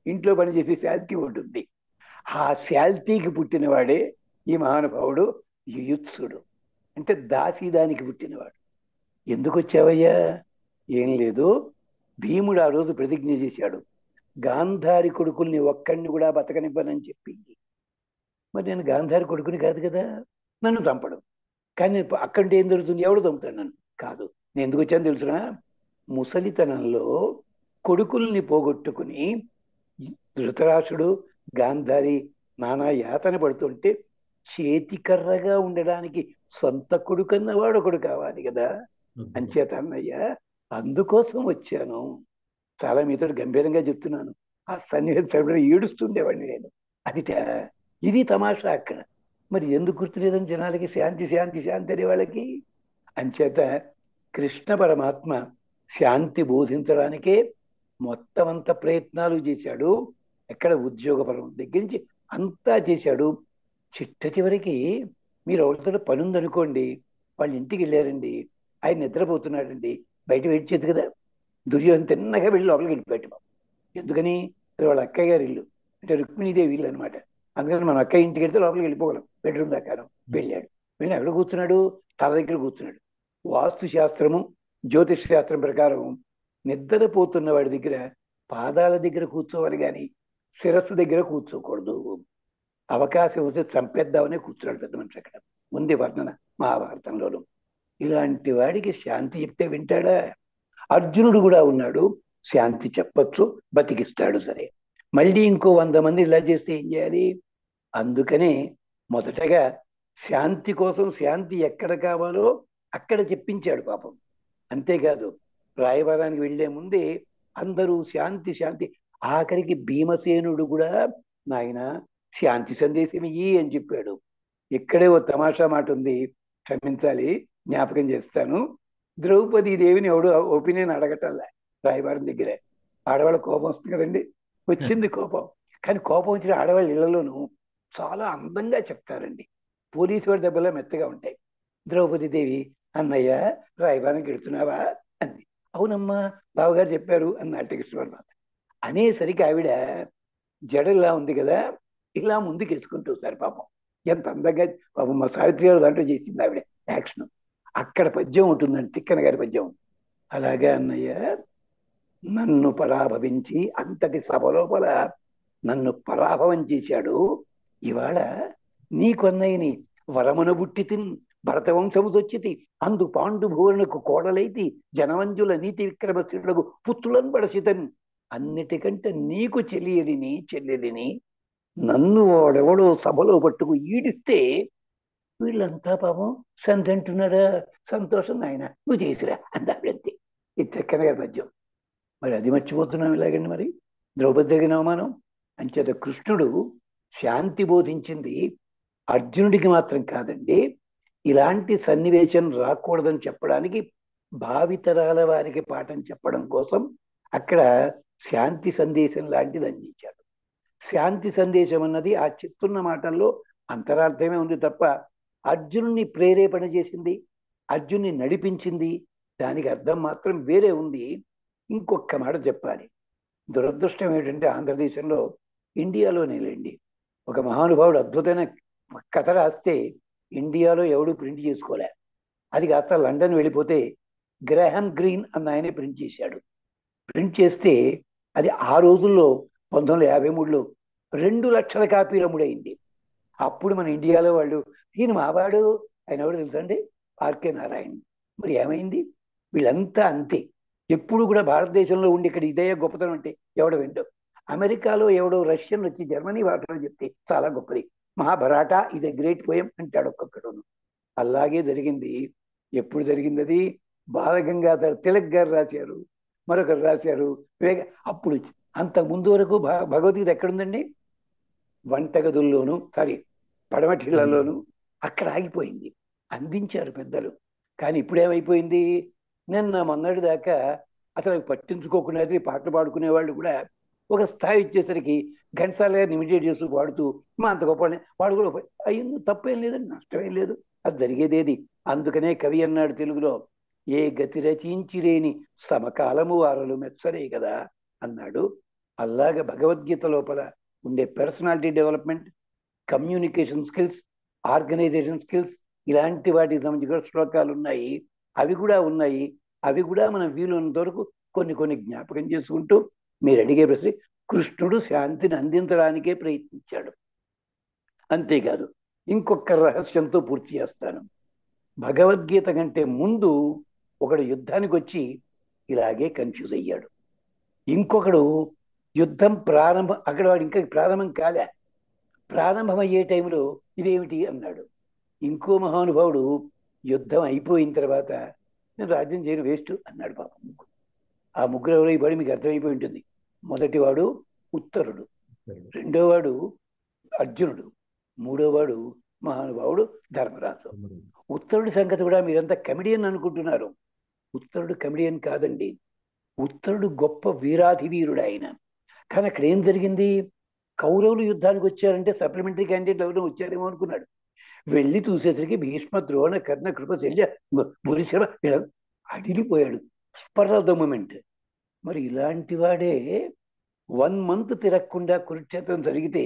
ఇంట్లో పనిచేసే శాల్తీ ఉంటుంది. ఆ శాల్తీకి పుట్టినవాడే ఈ మహానుభావుడు యుయుత్సుడు. అంటే దాసీదానికి పుట్టినవాడు. ఎందుకు వచ్చావయ్యా? ఏం లేదు, భీముడు ఆ రోజు ప్రతిజ్ఞ చేశాడు, గాంధారి కొడుకుల్ని ఒక్కడిని కూడా బతకనివ్వనని చెప్పి. మరి నేను గాంధారి కొడుకుని కాదు కదా, నన్ను చంపడం. కానీ అక్కడ ఏం జరుగుతుంది? ఎవడు చంపుతాడు నన్ను? కాదు. నేను ఎందుకు వచ్చాను తెలుసునా? ముసలితనంలో కొడుకుల్ని పోగొట్టుకుని ధృతరాష్ట్రుడు గాంధారి నానా యాతన పడుతుంటే చేతికర్రగా ఉండడానికి సొంత కొడుకన్నవాడు ఒకడు కావాలి కదా. అంచేత అన్నయ్య అందుకోసం వచ్చాను. చాలా మీతో గంభీరంగా చెప్తున్నాను. ఆ సన్నివేశం ఏడుస్తుండేవాడిని నేను. ఇది తమాషా అక్కడ. మరి ఎందుకు గుర్తులేదని జనాలకి? శాంతి శాంతి శాంతి అనే వాళ్ళకి. అంచేత కృష్ణ పరమాత్మ శాంతి బోధించడానికే మొత్తం అంత ప్రయత్నాలు చేశాడు. ఎక్కడ ఉద్యోగపరం దగ్గర నుంచి అంతా చేశాడు. చిట్ట చివరికి మీరు ఎవరితో పని ఉందనుకోండి, వాళ్ళ ఇంటికి వెళ్ళారండి, ఆయన నిద్రపోతున్నాడండి, బయట వెయిట్ చేయదు కదా. దుర్యోధన తిన్నగా వెళ్ళి లోపలికి వెళ్ళిపోయాడు. ఎందుకని? వాళ్ళ అక్కయ్య గారి ఇల్లు, అంటే రుక్మిణీదేవి ఇల్లు అనమాట. అందుకని మన అక్కయ్య ఇంటికి వెళ్తే లోపలికి వెళ్ళిపోగలం, బెడ్రూమ్ దాకా. వెళ్ళాడు. వెళ్ళి ఎక్కడ కూర్చున్నాడు? తల దగ్గర కూర్చున్నాడు. వాస్తు శాస్త్రము జ్యోతిష్ శాస్త్రం ప్రకారం నిద్రపోతున్న వాడి దగ్గర పాదాల దగ్గర కూర్చోవాలి కానీ శిరస్సు దగ్గర కూర్చోకూడదు. అవకాశం వస్తే చంపేద్దామనే కూర్చున్నాడు పెద్ద మనిషి. అక్కడ ఉంది వర్ణన మహాభారతంలోను. ఇలాంటి వాడికి శాంతి చెప్తే వింటాడా? అర్జునుడు కూడా ఉన్నాడు, శాంతి చెప్పొచ్చు, బతికిస్తాడు. సరే, మళ్ళీ ఇంకో 100 మంది ఇలా చేస్తే ఏం చేయాలి? అందుకనే మొదటగా శాంతి కోసం శాంతి ఎక్కడ కావాలో అక్కడ చెప్పించాడు పాపం. అంతేకాదు, రాయబారానికి వెళ్లే ముందే అందరూ శాంతి శాంతి. ఆఖరికి భీమసేనుడు కూడా నాయన శాంతి సందేశం ఇయ్యి అని చెప్పాడు. ఇక్కడే ఓ తమాషా మాట ఉంది, క్షమించాలి, జ్ఞాపకం చేస్తాను. ద్రౌపదీదేవిని ఎవడు ఒపీనియన్ అడగటల్లా రాయబారం దగ్గరే. ఆడవాళ్ళ కోపం వస్తుంది కదండి, వచ్చింది కోపం. కానీ కోపం వచ్చిన ఆడవాళ్ళ ఇళ్లలోనూ చాలా అందంగా చెప్తారండి. పోలీసు వాడి దెబ్బలా మెత్తగా ఉంటాయి. ద్రౌపదీదేవి, అన్నయ్య రాయబారానికి వెళుతున్నావా అంది. అవునమ్మా, బావగారు చెప్పారు అన్నాడు కృష్ణవర్మ. అనేసరికి ఆవిడ జడ ఇలా ఉంది కదా, ఇలా ముందుకు వేసుకుంటూ సార్ పాపం ఎంత అందంగా. పాపం మా సావిత్రి గారు దాంట్లో చేసింది ఆవిడ యాక్షన్. అక్కడ పద్యం ఉంటుందండి, తిక్కన గారి పద్యం. అలాగే అన్నయ్య, నన్ను పరాభవించి అంతటి సభ లోపల నన్ను పరాభవం చేశాడు. ఇవాళ నీకొన్నయ్యని వరమున బుట్టితిన్, భరతవంశము చొచ్చితి, అందు పాండు భువనకు కోడలైతి, జనవంజుల నీతి విక్రమశీలులకు పుత్రులను పడసితన్. అన్నిటికంటే నీకు చెల్లెలిని నన్ను వాడెవడో సభలో పట్టుకు ఈడిస్తే వీళ్ళంతా పాపం సంధి అంటున్నారా? సంతోషం నాయన, నువ్వు చేసిరా అంతే. ఇది తిక్కన గారి పద్యం. మరి అది మర్చిపోతున్నాం ఇలాగండి. మరి ద్రౌపది జరిగిన అవమానం. అంచేత కృష్ణుడు శాంతి బోధించింది అర్జునుడికి మాత్రం కాదండి, ఇలాంటి సన్నివేశం రాకూడదని చెప్పడానికి, భావితరాల వారికి పాఠం చెప్పడం కోసం అక్కడ శాంతి సందేశం లాంటిది అందించాడు. శాంతి సందేశం అన్నది ఆ చెప్తున్న మాటల్లో అంతరార్థమే ఉంది తప్ప అర్జునుని ప్రేరేపణ చేసింది, అర్జున్ని నడిపించింది, దానికి అర్థం మాత్రం వేరే ఉంది. ఇంకొక మాట చెప్పాలి. దురదృష్టం ఏంటంటే ఆంధ్రదేశంలో, ఇండియాలోనే లేండి, ఒక మహానుభావుడు అద్భుతమైన కథ రాస్తే ఇండియాలో ఎవడు ప్రింట్ చేసుకోలే. అది కాస్త లండన్ వెళ్ళిపోతే గ్రాహం గ్రీన్ అన్న ఆయనే ప్రింట్ చేశాడు. ప్రింట్ చేస్తే అది ఆ రోజుల్లో 1953లో 2 లక్షల కాపీలు అమ్ముడైంది. అప్పుడు మన ఇండియాలో వాళ్ళు ఈయన మావాడు, ఆయన ఎవరు తెలుసా అండి? ఆర్కే నారాయణ్. మరి ఏమైంది? వీళ్ళంతా అంతే. ఎప్పుడు కూడా భారతదేశంలో ఉండి ఇక్కడ ఇదే గొప్పతనం అంటే ఎవడో వింటో, అమెరికాలో ఎవడో రష్యన్ వచ్చి జర్మనీ వాటిలో చెప్తే చాలా గొప్పది, మహాభారత ఇది గ్రేట్ పోయం అంటాడు ఒక్కొక్కడు. అలాగే జరిగింది. ఎప్పుడు జరిగింది అది? బాలగంగాధర్ తిలక్ గారు రాశారు, మరొకరు రాశారు, అప్పుడు అంత ముందు వరకు భగవద్గీత ఎక్కడుందండి? వంటగదుల్లోనూ, సారీ, పడమటిళ్లలోనూ అక్కడ ఆగిపోయింది. అందించారు పెద్దలు. కానీ ఇప్పుడేమైపోయింది? నిన్న మొన్నటి దాకా అసలు పట్టించుకోకుండా పాటలు పాడుకునే వాళ్ళు కూడా ఒక స్థాయి వచ్చేసరికి ఘంటసాల గారిని ఇమిడియేట్ చేస్తూ పాడుతూ మా అంత గొప్ప వాడు కూడా అయ్యింది, తప్పేం లేదండి, నష్టమేం లేదు, అది జరిగేదేది. అందుకనే కవి అన్నాడు తెలుగులో, ఏ గతి రచించిరేని సమకాలము వారలు మెచ్చరే కదా అన్నాడు. అలాగా భగవద్గీత లోపల ఉండే personality development, communication skills, organisation skills, ఇలాంటి వాటికి సంబంధించి కూడా శ్లోకాలు ఉన్నాయి. అవి కూడా ఉన్నాయి. అవి కూడా మనం వీలున్నంత వరకు కొన్ని కొన్ని జ్ఞాపకం చేసుకుంటూ, మీరు అడిగే ప్రశ్న, కృష్ణుడు శాంతిని అందించడానికే ప్రయత్నించాడు. అంతేకాదు, ఇంకొక రహస్యంతో పూర్తి చేస్తాను. భగవద్గీత కంటే ముందు ఒకడు యుద్ధానికి వచ్చి ఇలాగే కన్ఫ్యూజ్ అయ్యాడు. ఇంకొకడు యుద్ధం ప్రారంభం, అక్కడ వాడు ఇంకా ప్రారంభం కాలే, ప్రారంభమయ్యే టైంలో ఇదేమిటి అన్నాడు. ఇంకో మహానుభావుడు యుద్ధం అయిపోయిన తర్వాత నేను రాజ్యం చేయను, వేస్ట్ అన్నాడు. పాపం ముగ్గురు. ఆ ముగ్గురు ఎవరో పడి మీకు అర్థమైపోయి ఉంటుంది. మొదటివాడు ఉత్తరుడు, రెండోవాడు అర్జునుడు, మూడోవాడు మహానుభావుడు ధర్మరాజు. ఉత్తరుడి సంగతి కూడా మీరంతా కమెడియన్ అనుకుంటున్నారు. ఉత్తరుడు కమెడియన్ కాదండి. ఉత్తరుడు గొప్ప వీరాధి వీరుడు ఆయన. కానీ అక్కడ ఏం జరిగింది? కౌరవులు యుద్ధానికి వచ్చారంటే సప్లిమెంటరీ క్యాండిడేట్ ఎవరైనా వచ్చారేమో అనుకున్నాడు. వెళ్ళి చూసేసరికి భీష్మ, ద్రోణ, కర్ణ, కృప, శల్య, భూరిశ్రమ అడిగిపోయాడు. Spur of the moment. మరి ఇలాంటి వాడే 1 month తిరగకుండా కురుక్షేత్రం జరిగితే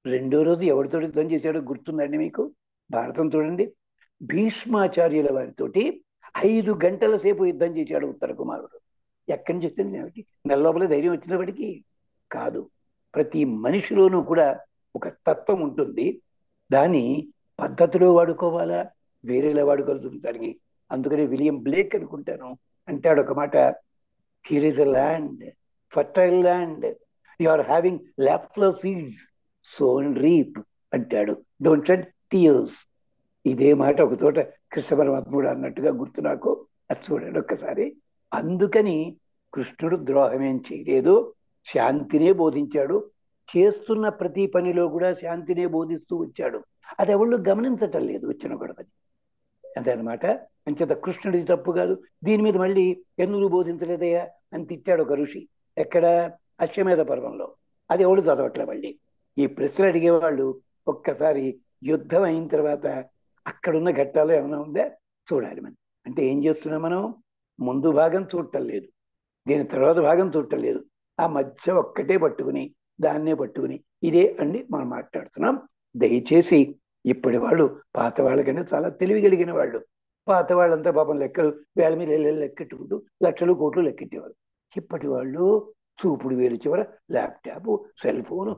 రెండో రోజు ఎవరితో యుద్ధం చేశాడో గుర్తుందండి మీకు? భారతం చూడండి. భీష్మాచార్యుల వారితోటి 5 గంటల సేపు యుద్ధం చేశాడు ఉత్తర కుమారుడు. ఎక్కడి నుంచి వచ్చింది? నెల లోపల ధైర్యం వచ్చినప్పటికీ కాదు. ప్రతి మనిషిలోనూ కూడా ఒక తత్వం ఉంటుంది. దాన్ని పద్ధతిలో వాడుకోవాలా, వేరేలా వాడుకోవాల్సి దానికి. అందుకని విలియం బ్లేక్ అనుకుంటాను అంటాడు ఒక మాట, here is a land, fertile land, you are having laps of seeds, sow and reap అంటాడు, డోంట్ షెడ్ టీయర్స్. ఇదే మాట ఒక చోట కృష్ణ పరమాత్ముడు అన్నట్టుగా గుర్తు నాకు. అది చూడండి ఒక్కసారి. అందుకని కృష్ణుడు ద్రోహమేం చేయలేదు, శాంతినే బోధించాడు. చేస్తున్న ప్రతి పనిలో కూడా శాంతినే బోధిస్తూ వచ్చాడు. అది ఎవళ్ళు గమనించటం లేదు, వచ్చిన గొడవని. అదనమాట. అంచేత కృష్ణుడిది తప్పు కాదు. దీని మీద మళ్ళీ ఎందుకు బోధించలేదయ్యా అని తిట్టాడు ఒక ఋషి. ఎక్కడ? అశ్వమేధ పర్వంలో. అది ఎవడు చదవట్లే. మళ్ళీ ఈ ప్రశ్నలు అడిగేవాళ్ళు ఒక్కసారి యుద్ధం అయిన తర్వాత అక్కడున్న ఘట్టాలు ఏమైనా ఉందా చూడాలి. మనం అంటే ఏం చేస్తున్నాం? మనం ముందు భాగం చూడటం లేదు, దీని తర్వాత భాగం చూడటం లేదు, ఆ మధ్య ఒక్కటే పట్టుకుని దాన్నే పట్టుకుని ఇదే అండి మనం మాట్లాడుతున్నాం. దయచేసి ఇప్పటి వాళ్ళు పాత వాళ్ళకన్నా చాలా తెలివి కలిగిన వాళ్ళు. పాత వాళ్ళంతా పాపం లెక్కలు వేల మీద లెక్కెట్టుకుంటూ లక్షలు కోట్లు లెక్కెట్టేవారు. ఇప్పటి వాళ్ళు చూపుడు వేలు చివర ల్యాప్టాప్, సెల్ ఫోను,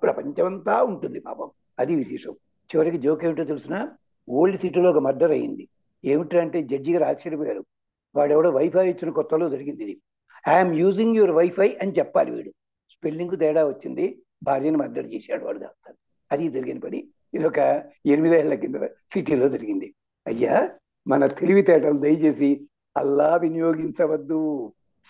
ప్రపంచమంతా ఉంటుంది పాపం. అది విశేషం. చివరికి జోక్ ఏమిటో తెలిసిన, ఓల్డ్ సిటీలో ఒక మర్డర్ అయింది. ఏమిటంటే జడ్జి గారు ఆశ్చర్యపోయారు. వాడెవడో వైఫై ఇచ్చిన కొత్తలో జరిగింది ఇది. ఐఎమ్ యూజింగ్ యువర్ వైఫై అని చెప్పాలి. వీడు స్పెల్లింగ్ తేడా వచ్చింది, భార్యను మర్డర్ చేశాడు వాడు. దాస్తాడు. అది జరిగిన పని. ఇది ఒక 8 ఏళ్ల కింద సిటీలో జరిగింది. అయ్యా, మన తెలివితేటలు దయచేసి అల్లా వినియోగించవద్దు,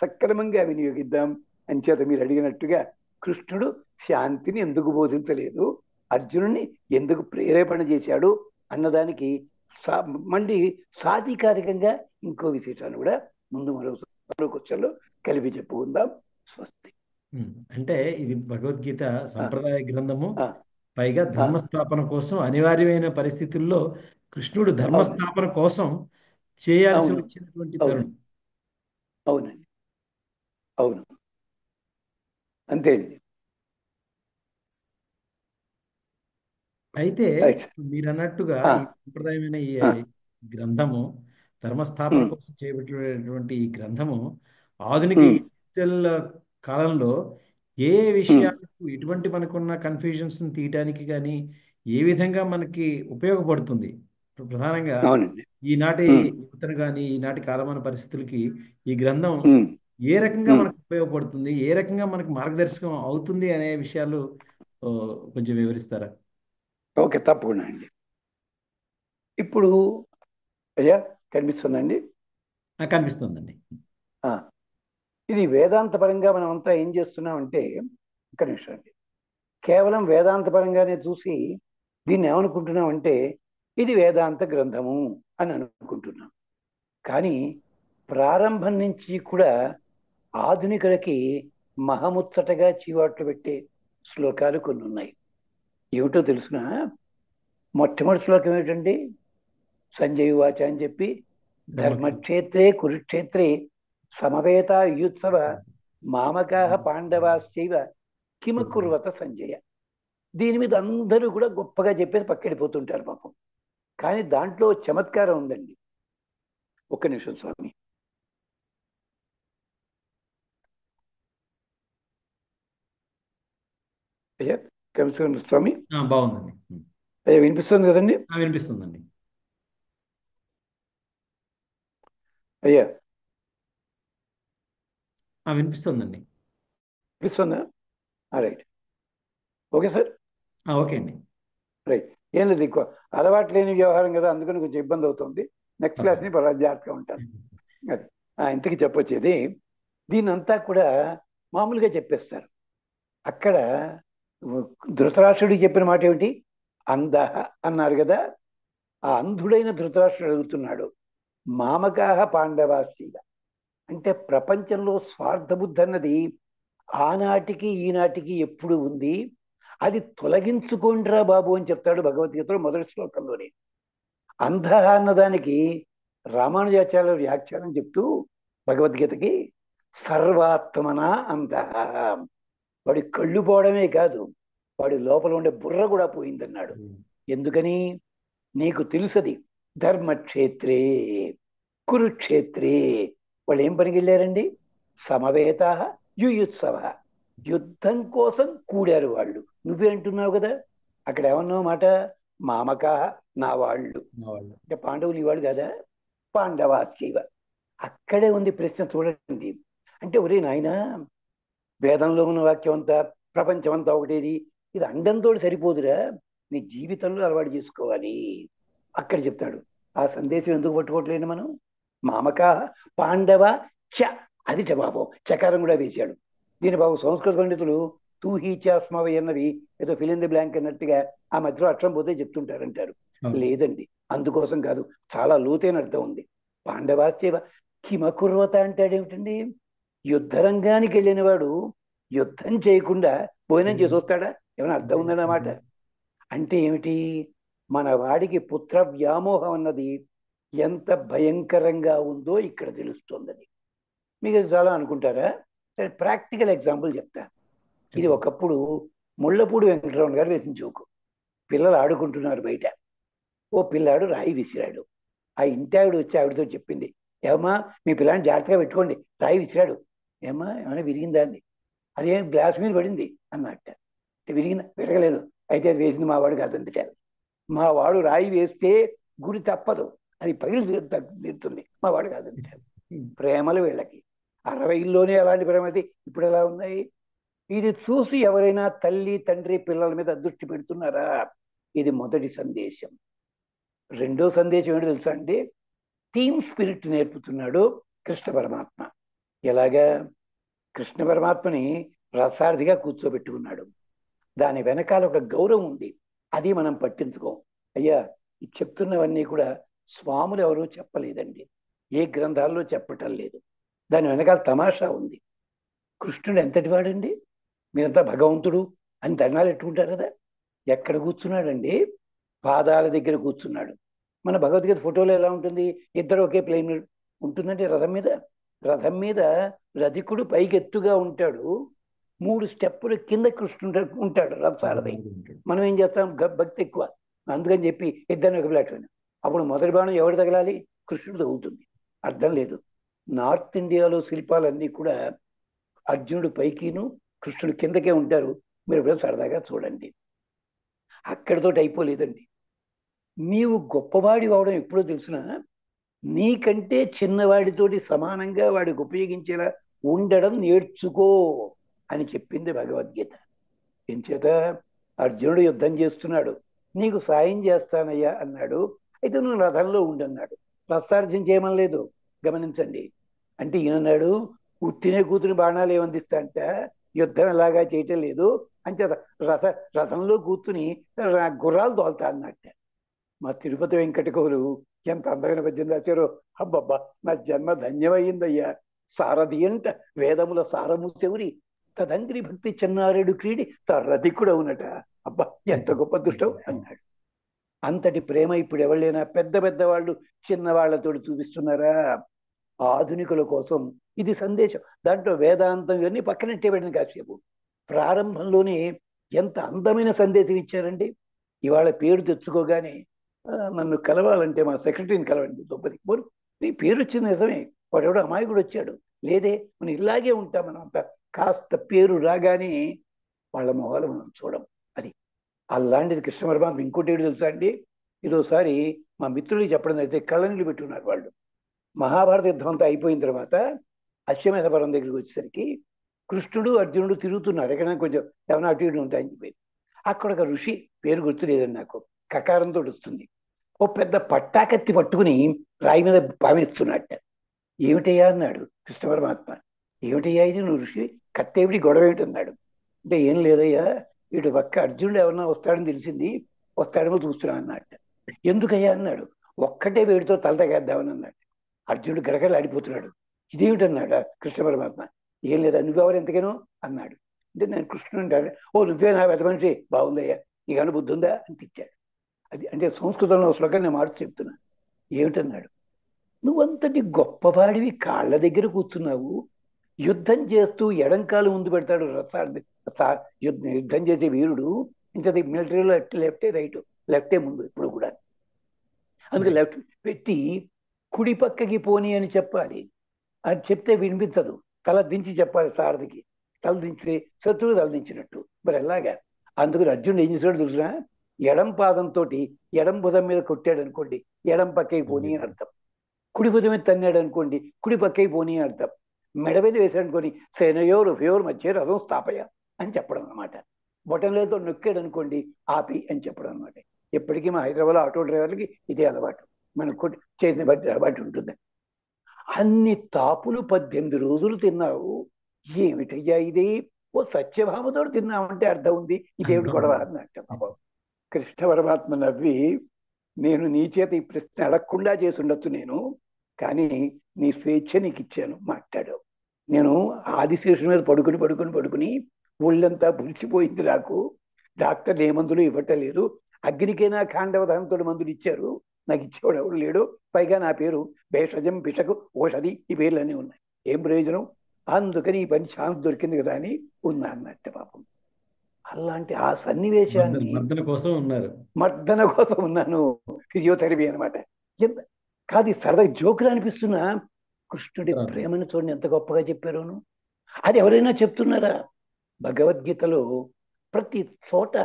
సక్రమంగా వినియోగిద్దాం. అంచేత మీరు అడిగినట్టుగా కృష్ణుడు శాంతిని ఎందుకు బోధించలేదు, అర్జునుడిని ఎందుకు ప్రేరేపణ చేశాడు అన్నదానికి మళ్ళీ సాధికారికంగా ఇంకో విశేషాన్ని కూడా ముందు మరో క్వశ్చన్లో కలిపి చెప్పుకుందాం. స్వస్తి. అంటే ఇది భగవద్గీత ఆ, సంప్రదాయ గ్రంథము, ఆ, పైగా ఆ, ధర్మస్థాపన కోసం అనివార్యమైన పరిస్థితుల్లో కృష్ణుడు అవునండి, ధర్మస్థాపన కోసం చేయాల్సి అవును, వచ్చినటువంటి తరుణం. అవునండి, అవునండి, అవును, అంతే అండి. అయితే రైట్. మీరు అన్నట్టుగా ఆ, ఈ సంప్రదాయమైన ఈ ఆ, గ్రంథము, ధర్మస్థాపన ఉమ్, కోసం చేపట్టినటువంటి ఈ గ్రంథము ఆధునిక ఈ ఉమ్, డిజిటల్ కాలంలో ఏ ఉమ్, విషయాలకు ఎటువంటి మనకున్న కన్ఫ్యూజన్స్ తీయటానికి కానీ ఏ విధంగా మనకి ఉపయోగపడుతుంది? ప్రధానంగా అవునండి. ఈనాటి ఉమ్, యువతను కానీ ఈనాటి కాలమాన పరిస్థితులకి ఈ గ్రంథం ఉమ్, ఏ రకంగా ఉమ్. మనకు ఉపయోగపడుతుంది, ఏ రకంగా మనకు మార్గదర్శకం అవుతుంది అనే విషయాలు ఆ, కొంచెం వివరిస్తారా? ఓకే, తప్పకుండా అండి. ఇప్పుడు అయ్యా, కనిపిస్తుందండి. కనిపిస్తుందండి. ఆ, ఇది వేదాంత పరంగా మనం అంతా ఏం చేస్తున్నామంటే, ఒక్క నిమిషం అండి, కేవలం వేదాంత పరంగానే చూసి దీన్ని ఏమనుకుంటున్నాం అంటే ఇది వేదాంత గ్రంథము అని అనుకుంటున్నాం. కానీ ప్రారంభం నుంచి కూడా ఆధునికులకి మహముచ్చటగా చీవాట్లు పెట్టే శ్లోకాలు కొన్ని ఉన్నాయి. ఏమిటో తెలుసిన మొట్టమొదటి శ్లోకం ఏమిటండి? సంజయ్ వాచ అని చెప్పి, ధర్మక్షేత్రం. ధర్మక్షేత్రే కురుక్షేత్రే సమవేత యుత్సవ మామకాహ పాండవాశ్చైవ కిమకుర్వత సంజయ. దీని మీద అందరూ కూడా గొప్పగా చెప్పేది పక్కెళ్ళిపోతుంటారు పాపం. కానీ దాంట్లో చమత్కారం ఉందండి. ఒక్క నిమిషం స్వామి. అయ్యా, కమిషన్ స్వామి. బాగుందండి. అయ్యా, వినిపిస్తుంది కదండి? వినిపిస్తుందండి. అయ్యా, వినిపిస్తుందండి. వినిపిస్తుందా? రైట్. Okay sir. ఓకే అండి. రైట్. ఏం లేదు, ఎక్కువ అలవాటు లేని వ్యవహారం కదా, అందుకని కొంచెం ఇబ్బంది అవుతుంది. నెక్స్ట్ క్లాస్ని పర్వాలేదు. జాగ్రత్తగా ఉంటాను. అది ఇంతకీ చెప్పొచ్చేది, దీన్నంతా కూడా మామూలుగా చెప్పేస్తారు. అక్కడ ధృతరాష్ట్రుడికి చెప్పిన మాట ఏమిటి? అంధ అన్నారు కదా. ఆ అంధుడైన ధృతరాష్ట్రుడు అడుగుతున్నాడు, మామకాహ పాండవాశ్చైవ, అంటే ప్రపంచంలో స్వార్థ బుద్ధి అన్నది ఆనాటికి ఈనాటికి ఎప్పుడు ఉంది, అది తొలగించుకోండిరా బాబు అని చెప్తాడు భగవద్గీతలో మొదటి శ్లోకంలోనే. అంధ అన్నదానికి రామానుజాచార్య వ్యాఖ్యానం చెప్తూ భగవద్గీతకి, సర్వాత్మన అంధ, వాడి కళ్ళు పోవడమే కాదు, వాడి లోపల ఉండే బుర్ర కూడా పోయిందన్నాడు. ఎందుకని? నీకు తెలుసది, ధర్మక్షేత్రే కురుక్షేత్రే, వాళ్ళు ఏం పనికి వెళ్ళారండి? సమవేత యుయుత్సవ, యుద్ధం కోసం కూడారు వాళ్ళు. నువ్వే అంటున్నావు కదా, అక్కడ ఏమన్నావు మాట? మామక, నా వాళ్ళు, మా వాళ్ళు. అంటే పాండవులు ఈ వాళ్ళు కదా, పాండవాశ్చైవ. అక్కడే ఉంది ప్రశ్న, చూడండి. అంటే ఒరే నాయనా, వేదంలో ఉన్న వాక్యం అంతా, ప్రపంచం అంతా ఒకటేది, ఇది అండంతో సరిపోదురా, నీ జీవితంలో అలవాటు చేసుకోవాలి. అక్కడ చెప్తాడు. ఆ సందేశం ఎందుకు పట్టుకోవట్లేదు మనం? మామక పాండవ చ, అది బాబు చకారం కూడా వేశాడు. దీని బాబు సంస్కృత పండితులు తూహీ చాస్మవి అన్నవి ఏదో ఫిల్ ఇన్ ది బ్లాంక్ అన్నట్టుగా ఆ మధ్యలో అక్షరం పోతే చెప్తుంటారంటారు. అవును. లేదండి, అందుకోసం కాదు, చాలా లోతైన అర్థం ఉంది. పాండవాశ్చేవ కిమకుర్వత అంటాడేమిటండి? యుద్ధరంగానికి వెళ్ళిన వాడు యుద్ధం చేయకుండా భోజనం చేసి వస్తాడా? ఏమైనా అర్థం ఉందన్నమాట. అంటే ఏమిటి? మన వాడికి పుత్ర వ్యామోహం అన్నది ఎంత భయంకరంగా ఉందో ఇక్కడ తెలుస్తుంది. మీకు అది చాలా అనుకుంటారా? సరే, ప్రాక్టికల్ ఎగ్జాంపుల్ చెప్తా. ఇది చెప్పండి. ఒకప్పుడు ముళ్ళపూడి వెంకటరమణ గారు వేసిన జోకు. పిల్లలు ఆడుకుంటున్నారు బయట. ఓ పిల్లాడు రాయి విసిరాడు. ఆ ఇంటి ఆవిడ వచ్చి ఆవిడతో చెప్పింది, ఏమా మీ పిల్లాడిని జాగ్రత్తగా పెట్టుకోండి, రాయి విసిరాడు. ఏమా ఏమైనా విరిగిందా అండి? అదే గ్లాస్ మీద పడింది అన్నట్ట. విరిగిందా? విరగలేదు. అయితే అది వేసింది మా వాడు కాదందిట. మా వాడు రాయి వేస్తే గురి తప్పదు, అది పగిలి తీరుతుంది, మా వాడు కాదందిట. ప్రేమలు వీళ్ళకి 60లోనే అలాంటి ప్రేమ అయితే ఇప్పుడు ఎలా ఉన్నాయి? ఇది చూసి ఎవరైనా తల్లి తండ్రి పిల్లల మీద దృష్టి పెడుతున్నారా? ఇది మొదటి సందేశం. రెండో సందేశం ఏంటో తెలుసా అండి? టీమ్ స్పిరిట్ నేర్పుతున్నాడు కృష్ణ పరమాత్మ. ఎలాగా? కృష్ణ పరమాత్మని రసార్థిగా కూర్చోబెట్టుకున్నాడు. దాని వెనకాల ఒక గౌరవం ఉంది, అది మనం పట్టించుకోం. అయ్యా, ఈ చెప్తున్నవన్నీ కూడా స్వాములు ఎవరూ చెప్పలేదండి, ఏ గ్రంథాల్లో చెప్పటం లేదు. దాని వెనకాల తమాషా ఉంది. కృష్ణుడు ఎంతటి వాడండి, మీరంతా భగవంతుడు అని దండాలు ఎట్టుకుంటారు కదా. ఎక్కడ కూర్చున్నాడండి? పాదాల దగ్గర కూర్చున్నాడు. మన భగవద్గీత ఫోటోలో ఎలా ఉంటుంది? ఇద్దరు ఒకే ప్లేన్ ఉంటుందంటే రథం మీద రధికుడు పైకి ఎత్తుగా ఉంటాడు, 3 స్టెప్పులు కింద కృష్ణుడు ఉంటాడు రథసారథి. మనం ఏం చేస్తాం? భక్తి ఎక్కువ, అందుకని చెప్పి ఇద్దరిని ఒక ప్లాట్ఫామ్. అప్పుడు మొదటి బాణం ఎవరు తగలాలి? కృష్ణుడు తగులుతుంది. అర్థం లేదు. నార్త్ ఇండియాలో శిల్పాలన్నీ కూడా అర్జునుడు పైకిను కృష్ణుడు కిందకే ఉంటారు. మీరు ఎప్పుడో సరదాగా చూడండి. అక్కడితోటి అయిపోలేదండి. నీవు గొప్పవాడి అవడం ఎప్పుడో తెలిసిన, నీకంటే చిన్నవాడితోటి సమానంగా వాడికి ఉపయోగించేలా ఉండడం నేర్చుకో అని చెప్పింది భగవద్గీత. ఎంచేత అర్జునుడు యుద్ధం చేస్తున్నాడు, నీకు సాయం చేస్తానయ్యా అన్నాడు. అయితే నువ్వు రథంలో ఉండన్నాడు. రథసారథ్యం చేయమనలేదు, గమనించండి. అంటే ఈయనన్నాడు, ఉట్టినే కూతురు బాణాలు ఏమందిస్తా అంట, యుద్ధం ఎలాగా చేయటం లేదు అంటే రథంలో కూర్చుని గుర్రాలు తోలుతా అన్నట్ట. మా తిరుపతి వెంకట కవులు ఎంత అందమైన పద్యం రాశారో. అబ్బబ్బా, నా జన్మ ధన్యమైందయ్యా. సారథి అంట వేదముల సారము చెవురి, తదంగ్రి భక్తి చిన్నారెడు క్రీడి రధికుడు అవునట. అబ్బా, ఎంత గొప్ప దుష్టం అన్నాడు. అంతటి ప్రేమ ఇప్పుడు ఎవరైనా పెద్ద పెద్ద వాళ్ళు చిన్నవాళ్లతో చూపిస్తున్నారా? ఆధునికుల కోసం ఇది సందేశం. దాంట్లో వేదాంతం ఇవన్నీ పక్కనట్టే పెట్టిన కాసేపు. ప్రారంభంలోనే ఎంత అందమైన సందేశం ఇచ్చారండి. ఇవాళ పేరు తెచ్చుకోగానే నన్ను కలవాలంటే మా సెక్రటరీని కలవండి దొబ్బది పోరు, నీ పేరు వచ్చింది నిజమే, వాడెవడో అమాయకుడు వచ్చాడు లేదే, మనం ఇలాగే ఉంటాం. మనం అంతా కాస్త పేరు రాగానే వాళ్ళ మొహాలు మనం చూడం. అది అలాంటిది కృష్ణ పరమాత్మ. ఇంకోటి ఏడు తెలుసా అండి, ఇదోసారి మా మిత్రుడికి చెప్పడం అయితే కళ్ళనీళ్ళు పెట్టుకున్నారు వాళ్ళు. మహాభారత యుద్ధం అంతా అయిపోయిన తర్వాత అశ్వమేధపురం దగ్గరికి వచ్చేసరికి కృష్ణుడు అర్జునుడు తిరుగుతున్నారు. ఎక్కడైనా కొంచెం ఏమైనా అటు ఇటు ఉంటాయని చెప్పి, అక్కడ ఒక ఋషి, పేరు గుర్తులేదండి నాకు, కకారంతో వస్తుంది, ఓ పెద్ద పట్టాకత్తి పట్టుకుని రాయి మీద పావేస్తున్నట్ట. ఏమిటయ్యా అన్నాడు కృష్ణ పరమాత్మ. ఏమిటయ్యా ఇది, నువ్వు ఋషి, కత్తేమిటి, గొడవ ఏమిటి అన్నాడు. అంటే ఏం లేదయ్యా, ఇటు పక్క అర్జునుడు ఎవరన్నా వస్తాడని తెలిసింది, వస్తాడేమో చూస్తున్నా అన్నట్ట. ఎందుకయ్యా అన్నాడు. ఒక్కటే వేడితో తల తగేద్దామని అన్నాడు. అర్జునుడు గడగడలు ఆడిపోతున్నాడు. ఇదేమిటన్నాడు కృష్ణ పరమాత్మ. ఏం లేదా, నువ్వెవరు ఎంతకేనో అన్నాడు. అంటే నేను కృష్ణుడు అంటాడు. ఓ నువ్వే నా పెద్ద మనిషి, బాగుందయ్యా, నీకన్నా బుద్ధి ఉందా అని తిట్టాడు. అది అంటే సంస్కృతంలో శ్లోకం నేను మార్చి చెప్తున్నా. ఏమిటన్నాడు, నువ్వంతటి గొప్పవాడివి కాళ్ళ దగ్గర కూర్చున్నావు, యుద్ధం చేస్తూ ఎడంకాలు ముందు పెడతాడు యుద్ధం చేసే వీరుడు. ఇంకా మిలిటరీలో లెఫ్టే రైట్, లెఫ్టే ముందు ఇప్పుడు కూడా. అందుకే లెఫ్ట్ పెట్టి కుడి పక్కకి పోని అని చెప్పాలి. అది చెప్తే వినిపించదు, తల దించి చెప్పాలి సారథికి. తల దించితే శత్రువు తల దించినట్టు. మరి ఎలాగా? అందుకని అర్జునుడు ఏం చేశాడు చూసినా, ఎడం పాదంతో ఎడం భుజం మీద కొట్టాడు అనుకోండి, ఎడం పక్కకి పోని అని అర్థం. కుడి భుజం మీద తన్నాడు అనుకోండి, కుడి పక్కకి పోని అని అర్థం. మెడ మీద వేసాడు అనుకోని, సేనయోరు ఉభయోరు మధ్య రథం స్థాపయ అని చెప్పడం అనమాట. బొటనవేలుతో నొక్కాడు అనుకోండి, ఆపి అని చెప్పడం అనమాట. ఎప్పటికీ మా హైదరాబాద్ ఆటో డ్రైవర్లకి ఇదే అలవాటు, మనకు చేసిన బట్టి అలవాటు ఉంటుంది. అన్ని తాపులు 18 రోజులు తిన్నావు, ఏమిటయ్యా ఇది? ఓ సత్యభామతో తిన్నామంటే అర్థం ఉంది, ఇదేమిటి గొడవ అన్నట్ట. బాబు కృష్ణ పరమాత్మ నవ్వి, నేను నీ చేత ఈ ప్రశ్న అడగకుండా చేసి ఉండొచ్చు నేను, కానీ నీ స్వేచ్ఛ నీకు ఇచ్చాను, మాట్లాడావు. నేను ఆదిశేషుని మీద పడుకుని ఒళ్ళంతా పులిసిపోయింది నాకు. డాక్టర్లు ఏ మందులు ఇవ్వటలేదు, అగ్నికైనా ఖాండవధానంతో మందులు ఇచ్చారు, నాకు ఇచ్చేవాడు ఎవడు లేడు. పైగా నా పేరు భేషజం పిషకు ఓషధి, ఈ పేర్లన్నీ ఉన్నాయి, ఏం ప్రయోజనం? అందుకని ఈ పని ఛాన్స్ దొరికింది కదా అని ఉన్నా అన్నట్టు. పాపం అలాంటి ఆ సన్నివేశాన్ని మర్దన కోసం ఉన్నాను, ఫిజియోథెరపీ అనమాట. కాదు సరదా జోకులు అనిపిస్తున్నా, కృష్ణుడి ప్రేమను చూడండి ఎంత గొప్పగా చెప్పారును. అది ఎవరైనా చెప్తున్నారా? భగవద్గీతలో ప్రతి చోట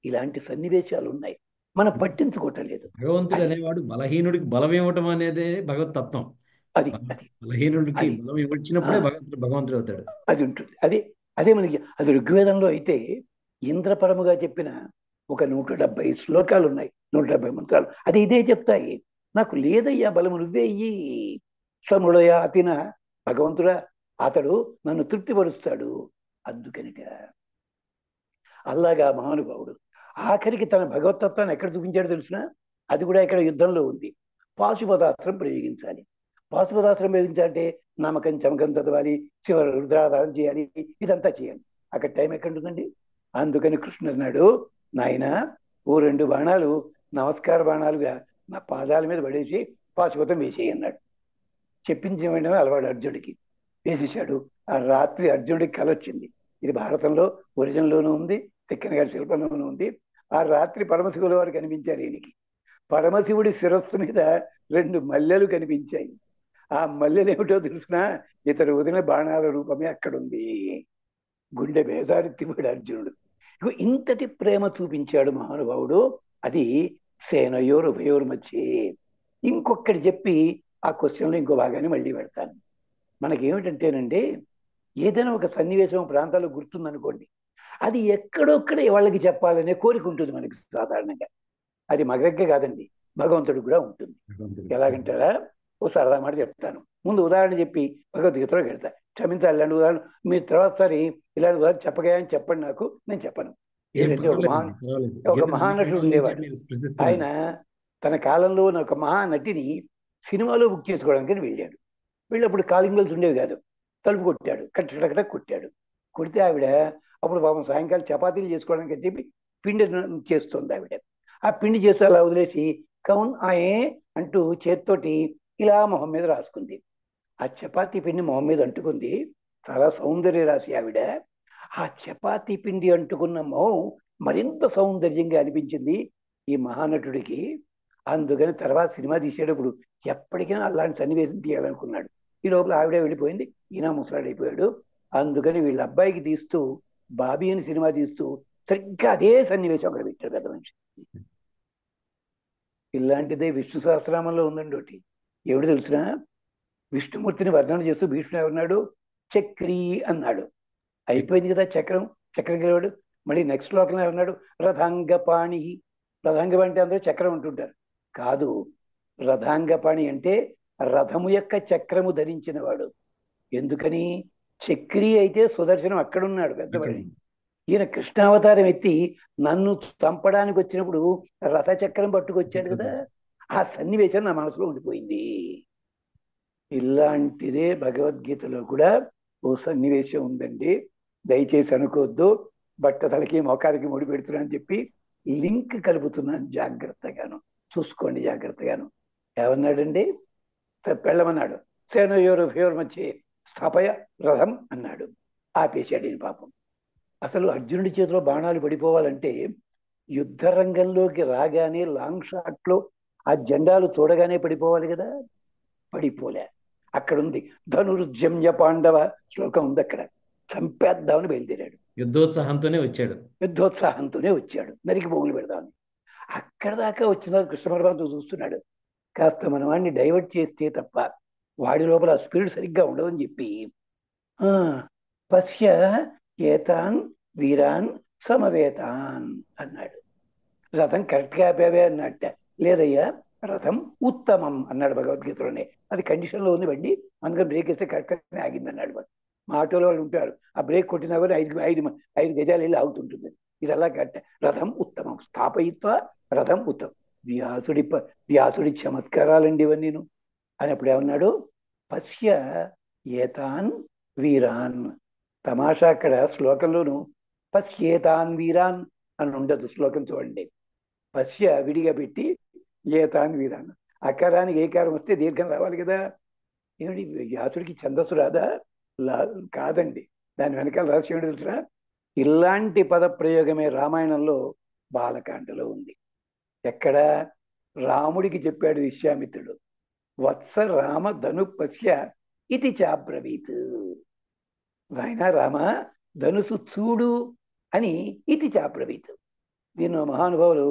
ఇలాంటి సన్నివేశాలు ఉన్నాయి, మనం పట్టించుకోవటం లేదు. భగవంతుడు అనేవాడు బలహీనుడికి బలం ఇవ్వటం అనేది భగవత్ తత్వం. అది బలహీనుడికి బలం ఇవ్వచ్చినప్పుడే భగవంతుడు అవుతాడు. అది ఉంటుంది. అదే మనకి అది ఋగ్వేదంలో అయితే ఇంద్రపరముగా చెప్పిన ఒక 170 శ్లోకాలు ఉన్నాయి, 170 మంత్రాలు, అది ఇదే చెప్తాయి. నాకు లేదయ్యా బలము, నువ్వే ఇయ్యి. సముడయ అతిన, భగవంతుడా అతడు నన్ను తృప్తిపరుస్తాడు. అందుకనిట అలాగా మహానుభావుడు ఆఖరికి తన భగవతత్వాన్ని ఎక్కడ చూపించాడో తెలిసిన, అది కూడా ఇక్కడ యుద్ధంలో ఉంది. పాశుపతాస్త్రం ప్రయోగించాలి. పాశుపతాస్త్రం ప్రయోగించాలంటే నామకం చమకం చదవాలి, చివరి రుద్రాధారం చేయాలి, ఇదంతా చేయాలి. అక్కడ టైం ఎక్కడ ఉంటుందండి? అందుకని కృష్ణుడు అన్నాడు, నాయన ఓ 2 బాణాలు నమస్కార బాణాలుగా నా పాదాల మీద పడేసి పాశుపతం వేసేయి అన్నాడు. చెప్పించే వెంటనే అలవాడు అర్జునుడికి వేసేశాడు. ఆ రాత్రి అర్జునుడికి కల వచ్చింది. ఇది భారతంలో ఒరిజినల్లోనూ ఉంది, తిక్కన గారి శిల్పంలోనూ ఉంది. ఆ రాత్రి పరమశివుల వారు కనిపించారు ఈయనకి. పరమశివుడి శిరస్సు మీద 2 మల్లెలు కనిపించాయి. ఆ మల్లెలు ఏమిటో తెలుసునా? ఇతడు వదిలిన బాణాల రూపమే అక్కడుంది. గుండె బేజారెత్తిపోయాడు అర్జునుడు. ఇగో ఇంతటి ప్రేమ చూపించాడు మహానుభావుడు. అది సేనయోరు ఉభయోరు మధ్య. ఇంకొకటి చెప్పి ఆ క్వశ్చన్లో ఇంకో భాగాన్ని మళ్ళీ పెడతాను. మనకేమిటంటేనండి, ఏదైనా ఒక సన్నివేశం ప్రాంతాల్లో గుర్తుందనుకోండి, అది ఎక్కడొక్కడ వాళ్ళకి చెప్పాలనే కోరిక ఉంటుంది మనకి సాధారణంగా. అది మగగ్గ కాదండి, భగవంతుడికి కూడా ఉంటుంది. ఎలాగంటారా? ఓ సరదా మాట చెప్తాను. ముందు ఉదాహరణ చెప్పి భగవద్గీతలో పెడతా. క్షమించాలి, ఇలాంటి ఉదాహరణ మీరు తర్వాతసారి ఇలాంటి ఉదాహరణ చెప్పగా అని చెప్పండి, నాకు నేను చెప్పను. ఏంటంటే ఒక మహానటుడు ఉండేవాడు. ఆయన తన కాలంలో ఉన్న ఒక మహానటిని సినిమాలో బుక్ చేసుకోవడానికి వెళ్ళాడు. వెళ్ళినప్పుడు కాలింగ్ బెల్స్ ఉండేవి కాదు. తలుపు కొట్టాడు, కట్టకట కొట్టాడు. కొడితే ఆవిడ అప్పుడు పాపం సాయంకాలం చపాతీలు చేసుకోవడానికి అని చెప్పి పిండి చేస్తుంది ఆవిడ. ఆ పిండి చేస్తే అలా వదిలేసి కౌన్ ఆయే అంటూ చేత్తోటి ఇలా మొహం మీద రాసుకుంది. ఆ చపాతీ పిండి మొహం మీద అంటుకుంది. చాలా సౌందర్య రాశి ఆవిడ. ఆ చపాతీ పిండి అంటుకున్న మొహం మరింత సౌందర్యంగా అనిపించింది ఈ మహానటుడికి. అందుకని తర్వాత సినిమా తీసేటప్పుడు ఎప్పటికైనా అలాంటి సన్నివేశం తీయాలనుకున్నాడు. ఈ లోపల ఆవిడే వెళ్ళిపోయింది, ఈయన ముసలాడైపోయాడు. అందుకని వీళ్ళ అబ్బాయికి తీస్తూ, బాబీ అని సినిమా తీస్తూ సరిగ్గా అదే సన్నివేశం అక్కడ పెట్టాడు పెద్ద మనిషి. ఇలాంటిదే విష్ణు సహస్రనామంలో ఉందండి ఒకటి. ఏమిటి తెలిసిన? విష్ణుమూర్తిని వర్ణన చేస్తూ భీష్ముడు ఏమన్నాడు? చక్రీ అన్నాడు. అయిపోయింది కదా చక్రం, చక్రం గెలవాడు. మళ్ళీ నెక్స్ట్ శ్లోకంలో ఏమన్నాడు? రథాంగపాణి. రథాంగపాణి అంటే అందరూ చక్రం అంటుంటారు. కాదు, రథాంగపాణి అంటే రథము యొక్క చక్రము ధరించిన వాడు. ఎందుకని? చక్రి అయితే సుదర్శనం అక్కడున్నాడు పెద్దవాడి. ఈయన కృష్ణావతారం ఎత్తి నన్ను చంపడానికి వచ్చినప్పుడు రథచక్రం పట్టుకొచ్చాడు కదా. ఆ సన్నివేశం నా మనసులో ఉండిపోయింది. ఇలాంటిదే భగవద్గీతలో కూడా ఓ సన్నివేశం ఉందండి. దయచేసి అనుకోవద్దు బట్టతలకి మోకారికి ముడి పెడుతున్నాను చెప్పి లింక్ కలుపుతున్నాను, జాగ్రత్తగాను చూసుకోండి, జాగ్రత్తగాను. ఏమన్నాడండి? పెళ్ళమన్నాడు. సేనయోరు ఉభయోరు మధ్య స్థాపయ రథం అన్నాడు. ఆపేశాడు ఈయన పాపం. అసలు అర్జునుడి చేతిలో బాణాలు పడిపోవాలంటే యుద్ధ రంగంలోకి రాగానే లాంగ్ షాట్ లో ఆ జెండాలు చూడగానే పడిపోవాలి కదా. పడిపోలే. అక్కడ ఉంది ధనుర్జమ్య పాండవ శ్లోకం ఉంది. అక్కడ చంపేద్దామని బయలుదేరాడు. యుద్ధోత్సాహంతోనే వచ్చాడు. నరికి పోగులు పెడదామని. అక్కడ దాకా వచ్చిన కృష్ణ పరమాత్మ చూస్తున్నాడు. కాస్త మన వాడిని డైవర్ట్ చేస్తే తప్ప వాడి లోపల స్పిరిట్ సరిగ్గా ఉండదని చెప్పి పశ్య ఏతాన్ వీరాన్ సమవేతాన్ అన్నాడు. రథం కరెక్ట్గా ఆపావే అన్నట్ట. లేదయ్యా, రథం ఉత్తమం అన్నాడు భగవద్గీతలోనే. అది కండిషన్లో ఉంది బండి, అందుకని బ్రేక్ వేస్తే కరెక్ట్గానే ఆగింది అన్నాడు. వాడు మా ఆటోలో వాళ్ళు ఉంటారు, ఆ బ్రేక్ కొట్టినా కూడా 5 గజాలు వెళ్ళి ఆగుతుంటుంది. ఇది అలా కట్ట. రథం ఉత్తమం స్థాపయిత్వ రథం ఉత్తమం. వ్యాసుడి చమత్కారాలండి ఇవన్నీను. అని అప్పుడు ఏమన్నాడు? పశ్య ఏతాన్ వీరాన్. తమాషా అక్కడ శ్లోకంలోను పశ్యేతాన్ వీరాన్ అని ఉండదు. శ్లోకం చూడండి, పశ్య విడిగా పెట్టి ఏతాన్ వీరాన్. అకారానికి ఏకారం వస్తే దీర్ఘం రావాలి కదా. ఏమిటి వ్యాసుడికి ఛందస్సు రాదా? కాదండి. దాని వెనకాల రహస్యం ఏంటి తెలుసునా? ఇలాంటి పద ప్రయోగమే రామాయణంలో బాలకాండలో ఉంది. ఎక్కడ? రాముడికి చెప్పాడు విశ్వామిత్రుడు, వత్స రామ ధను పశ్య ఇది చాబ్రవీత్. నాయన రామ, ధనుసు చూడు అని ఇది చాబ్రవీత్. దీన్ని మహానుభావులు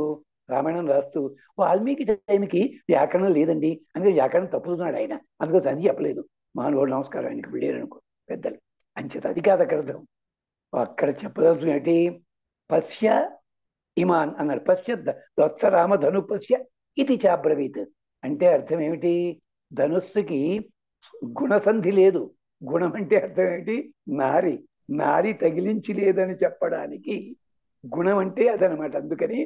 రామాయణం రాస్తూ వాల్మీకి టైంకి వ్యాకరణం లేదండి, అందుకే వ్యాకరణం తప్పుతున్నాడు ఆయన, అందుకోసం అది చెప్పలేదు. మహానుభావుడు నమస్కారం, ఆయనకి వెళ్ళారు అనుకో పెద్దలు. అంచేత అది కాదు అక్కడ అర్థం. అక్కడ చెప్పదలుచుకున్న ఏంటి? పశ్య ఇమాన్ అన్నాడు. పశ్య వత్స రామ ధను పశ్య ఇది చాబ్రవీత్ అంటే అర్థం ఏమిటి? ధనుస్సుకి గుణసంధి లేదు. గుణం అంటే అర్థం ఏంటి? నారి. నారి తగిలించి లేదని చెప్పడానికి గుణం అంటే అదనమాట. అందుకని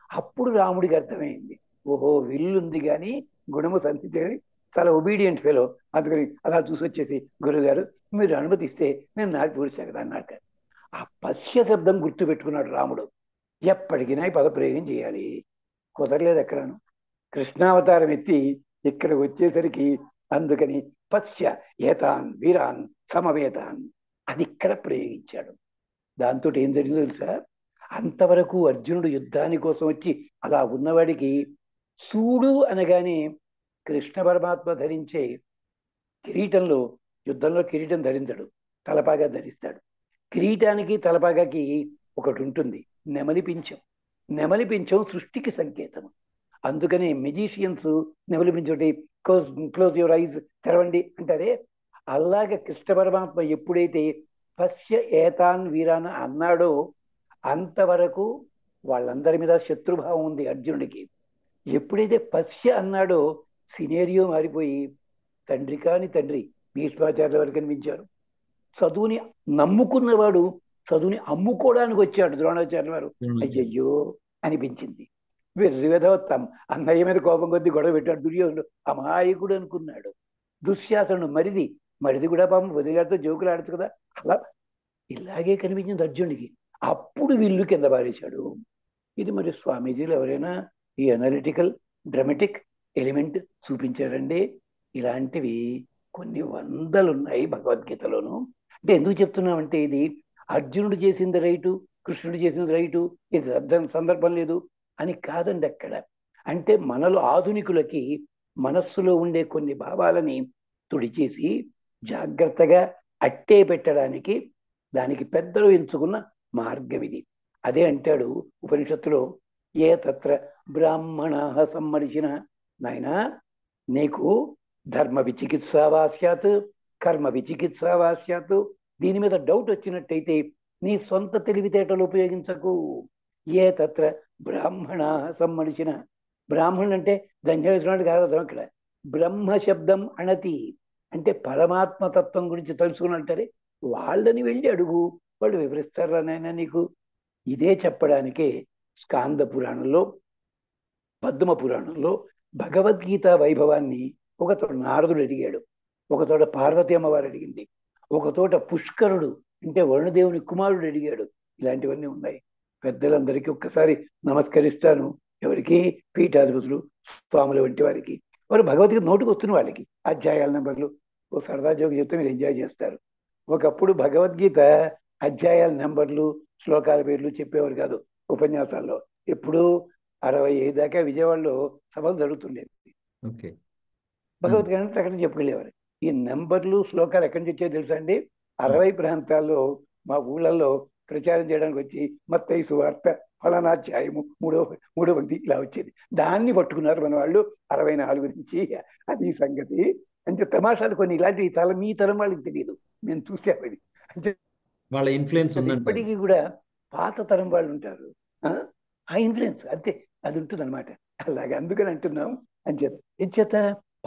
అప్పుడు రాముడికి అర్థమైంది, ఓహో విల్లుంది కానీ గుణము సంధించని చాలా ఒబీడియంట్ ఫెలో. అందుకని అలా చూసి వచ్చేసి, గురుగారు మీరు అనుమతిస్తే నేను నాకు పూర్తి కదా అన్నాక ఆ పశ్య శబ్దం గుర్తు పెట్టుకున్నాడు రాముడు. ఎప్పటికైనా ఈ పదప్రయోగం చేయాలి. కుదరలేదు ఎక్కడను. కృష్ణావతారం ఎత్తి ఇక్కడికి వచ్చేసరికి అందుకని పశ్య ఏతాన్ వీరాన్ సమవేతాన్ అది ఇక్కడ ప్రయోగించాడు. దాంతో ఏం జరిగిందో తెలుసా, అంతవరకు అర్జునుడు యుద్ధాని కోసం వచ్చి అలా ఉన్నవాడికి చూడు అనగానే కృష్ణ పరమాత్మ ధరించే కిరీటంలో, యుద్ధంలో కిరీటం ధరించడు, తలపాగా ధరిస్తాడు. కిరీటానికి తలపాగాకి ఒకటి ఉంటుంది, నెమలి పింఛం. నెమలి పింఛం సృష్టికి సంకేతం. అందుకని మెజీషియన్స్ నెమలి పింఛం క్లోజ్ యువర్ ఐజ్, తెరవండి అంటారే, అలాగే కృష్ణ పరమాత్మ ఎప్పుడైతే పశ్య ఏతాన్ వీరాన్ అన్నాడో అంతవరకు వాళ్ళందరి మీద శత్రుభావం ఉంది అర్జునుడికి. ఎప్పుడైతే పశ్య అన్నాడో సినేరియో మారిపోయి తండ్రి కాని తండ్రి భీష్మాచార్యుల వారికి కనిపించారు. చదువుని నమ్ముకున్నవాడు చదువుని అమ్ముకోవడానికి వచ్చాడు ద్రోణాచార్యుల వారు. అయ్యయ్యో అనిపించింది. వెర్రివేధవత్తం అన్నయ్య మీద కోపం కొద్ది గొడవ పెట్టాడు దుర్యోధనుడు. అమాయకుడు అనుకున్నాడు. దుశ్శాసనుడు మరిది, మరిది కూడా పాపం వదిలిగారితో జోకులు ఆడచ్చు కదా. అలా ఇలాగే కనిపించింది అర్జునుడికి. అప్పుడు విల్లు కింద పారేశాడు. ఇది మరి స్వామీజీలు ఎవరైనా ఈ అనలిటికల్ డ్రామాటిక్ ఎలిమెంట్ చూపించారండి? ఇలాంటివి కొన్ని వందలు ఉన్నాయి భగవద్గీతలోను. అంటే ఎందుకు చెప్తున్నామంటే ఇది అర్జునుడు చేసింది రైటు, కృష్ణుడు చేసింది రైటు, ఇది సందర్భం లేదు అని కాదండి అక్కడ. అంటే మనలో ఆధునికులకి మనస్సులో ఉండే కొన్ని భావాలని తుడిచేసి జాగ్రత్తగా అట్టే పెట్టడానికి దానికి పెద్దలు ఎంచుకున్న మార్గం ఇది. అదే అంటాడు ఉపనిషత్తులో, ఏ తత్ర బ్రాహ్మణ సమ్మర్శిన, నాయన నీకు ధర్మ విచికిత్సావా స్యాత్, కర్మ విచికిత్సావా స్యాత్, దీని మీద డౌట్ వచ్చినట్టయితే నీ సొంత తెలివితేటలు ఉపయోగించకు. ఏ తత్ర బ్రాహ్మణ సమ్మర్శిన, బ్రాహ్మణుడు అంటే ధన్యవాడు కాదు ఇక్కడ. బ్రహ్మ శబ్దం అణతి అంటే పరమాత్మతత్వం గురించి తెలుసుకున్నట్టే వాళ్ళని వెళ్ళి అడుగు, వాళ్ళు వివరిస్తారా నాయన నీకు. ఇదే చెప్పడానికే స్కాంద పురాణంలో, పద్మ పురాణంలో భగవద్గీత వైభవాన్ని ఒకతోట నారదుడు అడిగాడు, ఒకతోట పార్వతీ అమ్మవారు అడిగింది, ఒకతోట పుష్కరుడు అంటే వరుణదేవుని కుమారుడు అడిగాడు. ఇలాంటివన్నీ ఉన్నాయి. పెద్దలందరికీ ఒక్కసారి నమస్కరిస్తాను. ఎవరికి? పీఠాధిపతులు, స్వాముల వంటి వారికి. వారు భగవద్గీత నోటికి వస్తున్న వాళ్ళకి అధ్యాయాల నెంబర్లు ఓ సరదా జోకి చెప్తే మీరు ఎంజాయ్ చేస్తారు. ఒకప్పుడు భగవద్గీత అధ్యాయాల నెంబర్లు, శ్లోకాల పేర్లు చెప్పేవారు కాదు ఉపన్యాసాల్లో. ఎప్పుడు 65 దాకా విజయవాడలో సభలు జరుగుతుండేది. భగవద్గీత అక్కడ చెప్పుకెళ్ళేవారు. ఈ నెంబర్లు శ్లోకాలు ఎక్కడి నుంచి వచ్చాయో తెలుసా అండి? 60 ప్రాంతాల్లో మా ఊళ్ళల్లో ప్రచారం చేయడానికి వచ్చి మత్తయి సువార్త ఫలానా అధ్యాయము మూడో పంక్తి ఇలా వచ్చేది. దాన్ని పట్టుకున్నారు మన వాళ్ళు 64 నుంచి. అది సంగతి. అంటే తమాషాలు కొన్ని ఇలాంటివి చాలా మీ తరం వాళ్ళకి తెలియదు, మేము చూసాము. ఇది అంటే వాళ్ళ ఇన్ఫ్లుయెన్స్ ఇప్పటికీ కూడా పాత తరం వాళ్ళు ఉంటారు, ఆ ఇన్ఫ్లుయెన్స్ అంతే అది ఉంటుంది అనమాట. అలాగే అందుకని అంటున్నాం. అంచేత ఎంచేత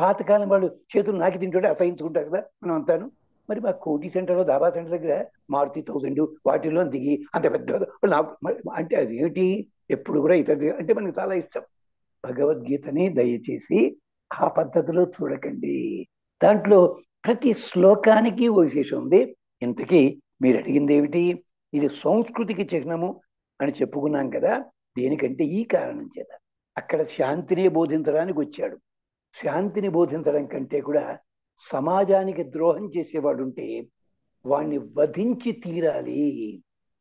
పాతకాలం వాళ్ళు చేతులు నాకి తింటుంటే అసహించుకుంటారు కదా మనం అంతాను. మరి మా కోటి సెంటర్లో, దాబా సెంటర్ దగ్గర మారుతి 1000 వాటిల్లో దిగి అంత పెద్ద నాకు అంటే అది ఏమిటి, ఎప్పుడు కూడా ఇతర అంటే మనకు చాలా ఇష్టం. భగవద్గీతని దయచేసి ఆ పద్ధతిలో చూడకండి. దాంట్లో ప్రతి శ్లోకానికి ఓ విశేషం ఉంది. ఇంతకీ మీరు అడిగింది ఏమిటి? ఇది సంస్కృతికి చిహ్నము అని చెప్పుకున్నాం కదా. దేనికంటే ఈ కారణం చేత అక్కడ శాంతిని బోధించడానికి వచ్చాడు. శాంతిని బోధించడం కంటే కూడా సమాజానికి ద్రోహం చేసేవాడు ఉంటే వాణ్ణి వధించి తీరాలి.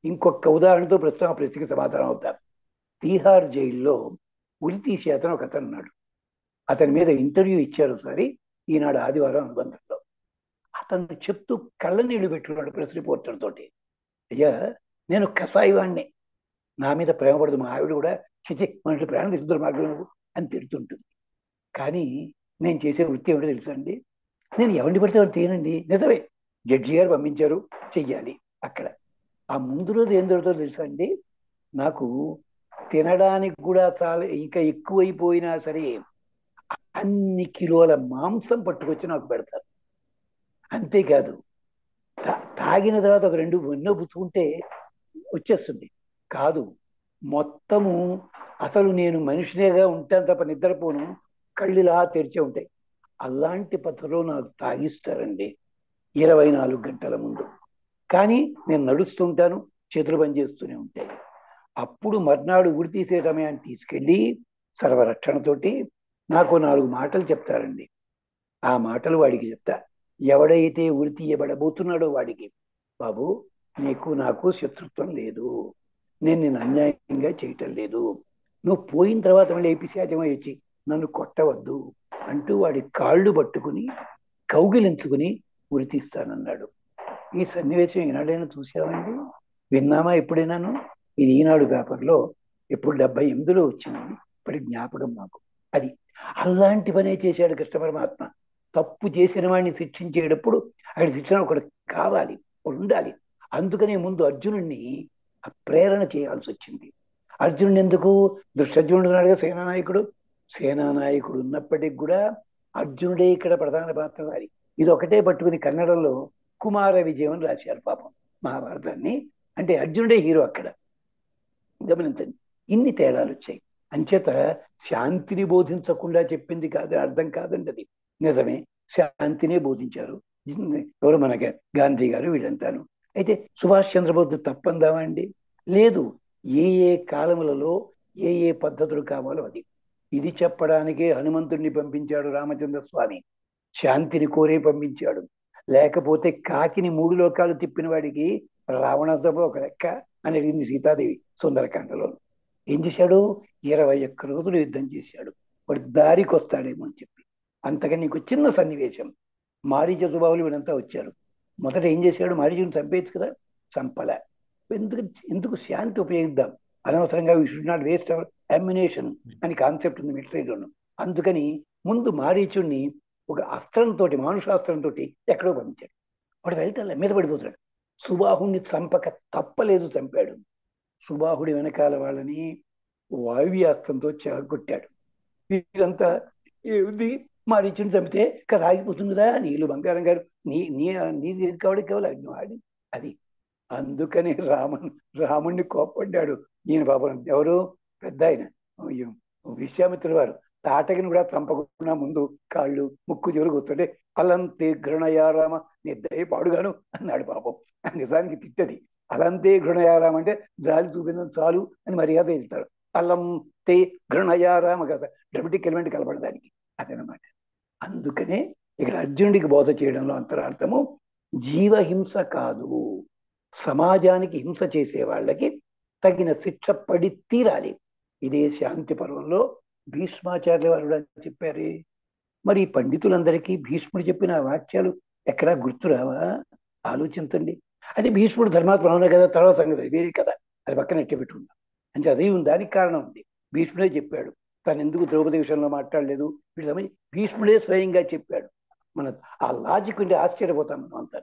ఇంకొక ఉదాహరణతో ప్రస్తుతం ఆ ప్రశ్నకి సమాధానం అవుతారు. తీహార్ జైల్లో ఉరి తీసే అతను ఒక అతను ఉన్నాడు. అతని మీద ఇంటర్వ్యూ ఇచ్చారు ఒకసారి ఈనాడు ఆదివారం అనుబంధంలో. అతను చెప్తూ కళ్ళ నీళ్లు పెట్టుకున్నాడు ప్రెస్ రిపోర్టర్ తోటి. అయ్యా నేను కసాయి వాణ్ణి, నా మీద ప్రేమ పడదు, మా ఆవిడ కూడా చిచి మన ప్రాణం తీసుకుంటారు మార్గం అని తిడుతుంటుంది. కానీ నేను చేసే వృత్తి ఏమిటో తెలుసా అండి? నేను ఎవరిని పడితే వాడు తీయనండి. నిజమే, జడ్జి గారు పంపించారు, చెయ్యాలి. అక్కడ ఆ ముందు రోజు ఏం జరుగుతుందో తెలుసా అండి? నాకు తినడానికి కూడా చాలా ఇంకా ఎక్కువైపోయినా సరే అన్ని కిలోల మాంసం పట్టుకొచ్చి నాకు పెడతారు. అంతేకాదు తాగిన తర్వాత ఒక 2 ఎన్నో పుచ్చుకుంటే వచ్చేస్తుంది. కాదు, మొత్తము అసలు నేను మనిషినేగా ఉంటాను తప్ప నిద్రపోను, కళ్ళులా తెరిచే ఉంటాయి. అలాంటి పద్ధతిలో నాకు తాగిస్తారండి 24 గంటల ముందు. కానీ నేను నడుస్తుంటాను, చేతులు పని చేస్తూనే ఉంటాయి. అప్పుడు మర్నాడు ఉరి తీసే సమయాన్ని తీసుకెళ్ళి సర్వరక్షణతోటి నాకు 4 మాటలు చెప్తారండి. ఆ మాటలు వాడికి చెప్తా. ఎవడైతే ఉరి తీయబడబోతున్నాడో వాడికి, బాబు నీకు నాకు శత్రుత్వం లేదు, నేను నిన్ను అన్యాయంగా చేయటం లేదు, నువ్వు పోయిన తర్వాత మళ్ళీ ఏ పిశాచమో వచ్చి నన్ను కొట్టవద్దు అంటూ వాడి కాళ్ళు పట్టుకుని కౌగిలించుకుని ఉరి తీస్తానన్నాడు. ఈ సన్నివేశం ఈనాడైనా చూసామండి, విన్నామా ఎప్పుడైనాను? ఇది ఈనాడు పేపర్లో ఎప్పుడు 78లో వచ్చింది, ఇప్పటి జ్ఞాపకం మాకు. అది అలాంటి పనే చేశాడు కృష్ణ పరమాత్మ. తప్పు చేసిన వాడిని శిక్షించేటప్పుడు ఆయన శిక్షణ ఒకడు కావాలి, ఒకడు ఉండాలి. అందుకనే ముందు అర్జునుడిని ప్రేరణ చేయాల్సి వచ్చింది. అర్జునుడు ఎందుకు? దుష్టర్జునుడు ఉన్నాడుగా సేనానాయకుడు. సేనానాయకుడు ఉన్నప్పటికి కూడా అర్జునుడే ఇక్కడ ప్రధాన పాత్రధారి. ఇది ఒకటే పట్టుకుని కన్నడంలో కుమార విజయం అని రాశారు పాపం మహాభారతాన్ని. అంటే అర్జునుడే హీరో అక్కడ. గమనించండి, ఇన్ని తేడాలు వచ్చాయి. అంచేత శాంతిని బోధించకుండా చెప్పింది కాదు, అర్థం కాదండి అది. నిజమే, శాంతినే బోధించారు ఎవరు, మన గాంధీ గారు, వీళ్ళంతాను. అయితే సుభాష్ చంద్రబోస్ తప్పందామా అండి? లేదు. ఏ ఏ కాలములలో ఏ ఏ పద్ధతులు కావాలో అది. ఇది చెప్పడానికే హనుమంతుడిని పంపించాడు రామచంద్ర స్వామి, శాంతిని కోరే పంపించాడు. లేకపోతే కాకిని 3 లోకాలు తిప్పిన వాడికి రావణాసురుడు ఒక లెక్క అని అడిగింది సీతాదేవి సుందరకాండలో. ఏం చేశాడు? 21 రోజులు యుద్ధం చేశాడు, వాడు దారికి వస్తాడేమో అని చెప్పి. అంతగా నీకు చిన్న సన్నివేశం, మారీచ సుబాహులు వీడంతా వచ్చారు. మొదట ఏం చేశాడు? మారీచుని చంపేయచ్చు కదా, చంపలే. ఎందుకు? ఎందుకు శాంతి ఉపయోగిద్దాం, అనవసరంగా we should not waste our ammunition అని కాన్సెప్ట్ ఉంది మిలిటరీలోను. అందుకని ముందు మారీచుడిని ఒక అస్త్రంతో, మానుషాస్త్రంతో ఎక్కడో పంపించాడు. వాడు వెళ్తే మీద పడిపోతాడు. సుబాహుణ్ణి చంపక తప్పలేదు, చంపాడు. సుబాహుడి వెనకాల వాళ్ళని వాయువ్యాస్త్రంతో చెరగొట్టాడు. వీరంతా ఏది మారీచుని చంపితే కథ ఆగిపోతుందిరా, నీళ్ళు బంగారం గారు, నీది కావడానికి కావాలి వాడి అది. అందుకని రాముణ్ణి కోప్పడ్డాడు ఈయన పాపం. ఎవరు? పెద్ద ఆయన విశ్వామిత్రుల వారు. తాటకిని కూడా చంపకుండా ముందు కాళ్ళు ముక్కు చెవులు కూర్చుంటే అలంతే ఘృణయారామ నీ దయ పాడుగాను అన్నాడు పాపం. నిజానికి తిట్టది. అలంతే ఘృణయారామ అంటే జాలి చూపించడం చాలు అని మర్యాద ఇస్తారు. అల్లం తే ఘృణయారామ కదా, డ్రమటిక్ ఎలిమెంట్ కలపడడానికి అదనమాట. అందుకనే ఇక్కడ అర్జునుడికి బోధ చేయడంలో అంతరార్థము జీవహింస కాదు, సమాజానికి హింస చేసే వాళ్ళకి తగిన శిక్ష పడి తీరాలి. ఇదే శాంతి పర్వంలో భీష్మాచార్య వారు కూడా చెప్పారే. మరి ఈ పండితులందరికీ భీష్ముడు చెప్పిన వాక్యాలు ఎక్కడా గుర్తురావా? ఆలోచించండి. అది భీష్ముడు ధర్మాత్మ కదా, తర్వాత సంగతి వేరే కదా, అది పక్కన ఎట్టి పెట్టుకుందాం. అంటే అదే ఉంది, దానికి కారణం ఉంది. భీష్ముడే చెప్పాడు. తను ఎందుకు ద్రౌపది విషయంలో మాట్లాడలేదు, వీటి సమయం భీష్ముడే స్వయంగా చెప్పాడు. మన ఆ లాజిక్ ఉంటే ఆశ్చర్యపోతాం మనం అంతా.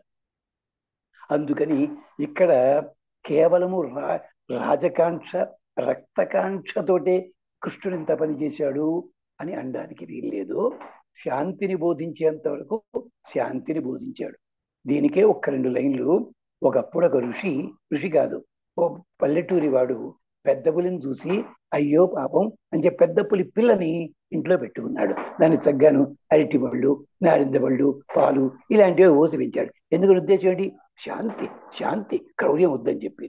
అందుకని ఇక్కడ కేవలము రాజకాంక్ష, రక్తకాంక్షతోటే కృష్ణుడు ఇంత పని చేశాడు అని అనడానికి వీల్లేదు. శాంతిని బోధించేంత వరకు శాంతిని బోధించాడు. దీనికే 1-2 లైన్లు. ఒకప్పుడు ఒక ఋషి కాదు, ఓ పల్లెటూరి వాడు పెద్ద పులిని చూసి అయ్యో పాపం అని చెప్పి పెద్ద పులి పిల్లని ఇంట్లో పెట్టుకున్నాడు. దానికి తగ్గాను అరటి పళ్ళు, నారింజ పళ్ళు, పాలు ఇలాంటివి ఓసి పెంచాడు. ఎందుకు? ఉద్దేశం ఏంటి? శాంతి, శాంతి, క్రౌర్యం వద్దని చెప్పి.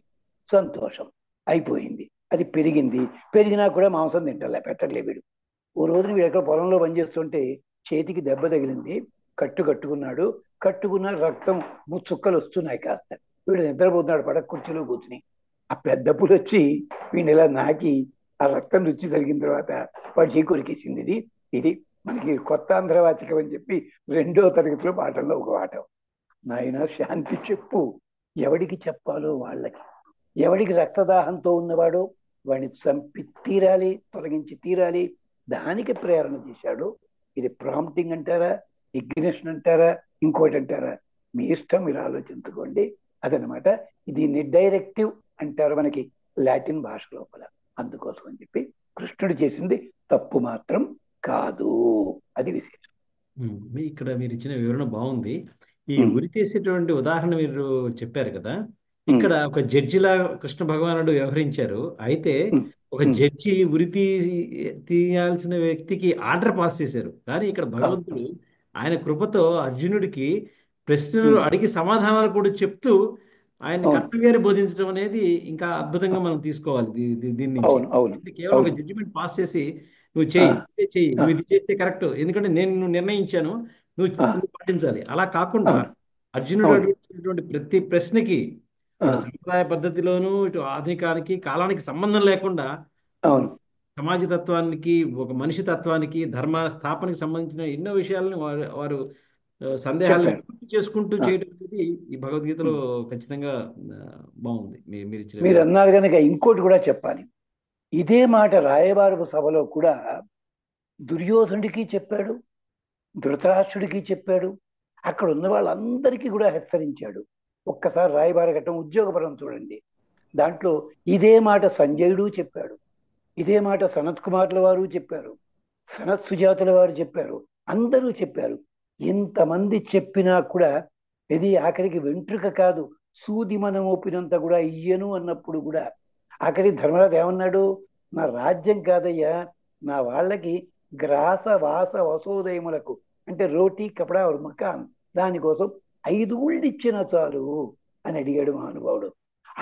సంతోషం అయిపోయింది. అది పెరిగినా కూడా మాంసం తింటలే, పెట్టట్లే వీడు. ఓ రోజున వీడు ఎక్కడ పొలంలో పనిచేస్తుంటే చేతికి దెబ్బ తగిలింది, కట్టుకున్నాడు. కట్టుకున్న రక్తం చుక్కలు వస్తున్నాయి కాస్త. వీడు నిద్రపోతున్నాడు పడక కుర్చీలో కూర్చుని. ఆ పెద్ద పులి వచ్చి వీడిని ఇలా నాకి ఆ రక్తం రుచి జరిగిన తర్వాత వాడు చేయి కొరికేసింది. ఇది మనకి కొత్త ఆంధ్రవాచకం అని చెప్పి 2వ తరగతిలో పాఠంలో ఒక పాఠం. నాయన శాంతి చెప్పు, ఎవడికి చెప్పాలో వాళ్ళకి. ఎవడికి రక్తదాహంతో ఉన్నవాడో వాడిని చంపి తీరాలి, తొలగించి తీరాలి. దానికి ప్రేరణ చేశాడు. ఇది ప్రాంప్టింగ్ అంటారా, ఇగ్నిషన్ అంటారా, ఇంకోటి అంటారా, మీ ఇష్టం, మీరు ఆలోచించుకోండి. అదనమాట. దీన్ని డైరెక్టివ్ అంటారు మనకి లాటిన్ భాష లోపల. అందుకోసం అని చెప్పి కృష్ణుడు చేసింది తప్పు మాత్రం కాదు, అది విశేషం. ఇక్కడ మీరు ఇచ్చిన వివరణ బాగుంది. ఈ ఉరి తీసేటువంటి ఉదాహరణ మీరు చెప్పారు కదా, ఇక్కడ ఒక జడ్జిలా కృష్ణ భగవానుడు వ్యవహరించారు. అయితే ఒక జడ్జి ఉరి తీయాల్సిన వ్యక్తికి ఆర్డర్ పాస్ చేశారు. కానీ ఇక్కడ భగవంతుడు ఆయన కృపతో అర్జునుడికి ప్రశ్నలు ఉమ్, అడిగి సమాధానాలు కూడా చెప్తూ ఆయన అవును కర్తవ్యాన్ని బోధించడం అనేది ఇంకా అద్భుతంగా మనం తీసుకోవాలి దీని నుంచి. అవును అవును అంటే కేవలం ఒక అవును జడ్జిమెంట్ పాస్ చేసి నువ్వు ఆ, చెయ్యి ఇదే చెయ్యి, ఆ, నువ్వు ఇది చేస్తే కరెక్ట్, ఎందుకంటే నేను నిర్ణయించాను, నువ్వు ఆ, నువ్వు పాటించాలి, అలా కాకుండా అవును అర్జునుడు అవును అడిగినటువంటి ప్రతి ప్రశ్నకి ఆ, అటు సంప్రదాయ పద్ధతిలోను ఇటు ఆధునికానికి కాలానికి సంబంధం లేకుండా అవును సమాజ తత్వానికి, ఒక మనిషి తత్వానికి, ధర్మ స్థాపనకి సంబంధించిన ఎన్నో విషయాలను వారు సందేహాలను చెప్పారు. నివృత్తి చేసుకుంటూ ఆ, చేయడం అనేది ఈ భగవద్గీతలో ఉమ్. ఖచ్చితంగా ఆ, బాగుంది. మీరు ఇచ్చిన మీరు వివరణ. అన్నారు కనుక ఇంకోటి కూడా చెప్పాలి. ఇదే మాట రాయబారపు సభలో కూడా దుర్యోధనుడికి చెప్పాడు, ధృతరాష్ట్రుడికి చెప్పాడు, అక్కడ ఉన్న వాళ్ళందరికీ కూడా హెచ్చరించాడు. ఒక్కసారి రాయబార ఘట్టం ఉద్యోగపరం చూడండి. దాంట్లో ఇదే మాట సంజయుడు చెప్పాడు, ఇదే మాట సనత్ కుమార్ల వారు చెప్పారు, సనత్ సుజాతుల వారు చెప్పారు, అందరూ చెప్పారు. ఇంతమంది చెప్పినా కూడా ఇది ఆఖరికి వెంట్రుక కాదు, సూది మనం ఒప్పినంత కూడా ఇయ్యను అన్నప్పుడు కూడా ఆఖరి ధర్మరాజు ఏమన్నాడు? నా రాజ్యం కాదయ్యా, నా వాళ్ళకి గ్రాస వాస వసోదయములకు అంటే రోటీ కపడా और మకాన్ దానికోసం 5 ఊళ్ళు ఇచ్చిన చాలు అని అడిగాడు మహానుభావుడు.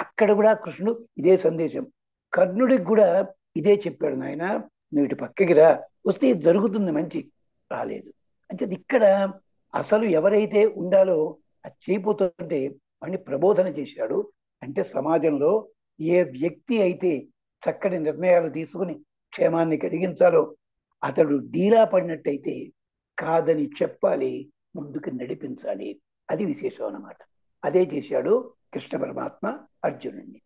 అక్కడ కూడా కృష్ణుడు ఇదే సందేశం, కర్ణుడికి కూడా ఇదే చెప్పాడు. నాయన నువ్వు ఇటు పక్కకి రా, వస్తే ఇది జరుగుతుంది మంచి. రాలేదు. అంటే ఇక్కడ అసలు ఎవరైతే ఉండాలో అది చేయబోతుంటే వాడిని ప్రబోధన చేశాడు. అంటే సమాజంలో ఏ వ్యక్తి అయితే చక్కటి నిర్ణయాలు తీసుకుని క్షేమాన్ని కలిగించాలో అతడు డీలా పడినట్టయితే కాదని చెప్పాలి, ముందుకు నడిపించాలి. అది విశేషం అన్నమాట. అదే చేశాడు కృష్ణ పరమాత్మ అర్జునుడిని.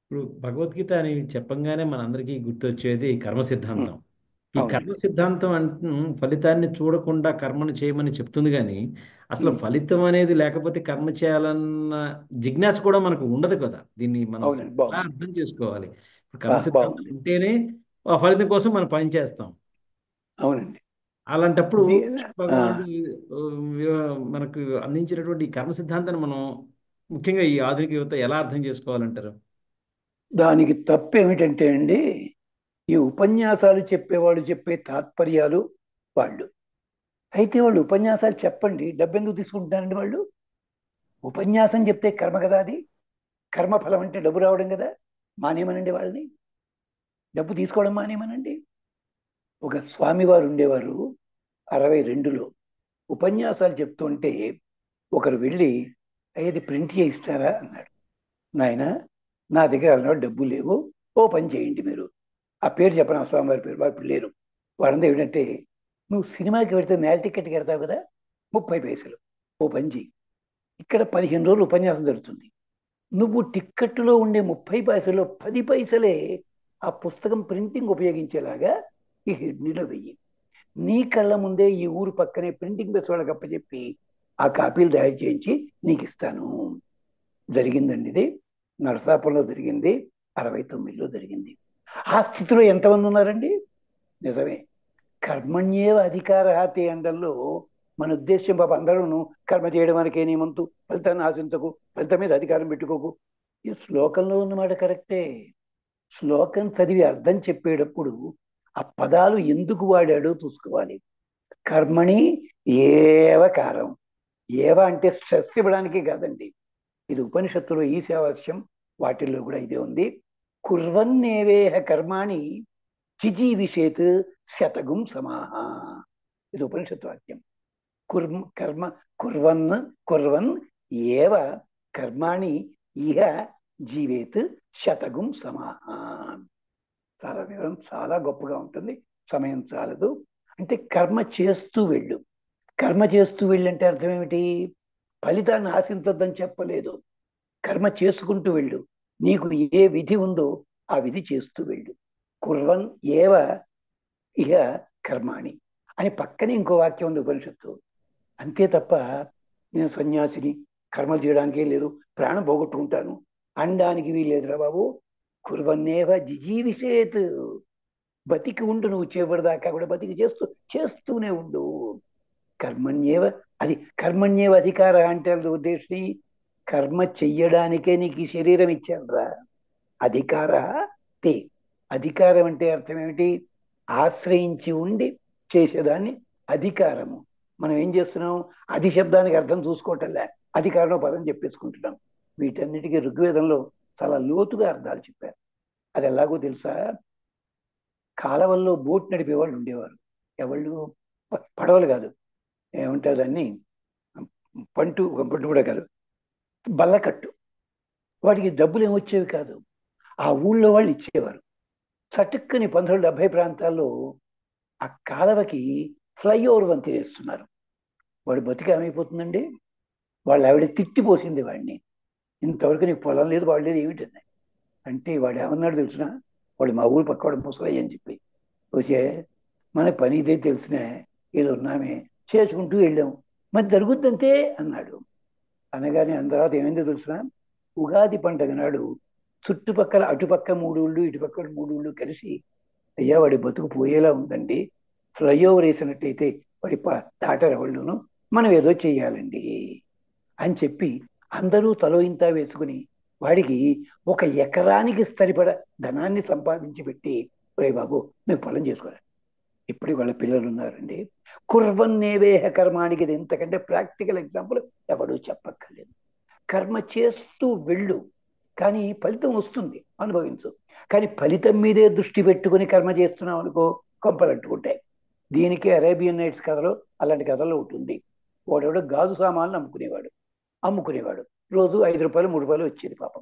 ఇప్పుడు భగవద్గీత అని చెప్పంగానే మనందరికీ గుర్తొచ్చేది కర్మ ఉం, సిద్ధాంతం. ఈ కర్మ అవునండి. సిద్ధాంతం ఫలితాన్ని చూడకుండా కర్మను చేయమని చెప్తుంది, కానీ అసలు ఉం, ఫలితం అనేది లేకపోతే కర్మ చేయాలన్న జిజ్ఞాస కూడా మనకు ఉండదు కదా. దీన్ని మనం అవునండి. ఎలా బాగుంది. అర్థం చేసుకోవాలి? ఇప్పుడు కర్మ సిద్ధాంతం బాగుంది. ఉంటేనే ఆ ఫలితం కోసం మనం పని చేస్తాం. అవునండి. అలాంటప్పుడు దీ కృష్ణ ఆ, భగవానుడు మనకు అందించినటువంటి ఈ కర్మ సిద్ధాంతాన్ని మనం ముఖ్యంగా ఈ ఆధునిక యువత ఎలా అర్థం చేసుకోవాలంటారు? దానికి తప్పు ఏమిటంటే అండి, ఈ ఉపన్యాసాలు చెప్పేవాళ్ళు చెప్పే తాత్పర్యాలు వాళ్ళు. అయితే వాళ్ళు ఉపన్యాసాలు చెప్పండి, డబ్బెందుకు తీసుకుంటున్నారండి వాళ్ళు? ఉపన్యాసం చెప్తే కర్మ కదా అది, కర్మఫలం అంటే డబ్బు రావడం కదా. మానేమనండి వాళ్ళని, డబ్బు తీసుకోవడం మానేమనండి. ఒక స్వామివారు ఉండేవారు 62లో ఉపన్యాసాలు చెప్తుంటే ఒకరు వెళ్ళి ఏది ప్రింట్ చేయిస్తారా అన్నాడు. నాయన నా దగ్గర అన్నాడు డబ్బు లేవు, ఓ పని చేయండి మీరు. ఆ పేరు చెప్పను, ఆ స్వామివారి పేరు, వారు ఇప్పుడు లేరు. వారంతా ఏమిటంటే, నువ్వు సినిమాకి వెళితే నేల టికెట్ కడతావు కదా, 30 పైసలు, ఓ పని చేయి, ఇక్కడ 15 రోజులు ఉపన్యాసం జరుగుతుంది, నువ్వు టిక్కెట్లో ఉండే 30 పైసల్లో 10 పైసలే ఆ పుస్తకం ప్రింటింగ్ ఉపయోగించేలాగా ఈ హెడ్నీలో వెయ్యి. నీ కళ్ళ ముందే ఈ ఊరు పక్కనే ప్రింటింగ్ ప్రెస్ వాళ్ళకి అప్పచెప్పి ఆ కాపీలు తయారు చేయించి నీకు ఇస్తాను. జరిగిందండి ఇది, నరసాపురంలో జరిగింది, 69లో జరిగింది. ఆ స్థితిలో ఎంతమంది ఉన్నారండి? నిజమే. కర్మణ్యేవ అధికారహాతే అండంలో మన ఉద్దేశ్యం పాప అందరూ కర్మ చేయడం వరకే నియమంతు, ఫలితాన్ని ఆశించకు, ఫలితం మీద అధికారం పెట్టుకోకు. ఈ శ్లోకంలో ఉన్నమాట కరెక్టే. శ్లోకం చదివి అర్థం చెప్పేటప్పుడు ఆ పదాలు ఎందుకు వాడాడో చూసుకోవాలి. కర్మణి ఏవ కారం, ఏవ అంటే స్ట్రెస్ ఇవ్వడానికి కాదండి. ఇది ఉపనిషత్తులో ఈశావాస్యం వాటిల్లో కూడా ఇదే ఉంది. కుర్వన్నేవేహ కర్మాణి చిజీవిషేత్ శతగుం సమాహ. ఇది ఉపనిషత్తు వాక్యం. కర్మ కుర్వన్ కుర్వన్ ఏవ కర్మాణి ఇహ జీవేత్ శతగుం సమాహ. చాలా వివరం చాలా గొప్పగా ఉంటుంది, సమయం చాలదు. అంటే కర్మ చేస్తూ వెళ్ళు. కర్మ చేస్తూ వెళ్ళంటే అర్థం ఏమిటి? ఫలితాన్ని ఆశించొద్దని చెప్పలేదు. కర్మ చేసుకుంటూ వెళ్ళు, నీకు ఏ విధి ఉందో ఆ విధి చేస్తూ వెళ్ళు. కుర్వన్ ఏవ ఇహ కర్మాణి అని పక్కనే ఇంకో వాక్యం ఉంది ఉపనిషత్తు. అంతే తప్ప నేను సన్యాసిని, కర్మలు చేయడానికే లేదు, ప్రాణం పోగొట్టుకుంటాను అనడానికి వీల్లేదురా బాబు. కుర్వన్నేవ జిజీవిషేత్, బతికి ఉండు, నువ్వు చేపడదాకా కూడా బతికి చేస్తూనే ఉండు. కర్మణ్యేవ, అది కర్మణ్యేవ అధికార అంటే ఉద్దేశం, కర్మ చెయ్యడానికే నీకు ఈ శరీరం ఇచ్చాను రా. అధికార తే, అధికారం అంటే అర్థం ఏమిటి? ఆశ్రయించి ఉండి చేసేదాన్ని అధికారము. మనం ఏం చేస్తున్నాం? అధి శబ్దానికి అర్థం చూసుకోవటంలే, అధికారం పదం చెప్పేసుకుంటున్నాం. వీటన్నిటికీ ఋగ్వేదంలో చాలా లోతుగా అర్థాలు చెప్పారు. అది ఎలాగో తెలుసా? కాలవల్లో బోట్ నడిపేవాళ్ళు ఉండేవారు. ఎవళ్ళు? పడవలు కాదు, ఏమంటారు దాన్ని, పంటు కూడా కాదు, బల్లకట్టు. వాటికి డబ్బులు ఏమొచ్చేవి కాదు, ఆ ఊళ్ళో వాళ్ళు ఇచ్చేవారు. చటుక్కని 1970 ప్రాంతాల్లో ఆ కాలవకి ఫ్లైఓవర్ వంతెన వేస్తున్నారు. వాడు బతికి ఏమైపోతుందండి? వాళ్ళ ఆవిడ తిట్టిపోసింది వాడిని, ఇంతవరకు నీకు పొలం లేదు, వాడు లేదు, ఏమిటండి అంటే వాడు ఏమన్నాడు తెలిసిన? వాడు మా ఊరు పక్కవాడు ముసలయ్య అని చెప్పి వచ్చే, మన పని ఇదే తెలిసిన, ఏదో ఉన్నామే చేసుకుంటూ వెళ్ళాం, మరి జరుగుద్దంతే అన్నాడు. అనగానే అంత తర్వాత ఏమైందో తెలిసిన? ఉగాది పండుగ నాడు చుట్టుపక్కల అటుపక్క 3 ఊళ్ళు ఇటుపక్క 3 ఊళ్ళు కలిసి, అయ్యా వాడి బతుకు పోయేలా ఉందండి, ఫ్లైఓవర్ వేసినట్టయితే వాడి దాటరవళ్ళును, మనం ఏదో చెయ్యాలండి అని చెప్పి అందరూ తలో ఇంత వేసుకుని వాడికి 1 ఎకరానికి సరిపడ ధనాన్ని సంపాదించి పెట్టి, రే బాబు మేము పొలం చేసుకోవాలి. ఇప్పుడు వాళ్ళ పిల్లలు ఉన్నారండి. కుర్వన్నేవేహ కర్మానికి ఇది ఇంతకంటే ప్రాక్టికల్ ఎగ్జాంపుల్ ఎవడూ చెప్పక్కర్లేదు. కర్మ చేస్తూ వెళ్ళు, కానీ ఫలితం వస్తుంది, అనుభవించు. కానీ ఫలితం మీదే దృష్టి పెట్టుకుని కర్మ చేస్తున్నాం అనుకో, కొంపలు అంటుకుంటాయి. దీనికి అరేబియన్ నైట్స్ కథలో అలాంటి కథలో ఉంటుంది. వాడెవడో గాజు సామాన్లు అమ్ముకునేవాడు. రోజు 5 రూపాయలు 3 రూపాయలు వచ్చేది పాపం.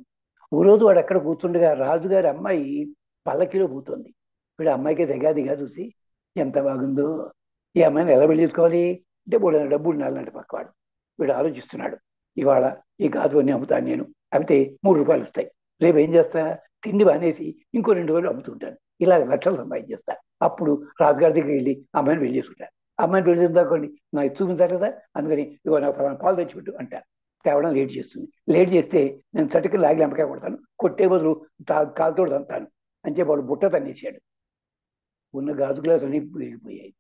ఓ రోజు వాడు అక్కడ కూర్చుండగా రాజుగారి అమ్మాయి పల్లకిలో పోతుంది. వీడు అమ్మాయికి దిగా చూసి, ఎంత బాగుందో, ఈ అమ్మాయిని ఎలా పెళ్లి చేసుకోవాలి అంటే బోడు డబ్బులు ఉండాలంటే పక్కవాడు. వీడు ఆలోచిస్తున్నాడు, ఇవాళ ఈ గాజు అన్ని అమ్ముతాను నేను, అమ్మితే 3 రూపాయలు వస్తాయి, రేపు ఏం చేస్తా, తిండి బానేసి ఇంకో 2 రోజులు అమ్ముతుంటాను, ఇలా లక్షలు సంపాదించేస్తా. అప్పుడు రాజుగారి దగ్గరికి వెళ్ళి అమ్మాయిని పెళ్లి చేసుకుంటా. అమ్మాయిని పెళ్లి చేసుకుందాకోండి, నాకు చూపించాలి కదా, అందుకని ఇగో నాకు పాలు తెచ్చిపెట్టు అంట. తేవడం లేట్ చేస్తుంది. లేట్ చేస్తే నేను చటుకు లాగి లెంపకాయ కొడతాను, కొట్టే బదులు కాలుతో తంతాను అని చెప్పి వాడు బుట్ట తన్నేసాడు. ఉన్న గాజు గ్లాసులు అన్ని వెళ్ళిపోయాయి.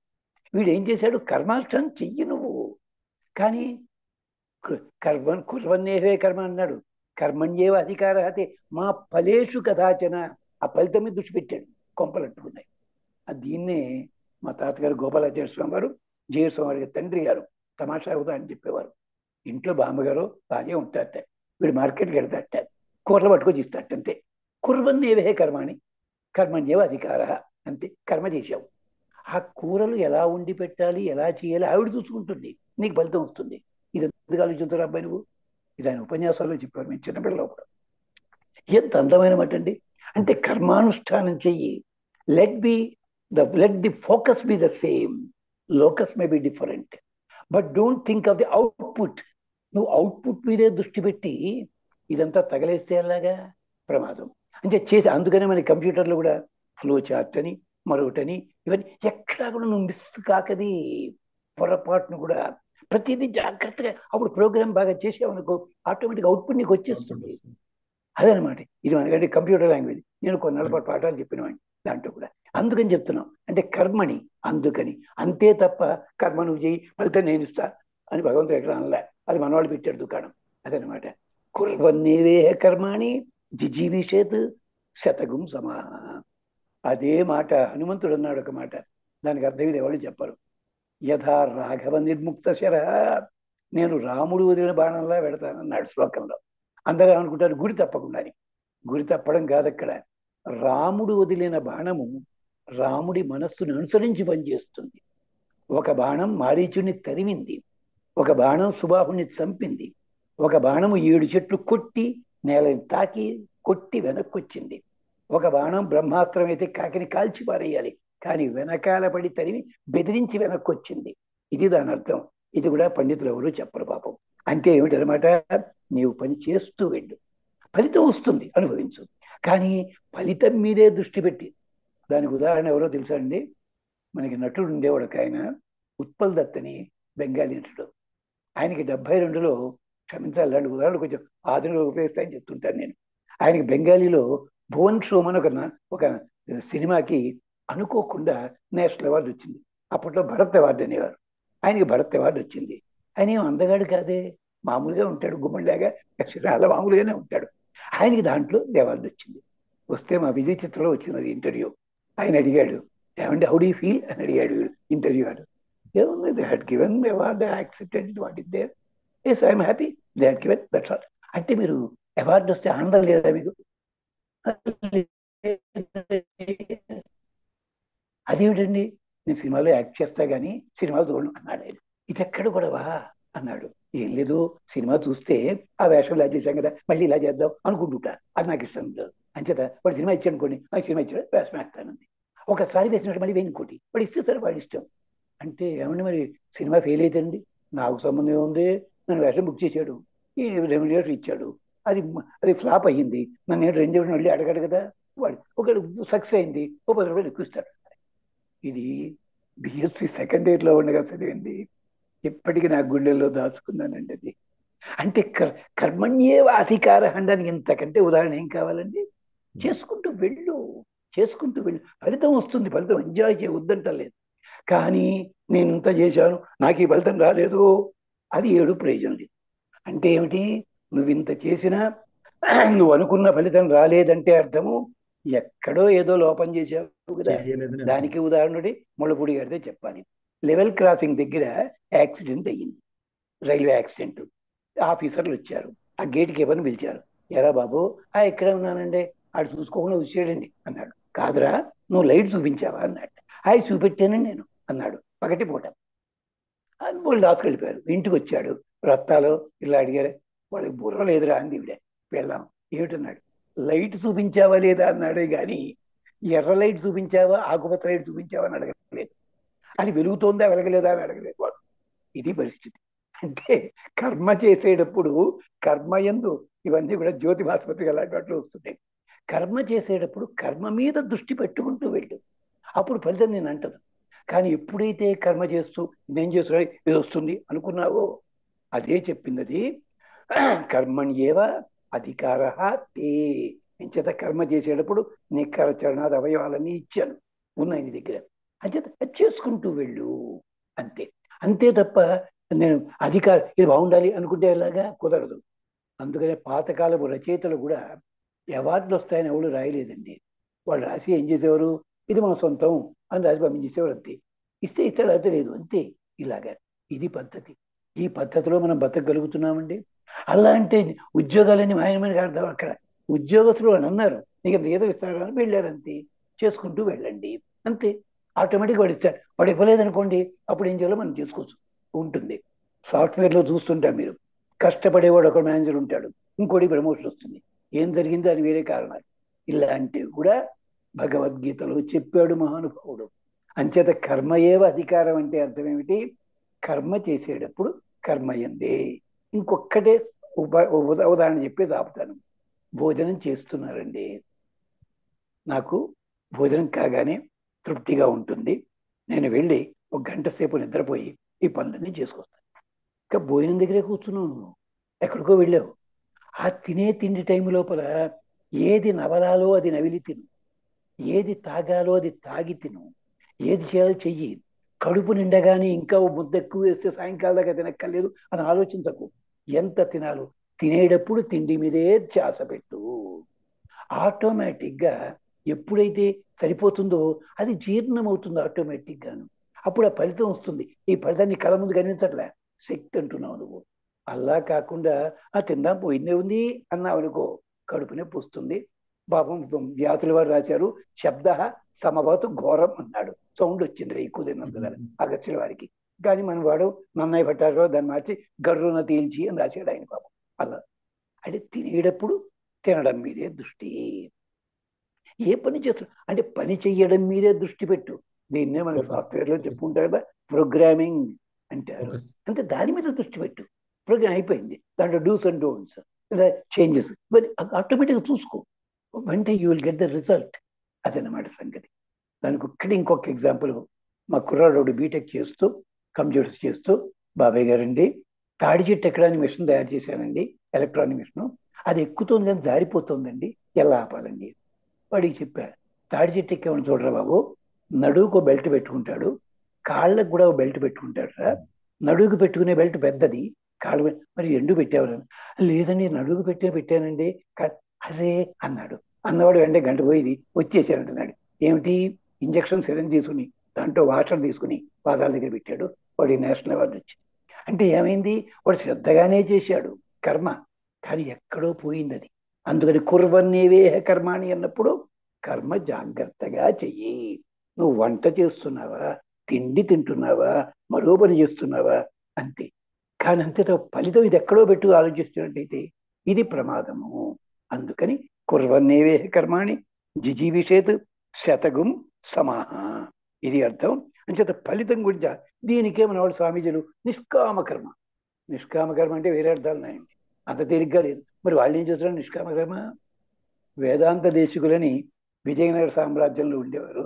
వీడు ఏం చేశాడు? కర్మాష్టం చెయ్యి నువ్వు, కానీ కుర్వన్నేవే కర్మ అన్నాడు. కర్మణ్యేవ అధికార హతే మా ఫలేషు కదాచన, ఆ ఫలితం మీద దృష్టి పెట్టాడు, కొంపలు అంటుకున్నాయి. దీన్నే మా తాతగారు గోపాలాచార్య స్వామి వారు, జయ స్వామి గారి తండ్రి గారు తమాషా అవుతా అని చెప్పేవారు. ఇంట్లో బామ్మగారు బాగా ఉంటారట, వీడు మార్కెట్కి వెళ్తాట, కూరలు పట్టుకొచ్చి ఇస్తాట, అంతే. కుర్వన్నేవే కర్మాణి కర్మణ్యేవ అధికార, అంతే. కర్మ చేశావు, ఆ కూరలు ఎలా వండి పెట్టాలి, ఎలా చేయాలి ఆవిడ చూసుకుంటుంది, నీకు ఫలితం వస్తుంది. ఇది ఎందుకు ఆలోచించారు అబ్బాయి నువ్వు? ఇది ఆయన ఉపన్యాసాల్లో చెప్పారు, మేము చిన్నపిల్లలు కూడా. ఎంత అందమైన మాట అండి. అంటే కర్మానుష్ఠానం చెయ్యి, let B let the focus be the same, locus may be different, but don't think of the output. నువ్వు అవుట్పుట్ మీదే దృష్టి పెట్టి ఇదంతా తగలేస్తే ఎలాగా? ప్రమాదం. అంటే చేసి, అందుకనే మన కంప్యూటర్లు కూడా ఫ్లో చార్ట్ అని మరొకటని ఇవన్నీ ఎక్కడా కూడా నువ్వు మిస్ కాకది, పొరపాటును కూడా ప్రతిదీ జాగ్రత్తగా, అప్పుడు ప్రోగ్రామ్ బాగా చేసావనుకో ఆటోమేటిక్ అవుట్పుట్ నీకు వచ్చేస్తుంది. అదనమాట. ఇది మనకంటే కంప్యూటర్ లాంగ్వేజ్. నేను కొన్నాళ్ళ పాటు పాఠాలు చెప్పినవాడిని దాంట్లో కూడా. అందుకని చెప్తున్నాం, అంటే కర్మని అందుకని, అంతే తప్ప కర్మ నువ్వు చేయి ఫలితం నేను ఇస్తా అని భగవంతుడు ఎక్కడ అనలే. అది మనవాళ్ళు పెట్టాడు దుకాణం. అదనమాట. కుర్వన్నేవేహ కర్మాణి జిజీవిషేత్ శతగుం సమా. అదే మాట హనుమంతుడు అన్నాడు ఒక మాట, దానికి అర్థం ఇది ఎవరు చెప్పరు. యథా రాఘవ నిర్ముక్త శర, నేను రాముడు వదిలిన బాణంలా పెడతానన్నాడు శ్లోకంలో. అందరూ అనుకుంటారు గురి తప్పకుండా అని. గురి తప్పడం కాదు అక్కడ. రాముడు వదిలిన బాణము రాముడి మనస్సును అనుసరించి పనిచేస్తుంది. ఒక బాణం మారీచుని తరిమింది, ఒక బాణం సుబాహుని చంపింది, ఒక బాణము 7 చెట్లు కొట్టి నేలని తాకి కొట్టి వెనక్కొచ్చింది, ఒక బాణం బ్రహ్మాస్త్రం అయితే కాకిని కాల్చి పారేయాలి, కానీ వెనకాల పడి తరిమి బెదిరించి వెనక్కొచ్చింది. ఇది దాని అర్థం. ఇది కూడా పండితులు ఎవరు చెప్పరు పాపం. అంటే ఏమిటనమాట, నీవు పని చేస్తూ వెళ్ళు, ఫలితం వస్తుంది, అనుభవించు. కానీ ఫలితం మీదే దృష్టి పెట్టి, దానికి ఉదాహరణ ఎవరో తెలుసా అండి? మనకి నటుడు ఉండేవాడు ఒక ఆయన, ఉత్పల్ దత్ అని, బెంగాలీ నటుడు. ఆయనకి 72లో, క్షమించాలి లాంటి ఉదాహరణలు కొంచెం ఆధునిక ఉపయోగిస్తాయని చెప్తుంటాను నేను. ఆయనకి బెంగాలీలో భువన్ షోమన్ ఒక సినిమాకి అనుకోకుండా నేషనల్ అవార్డు వచ్చింది. అప్పట్లో భరత్ అవార్డు అనేవారు. ఆయనకి భరత్ అవార్డు వచ్చింది. ఆయన ఏం అందగాడు కాదే, మామూలుగా ఉంటాడు, గుమ్మడిలాగా అలా మామూలుగానే ఉంటాడు. ఆయనకి దాంట్లో అవార్డు వచ్చింది. వస్తే మా విజయ్ చిత్రంలో వచ్చినది ఇంటర్వ్యూ. ఆయన అడిగాడు, ఏమంటే హౌ డూ యూ ఫీల్ అని అడిగాడు ఇంటర్వ్యూ వాడు. ఏముంది, they had given award, accepted what is there, yes I'm happy, they had given, that's all. అంటే మీరు అవార్డు వస్తే ఆనందం లేదా మీకు? అదేమిటండి, నేను సినిమాలో యాక్ట్ చేస్తా గానీ సినిమాలు చూడను అన్నాడు ఆయన. ఇది ఎక్కడ గొడవ అన్నాడు. ఏం లేదు, సినిమా చూస్తే ఆ వేషం ఇలా చేశాం కదా, మళ్ళీ ఇలా చేద్దాం అనుకుంటుంటా, అది నాకు ఇష్టం లేదు. అంచేత వాడు సినిమా ఇచ్చాడు అనుకోండి, ఆ సినిమా ఇచ్చాడు వేషం వేస్తానండి. ఒకసారి వేసినట్టు మళ్ళీ వేయి ఇంకోటి, వాడు ఇస్తే సరే వాడి ఇష్టం. అంటే ఏమండి మరి సినిమా ఫెయిల్ అయితేండి నాకు సంబంధం ఉంది, నన్ను వేషం బుక్ చేశాడు, ఈ రెమ్యూనరేషన్ ఇచ్చాడు, అది అది ఫ్లాప్ అయ్యింది, నన్ను నేను రెండు మళ్ళీ అడగడు కదా. వాడు ఒక సక్సెస్ అయింది, ఓ 10 రూపాయలు ఎక్కువ ఇస్తాడు. ఇది బిఎస్సి సెకండ్ ఇయర్ లో ఉండగా చదివింది, ఇప్పటికీ నా గుండెల్లో దాచుకున్నానండి అది. అంటే కర్మణ్యేవ అధికార అనడానికి ఇంతకంటే ఉదాహరణ ఏం కావాలండి? చేసుకుంటూ వెళ్ళు, చేసుకుంటూ వెళ్ళు, ఫలితం వస్తుంది, ఫలితం ఎంజాయ్ చేయ వద్దంటలేదు. కానీ నేను ఇంత చేశాను, నాకు ఈ ఫలితం రాలేదు, అది ఏడు ప్రయోజనం లేదు. అంటే ఏమిటి, నువ్వు ఇంత చేసినా నువ్వు అనుకున్న ఫలితం రాలేదంటే అర్థము ఎక్కడో ఏదో లోపం చేసావు కదా. చేయలేదని అర్థం. దానికి ఉదాహరణటి ముళ్ళపూడి గారితే చెప్పాలి. లెవెల్ క్రాసింగ్ దగ్గర యాక్సిడెంట్ అయ్యింది, రైల్వే యాక్సిడెంట్. ఆఫీసర్లు వచ్చారు, ఆ గేట్ కీపర్ని పిలిచారు. ఎరా బాబు, ఎక్కడే ఉన్నానండి, ఆడు చూసుకోకుండా వచ్చేయండి అన్నాడు. కాదురా, నువ్వు లైట్ చూపించావా అన్నాడు. చూపెట్టానండి నేను అన్నాడు. పగటి పూట అని వాళ్ళు దాచుకెళ్ళిపోయారు. ఇంటికి వచ్చాడు, రత్తాలు ఇలా అడిగారు. వాళ్ళకి బుర్ర లేదురా అంది ఇవిడే. వెళ్ళాం, ఏమిటన్నాడు, లైట్ చూపించావా లేదా అన్నాడే గాని ఎర్ర లైట్ చూపించావా ఆకుపచ్చ లైట్ చూపించావా అని అడగలేదు, అది వెలుగుతోందా వెలగలేదా అని అడగలేదు వాడు. ఇది పరిస్థితి. అంటే కర్మ చేసేటప్పుడు కర్మయందు ఇవన్నీ కూడా జ్యోతి భాస్పతి అలాంటి వాటిలో వస్తుంటాయి. కర్మ చేసేటప్పుడు కర్మ మీద దృష్టి పెట్టుకుంటూ వెళ్ళు, అప్పుడు ఫలితం నేను అంటదు. కానీ ఎప్పుడైతే కర్మ చేస్తూ నేను చేస్తున్నా ఇది వస్తుంది అనుకున్నావో, అదే చెప్పింది కర్మణ్యేవ అధికార తే. ఎంచేత కర్మ చేసేటప్పుడు నీ కరచరణాది అవయవాలన్నీ ఇచ్చాను, ఉన్నాయి నీ దగ్గర, అంచేత అది చేసుకుంటూ వెళ్ళు, అంతే. అంతే తప్ప నేను ఇది బాగుండాలి అనుకుంటే ఎలాగా కుదరదు. అందుకనే పాతకాలపు రచయితలు కూడా అవార్డులు వస్తాయని ఎవరు రాయలేదండి. వాళ్ళు రాసి ఏం చేసేవారు, ఇది మన సొంతం అని రాసి పంపించేసేవారు, అంతే. ఇస్తే ఇస్తాడు, అయితే లేదు, అంతే. ఇలాగా ఇది పద్ధతి. ఈ పద్ధతిలో మనం బతకగలుగుతున్నామండి. అలా అంటే ఉద్యోగాలన్నీ మాయమని అర్థం. అక్కడ ఉద్యోగస్తులు అని అన్నారు, నీకు ఏదో ఇస్తాడు అని వెళ్ళారు, అంతే. చేసుకుంటూ వెళ్ళండి, అంతే. ఆటోమేటిక్ వాడు ఇస్తాడు. వాడు ఇవ్వలేదనుకోండి, అప్పుడు ఏం చేయాలో మనం చేసుకోవచ్చు, ఉంటుంది. సాఫ్ట్వేర్లో చూస్తుంటాం మీరు, కష్టపడేవాడు ఒక మేనేజర్ ఉంటాడు, ఇంకోటి ప్రమోషన్ వస్తుంది. ఏం జరిగిందో అది వేరే కారణాలు. ఇలాంటివి కూడా భగవద్గీతలో చెప్పాడు మహానుభావుడు. అంచేత కర్మయేవ అధికారం అంటే అర్థం ఏమిటి, కర్మ చేసేటప్పుడు కర్మయందే. ఇంకొక్కటే ఉదాహరణ చెప్పేసి ఆపుతాను. భోజనం చేస్తున్నారండి, నాకు భోజనం కాగానే తృప్తిగా ఉంటుంది, నేను వెళ్ళి ఒక గంట సేపు నిద్రపోయి ఈ పనులన్నీ చేసుకొస్తాను. ఇంకా భోజనం దగ్గరే కూర్చున్నాను, ఎక్కడికో వెళ్ళావు. ఆ తినే తిండి టైం లోపల ఏది నవలాలో అది నవిలి తిను, ఏది తాగాలో అది తాగి తిను, ఏది చేయాలో చెయ్యి. కడుపు నిండగానే ఇంకా ముద్ద ఎక్కువ వేస్తే సాయంకాలం దాకా తినక్కర్లేదు అని ఆలోచించకు. ఎంత తినాలో తినేటప్పుడు తిండి మీదే ధ్యాస పెట్టు. ఆటోమేటిక్గా ఎప్పుడైతే సరిపోతుందో అది జీర్ణం అవుతుంది ఆటోమేటిక్గాను. అప్పుడు ఆ ఫలితం వస్తుంది. ఈ ఫలితాన్ని కళ ముందు కనిపించట్లే, శక్తి అంటున్నావు నువ్వు. అలా కాకుండా తిందాం పోయిందే ఉంది అన్నావు అనుకో, కడుపు నొప్పి వస్తుంది. పాపం వ్యాసుల వారు రాశారు, శబ్ద సమవతు ఘోరం అన్నాడు. సౌండ్ వచ్చింది ఎక్కువ తిన్నందువల్ల అగస్త్యుల వారికి. కానీ మన వాడు నన్నయ్య భట్టారు దాన్ని మార్చి గర్రున తేల్చి అని రాశాడు ఆయన పాపం. అలా అంటే తినేటప్పుడు తినడం మీదే దృష్టి. ఏ పని చేస్తాడు అంటే పని చెయ్యడం మీదే దృష్టి పెట్టు. దీన్నే మనకి సాఫ్ట్వేర్ లో చెప్పుకుంటారు కదా, ప్రోగ్రామింగ్ అంటారు. అంటే దాని మీద దృష్టి పెట్టు. ప్రోగ్రామ్ అయిపోయింది, దాంట్లో డూస్ అండ్ డోంట్స్, చేంజెస్ ఆటోమేటిక్గా చూసుకో, అంటే you will get the result. అదనమాట సంగతి. దానికి ఒక్కటి ఇంకొక ఎగ్జాంపుల్, మా కుర్రాడు బీటెక్ చేస్తూ కంప్యూటర్స్ చేస్తూ, బాబాయ్ గారండి తాడి చెట్టు ఎక్కడానికి మిషన్ తయారు చేశానండి, ఎలక్ట్రానిక్ మిషన్, అది ఎక్కుతుంది కానీ జారిపోతుందండి, ఎలా ఆపాలండి? వాడికి చెప్పారు, తాడి చెట్టు ఎక్కేమని చూడరా బాబు, నడువుకు బెల్ట్ పెట్టుకుంటాడు, కాళ్ళకు కూడా బెల్ట్ పెట్టుకుంటాడు రా. నడువుకు పెట్టుకునే బెల్ట్ పెద్దది, కాళ్ళు మరి ఎండు పెట్టేవారు. లేదండి నడువుకు పెట్టానండి. అరే అన్నాడు. అన్నవాడు వెంటనే గంట పోయి వచ్చేసానంటున్నాడు. ఏమిటి, ఇంజక్షన్ సిరంజ్ తీసుకుని దాంట్లో వాటర్ తీసుకుని పాదాల దగ్గర పెట్టాడు. వాడి నేషనల్ అవార్డు వచ్చింది. అంటే ఏమైంది, వాడు శ్రద్ధగానే చేశాడు కర్మ, కానీ ఎక్కడో పోయింది అది. అందుకని కుర్వన్నేవేహ కర్మాణి అన్నప్పుడు కర్మ జాగ్రత్తగా చెయ్యి. నువ్వు వంట చేస్తున్నావా, తిండి తింటున్నావా, మరో పని చేస్తున్నావా, అంతే. కానీ అంతేతో ఫలితం ఇది ఎక్కడో పెట్టు ఆలోచిస్తున్నట్టయితే ఇది ప్రమాదము. అందుకని కుర్వన్నేవేహ కర్మాణి జిజీవిషేత్ శతగుం సమాహ, ఇది అర్థం. అంచేత ఫలితం గురించి దీనికే మన వాళ్ళు స్వామీజీలు నిష్కామ కర్మ, నిష్కామ కర్మ అంటే వేరే అర్థాలు ఉన్నాయండి, అంత తేలిగ్గా లేదు. మరి వాళ్ళు ఏం చేస్తున్నారు నిష్కామ కర్మ? వేదాంత దేశికులని విజయనగర సామ్రాజ్యంలో ఉండేవారు.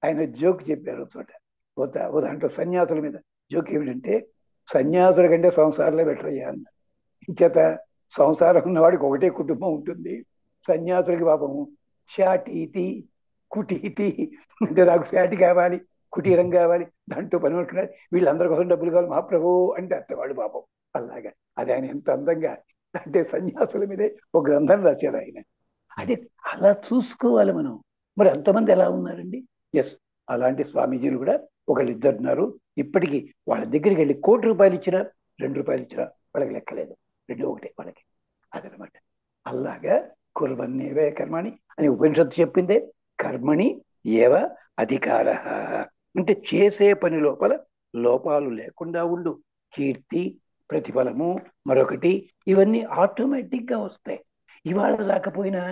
ఆయన జోక్ చెప్పారు ఒక చోట, ఓ దాంట్లో సన్యాసుల మీద జోక్ ఏమిటంటే, సన్యాసుల కంటే సంసారంలో బెటర్ అయ్యా అన్నారు. ఇంచేత సంసారం ఉన్నవాడికి ఒకటే కుటుంబం ఉంటుంది, సన్యాసులకి పాపము శాటీతి కుటీతి, అంటే నాకు శాటి కావాలి, కుటీరం కావాలి, దాంట్లో పని ఉంటున్నారు, వీళ్ళందరి కోసం డబ్బులు కావాలి మహాప్రభు అంటే అత్తవాడు పాపం. అలాగా అది ఆయన ఎంత అందంగా, అంటే సన్యాసుల మీదే ఒక గ్రంథం రాశారు ఆయన. అదే అలా చూసుకోవాలి మనం. మరి అంతమంది ఎలా ఉన్నారండి? ఎస్, అలాంటి స్వామీజీలు కూడా ఒకళ్ళు ఇద్దరు ఉన్నారు ఇప్పటికీ. వాళ్ళ దగ్గరికి వెళ్ళి ₹1 ఇచ్చినా, ₹2 ఇచ్చినా వాళ్ళకి లెక్కలేదు, రెండు ఒకటే వాళ్ళకి. అదనమాట. అలాగా కుర్వన్నేవే కర్మణి అని ఉపనిషత్తు చెప్పిందే. కర్మణి ఏవ అధికార, అంటే చేసే పని లోపల లోపాలు లేకుండా ఉండు. కీర్తి, ప్రతిఫలము, మరొకటి, ఇవన్నీ ఆటోమేటిక్ గా వస్తాయి. ఇవాళ రాకపోయినా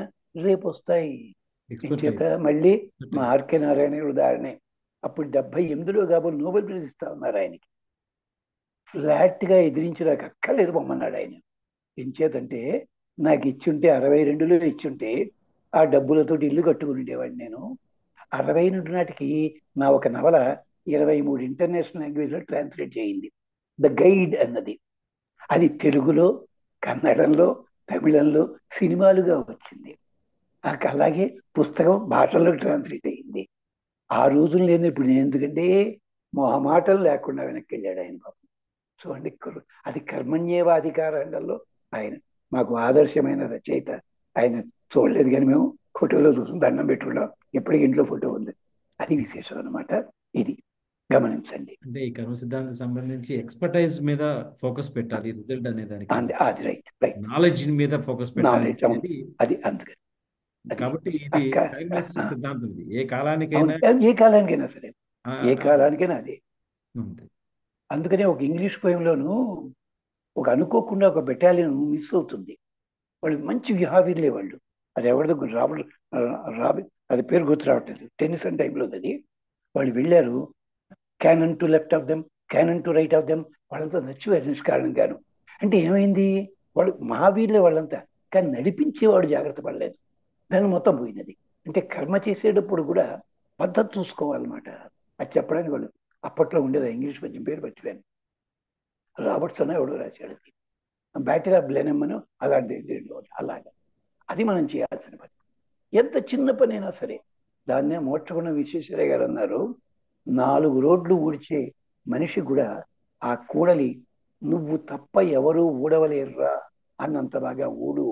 రేపు వస్తాయి. ఇంచేత మళ్ళీ మా ఆర్కే నారాయణ ఉదాహరణే. అప్పుడు 78లో కాబోలు నోబెల్ ప్రైజ్ ఇస్తా ఉన్నారు ఆయనకి. ఫ్లాట్ గా ఎదిరించి నాకు అక్కర్లేదు బొమ్మన్నాడు ఆయన. ఎంచేతంటే నాకు ఇచ్చుంటే 62లో ఇచ్చుంటే ఆ డబ్బులతో ఇల్లు కట్టుకుని ఉండేవాడిని నేను. 62 నాటికి నా ఒక నవల 23 ఇంటర్నేషనల్ లాంగ్వేజ్ లో ట్రాన్స్లేట్ చేయింది, ద గైడ్ అన్నది. అది తెలుగులో, కన్నడంలో, తమిళంలో సినిమాలుగా వచ్చింది. అలాగే పుస్తకం భాషల్లో ట్రాన్స్లేట్ అయింది. ఆ రోజులు లేదు ఇప్పుడు. నేను ఎందుకంటే మొహమాటం లేకుండా వెనక్కి వెళ్ళాడు ఆయన పాపం. సో అండి, అది కర్మణ్యేవాధికారంలో ఆయన మాకు ఆదర్శమైన రచయిత. ఆయన చూడలేదు కానీ మేము ఫోటోలో చూసి దండం పెట్టుకున్నాం, ఎప్పటికీ ఇంట్లో ఫోటో ఉంది. అది విశేషం అనమాట. ఇది గమనించండి. అంటే ఈ కర్మ సిద్ధాంతం సంబంధించి ఎక్స్పర్టైజ్ మీద ఫోకస్ పెట్టాలి, రిజల్ట్ అనే దానికన్నా అది రైట్ రైట్, నాలెడ్జ్ మీద ఫోకస్ పెట్టాలి నాలెడ్జ్. అవును, అనేది. అది అందుకని అది కాబట్టి ఇది అక్క. టైమ్లెస్ సిద్ధాంతం, ఇది ఏ అవును, కాలానికైనా ఏ కాలానికైనా సరే, ఆ, ఏ ఆ, కాలానికైనా అదే. ఉంది. అందుకనే ఒక ఇంగ్లీష్ పోయంలోను ఒక అనుకోకుండా ఒక బెటాలియన్ మిస్ అవుతుంది. వాళ్ళు మంచి విహావీరులే వాళ్ళు. అది ఎవరిదో రాబర్ట్ రాబి అది పేరు గుర్తు రావట్లేదు, టెన్నిసన్ టైంలో అది. వాళ్ళు వెళ్ళారు, canon to left of them, canon to right of them, వాళ్ళంతా నచ్చివారు నిష్కారణంగాను. అంటే ఏమైంది, వాళ్ళు మహావీరులే వాళ్ళంతా, కానీ నడిపించేవాడు జాగ్రత్త పడలేదు, దాన్ని మొత్తం పోయినది. అంటే కర్మ చేసేటప్పుడు కూడా పద్ధతి చూసుకోవాలన్నమాట. అది చెప్పడానికి వాళ్ళు అప్పట్లో ఉండేది ఇంగ్లీష్ పద్యం పేరు మర్చిపోయాను, రాబర్ట్సన్ ఎవడో రాశాడు అది, బ్యాటిల్ ఆఫ్ బ్లెనమ్ అని. అలాంటి దీంట్లో అలాగా అది మనం చేయాల్సిన పని. ఎంత చిన్న పని అయినా సరే. దాన్నే మోక్షగుణ విశ్వేశ్వరయ్య గారు అన్నారు, 4 రోడ్లు ఊడ్చే మనిషి కూడా ఆ కూడలి నువ్వు తప్ప ఎవరూ ఊడవలేరురా అన్నంత బాగా ఊడు,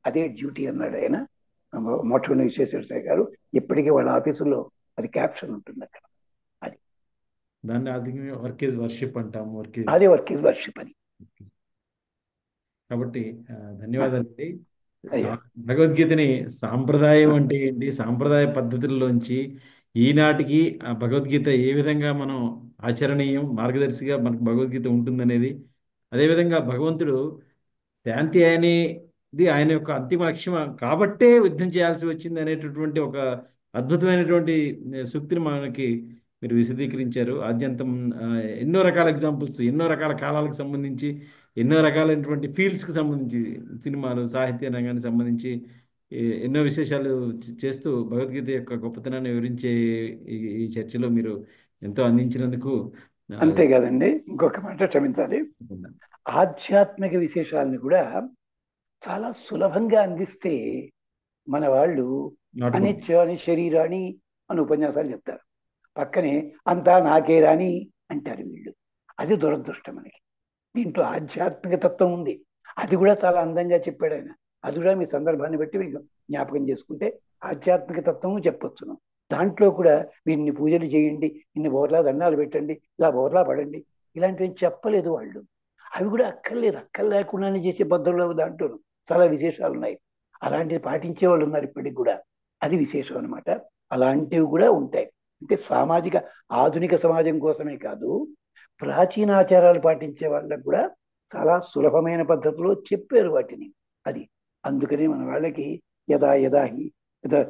అదే డ్యూటీ అన్నాడు ఆయన, మోక్షగుణ విశ్వేశ్వరయ్య గారు. ఇప్పటికీ వాళ్ళ ఆఫీసులో అది క్యాప్షన్ ఉంటుంది అక్కడ. అది దాన్ని అది వర్క్ ఈజ్ వర్షిప్ అంటాము, వర్క్ ఈజ్. అదే వర్క్ ఇస్ వర్షిప్ అని. కాబట్టి ధన్యవాదాలండి. అయ్యా, భగవద్గీతని సాంప్రదాయం అంటే ఏంటి, సాంప్రదాయ పద్ధతుల్లోంచి ఈనాటికి ఆ భగవద్గీత ఏ విధంగా మనం ఆచరణీయం, మార్గదర్శిగా మనకు భగవద్గీత ఉంటుందనేది, అదేవిధంగా భగవంతుడు శాంతి అనేది ఆయన యొక్క అంతిమ లక్ష్యం కాబట్టే యుద్ధం చేయాల్సి వచ్చింది అనేటటువంటి ఒక అద్భుతమైనటువంటి సూక్తిని మనకి మీరు విశదీకరించారు. ఆద్యంతం ఎన్నో రకాల ఎగ్జాంపుల్స్, ఎన్నో రకాల కాలాలకు సంబంధించి, ఎన్నో రకాలైనటువంటి ఫీల్డ్స్కి సంబంధించి, సినిమాలు, సాహిత్య రంగానికి సంబంధించి ఎన్నో విశేషాలు చేస్తూ భగవద్గీత యొక్క గొప్పతనాన్ని వివరించే ఈ చర్చలో మీరు ఎంతో అందించినందుకు అంతే కదండి. ఇంకొక మాట క్షమించాలి, తప్పకుండా. ఆధ్యాత్మిక విశేషాలను కూడా చాలా సులభంగా అందిస్తే మన వాళ్ళు నాటుకుంటాం. అనిత్యాని శరీరాన్ని అని ఉపన్యాసాలు చెప్తారు, పక్కనే అంతా నాకే రాని అంటారు వీళ్ళు. అది దురదృష్టం మనకి. దీంట్లో ఆధ్యాత్మిక తత్వం ఉంది, అది కూడా చాలా అందంగా చెప్పాడు ఆయన. అది కూడా మీ సందర్భాన్ని బట్టి మీకు జ్ఞాపకం చేసుకుంటే ఆధ్యాత్మిక తత్వము చెప్పొచ్చును. దాంట్లో కూడా ఇన్ని పూజలు చేయండి, ఇన్ని బోర్లా దండాలు పెట్టండి, ఇలా బోర్లా పడండి, ఇలాంటివి చెప్పలేదు వాళ్ళు. అవి కూడా అక్కర్లేదు, అక్కర్ లేకుండానే చేసే పద్ధతులు దాంట్లో చాలా విశేషాలు ఉన్నాయి. అలాంటివి పాటించే వాళ్ళు ఉన్నారు ఇప్పటికి కూడా. అది విశేషం అనమాట. అలాంటివి కూడా ఉంటాయి. అంటే సామాజిక ఆధునిక సమాజం కోసమే కాదు, ప్రాచీన ఆచారాలు పాటించే వాళ్ళకు కూడా చాలా సులభమైన పద్ధతిలో చెప్పారు వాటిని. అది అందుకని మన వాళ్ళకి యదా యదాహి యదా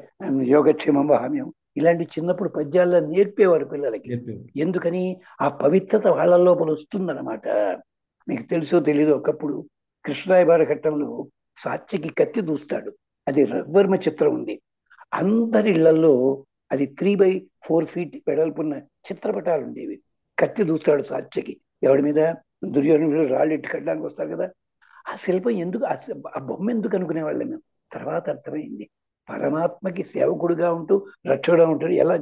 యోగక్షేమం వహామ్యం ఇలాంటి చిన్నప్పుడు పద్యాల్లో నేర్పేవారు పిల్లలకి. చెప్పేవారు. ఎందుకని ఆ పవిత్రత వాళ్ళ లోపల వస్తుందన్నమాట. మీకు తెలుసో తెలీదో, ఒకప్పుడు కృష్ణరాయ ఘట్టంలో సాత్యకి కత్తి దూస్తాడు. అది రఘువర్మ చిత్రం ఉంది. అందరి ఇళ్లలో అది 3/4 ఫీట్ వెడల్పున్న చిత్రపటాలు ఉండేవి. కత్తి దూస్తాడు సాత్యకి. ఎవడి మీద? దుర్యోధనుడు రాళ్ళు ఎట్టి కట్టడానికి వస్తారు కదా. ఆ శిల్పం ఎందుకు, ఆ బొమ్మ ఎందుకు అనుకునేవాళ్ళం మేము. తర్వాత అర్థమైంది, పరమాత్మకి సేవకుడుగా ఉంటూ రక్షకుడుగా ఉంటాడు. ఎలా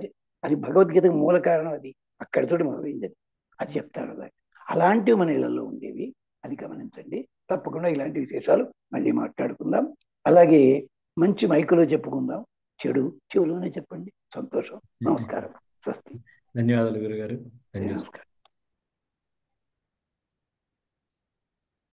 అది భగవద్గీతకు మూల కారణం. అది అక్కడితోటి మొదలైంది. అది అది చెప్తారు అలా. అలాంటివి మన ఇళ్లలో ఉండేవి. అది గమనించండి. తప్పకుండా ఇలాంటి విశేషాలు మళ్ళీ మాట్లాడుకుందాం. అలాగే మంచి మైకులో చెప్పుకుందాం, చెడు చెవులోనే చెప్పండి. సంతోషం. నమస్కారం. స్వస్తి. ధన్యవాదాలు గురుగారు. ధన్యవాదాలు. నమస్కారం.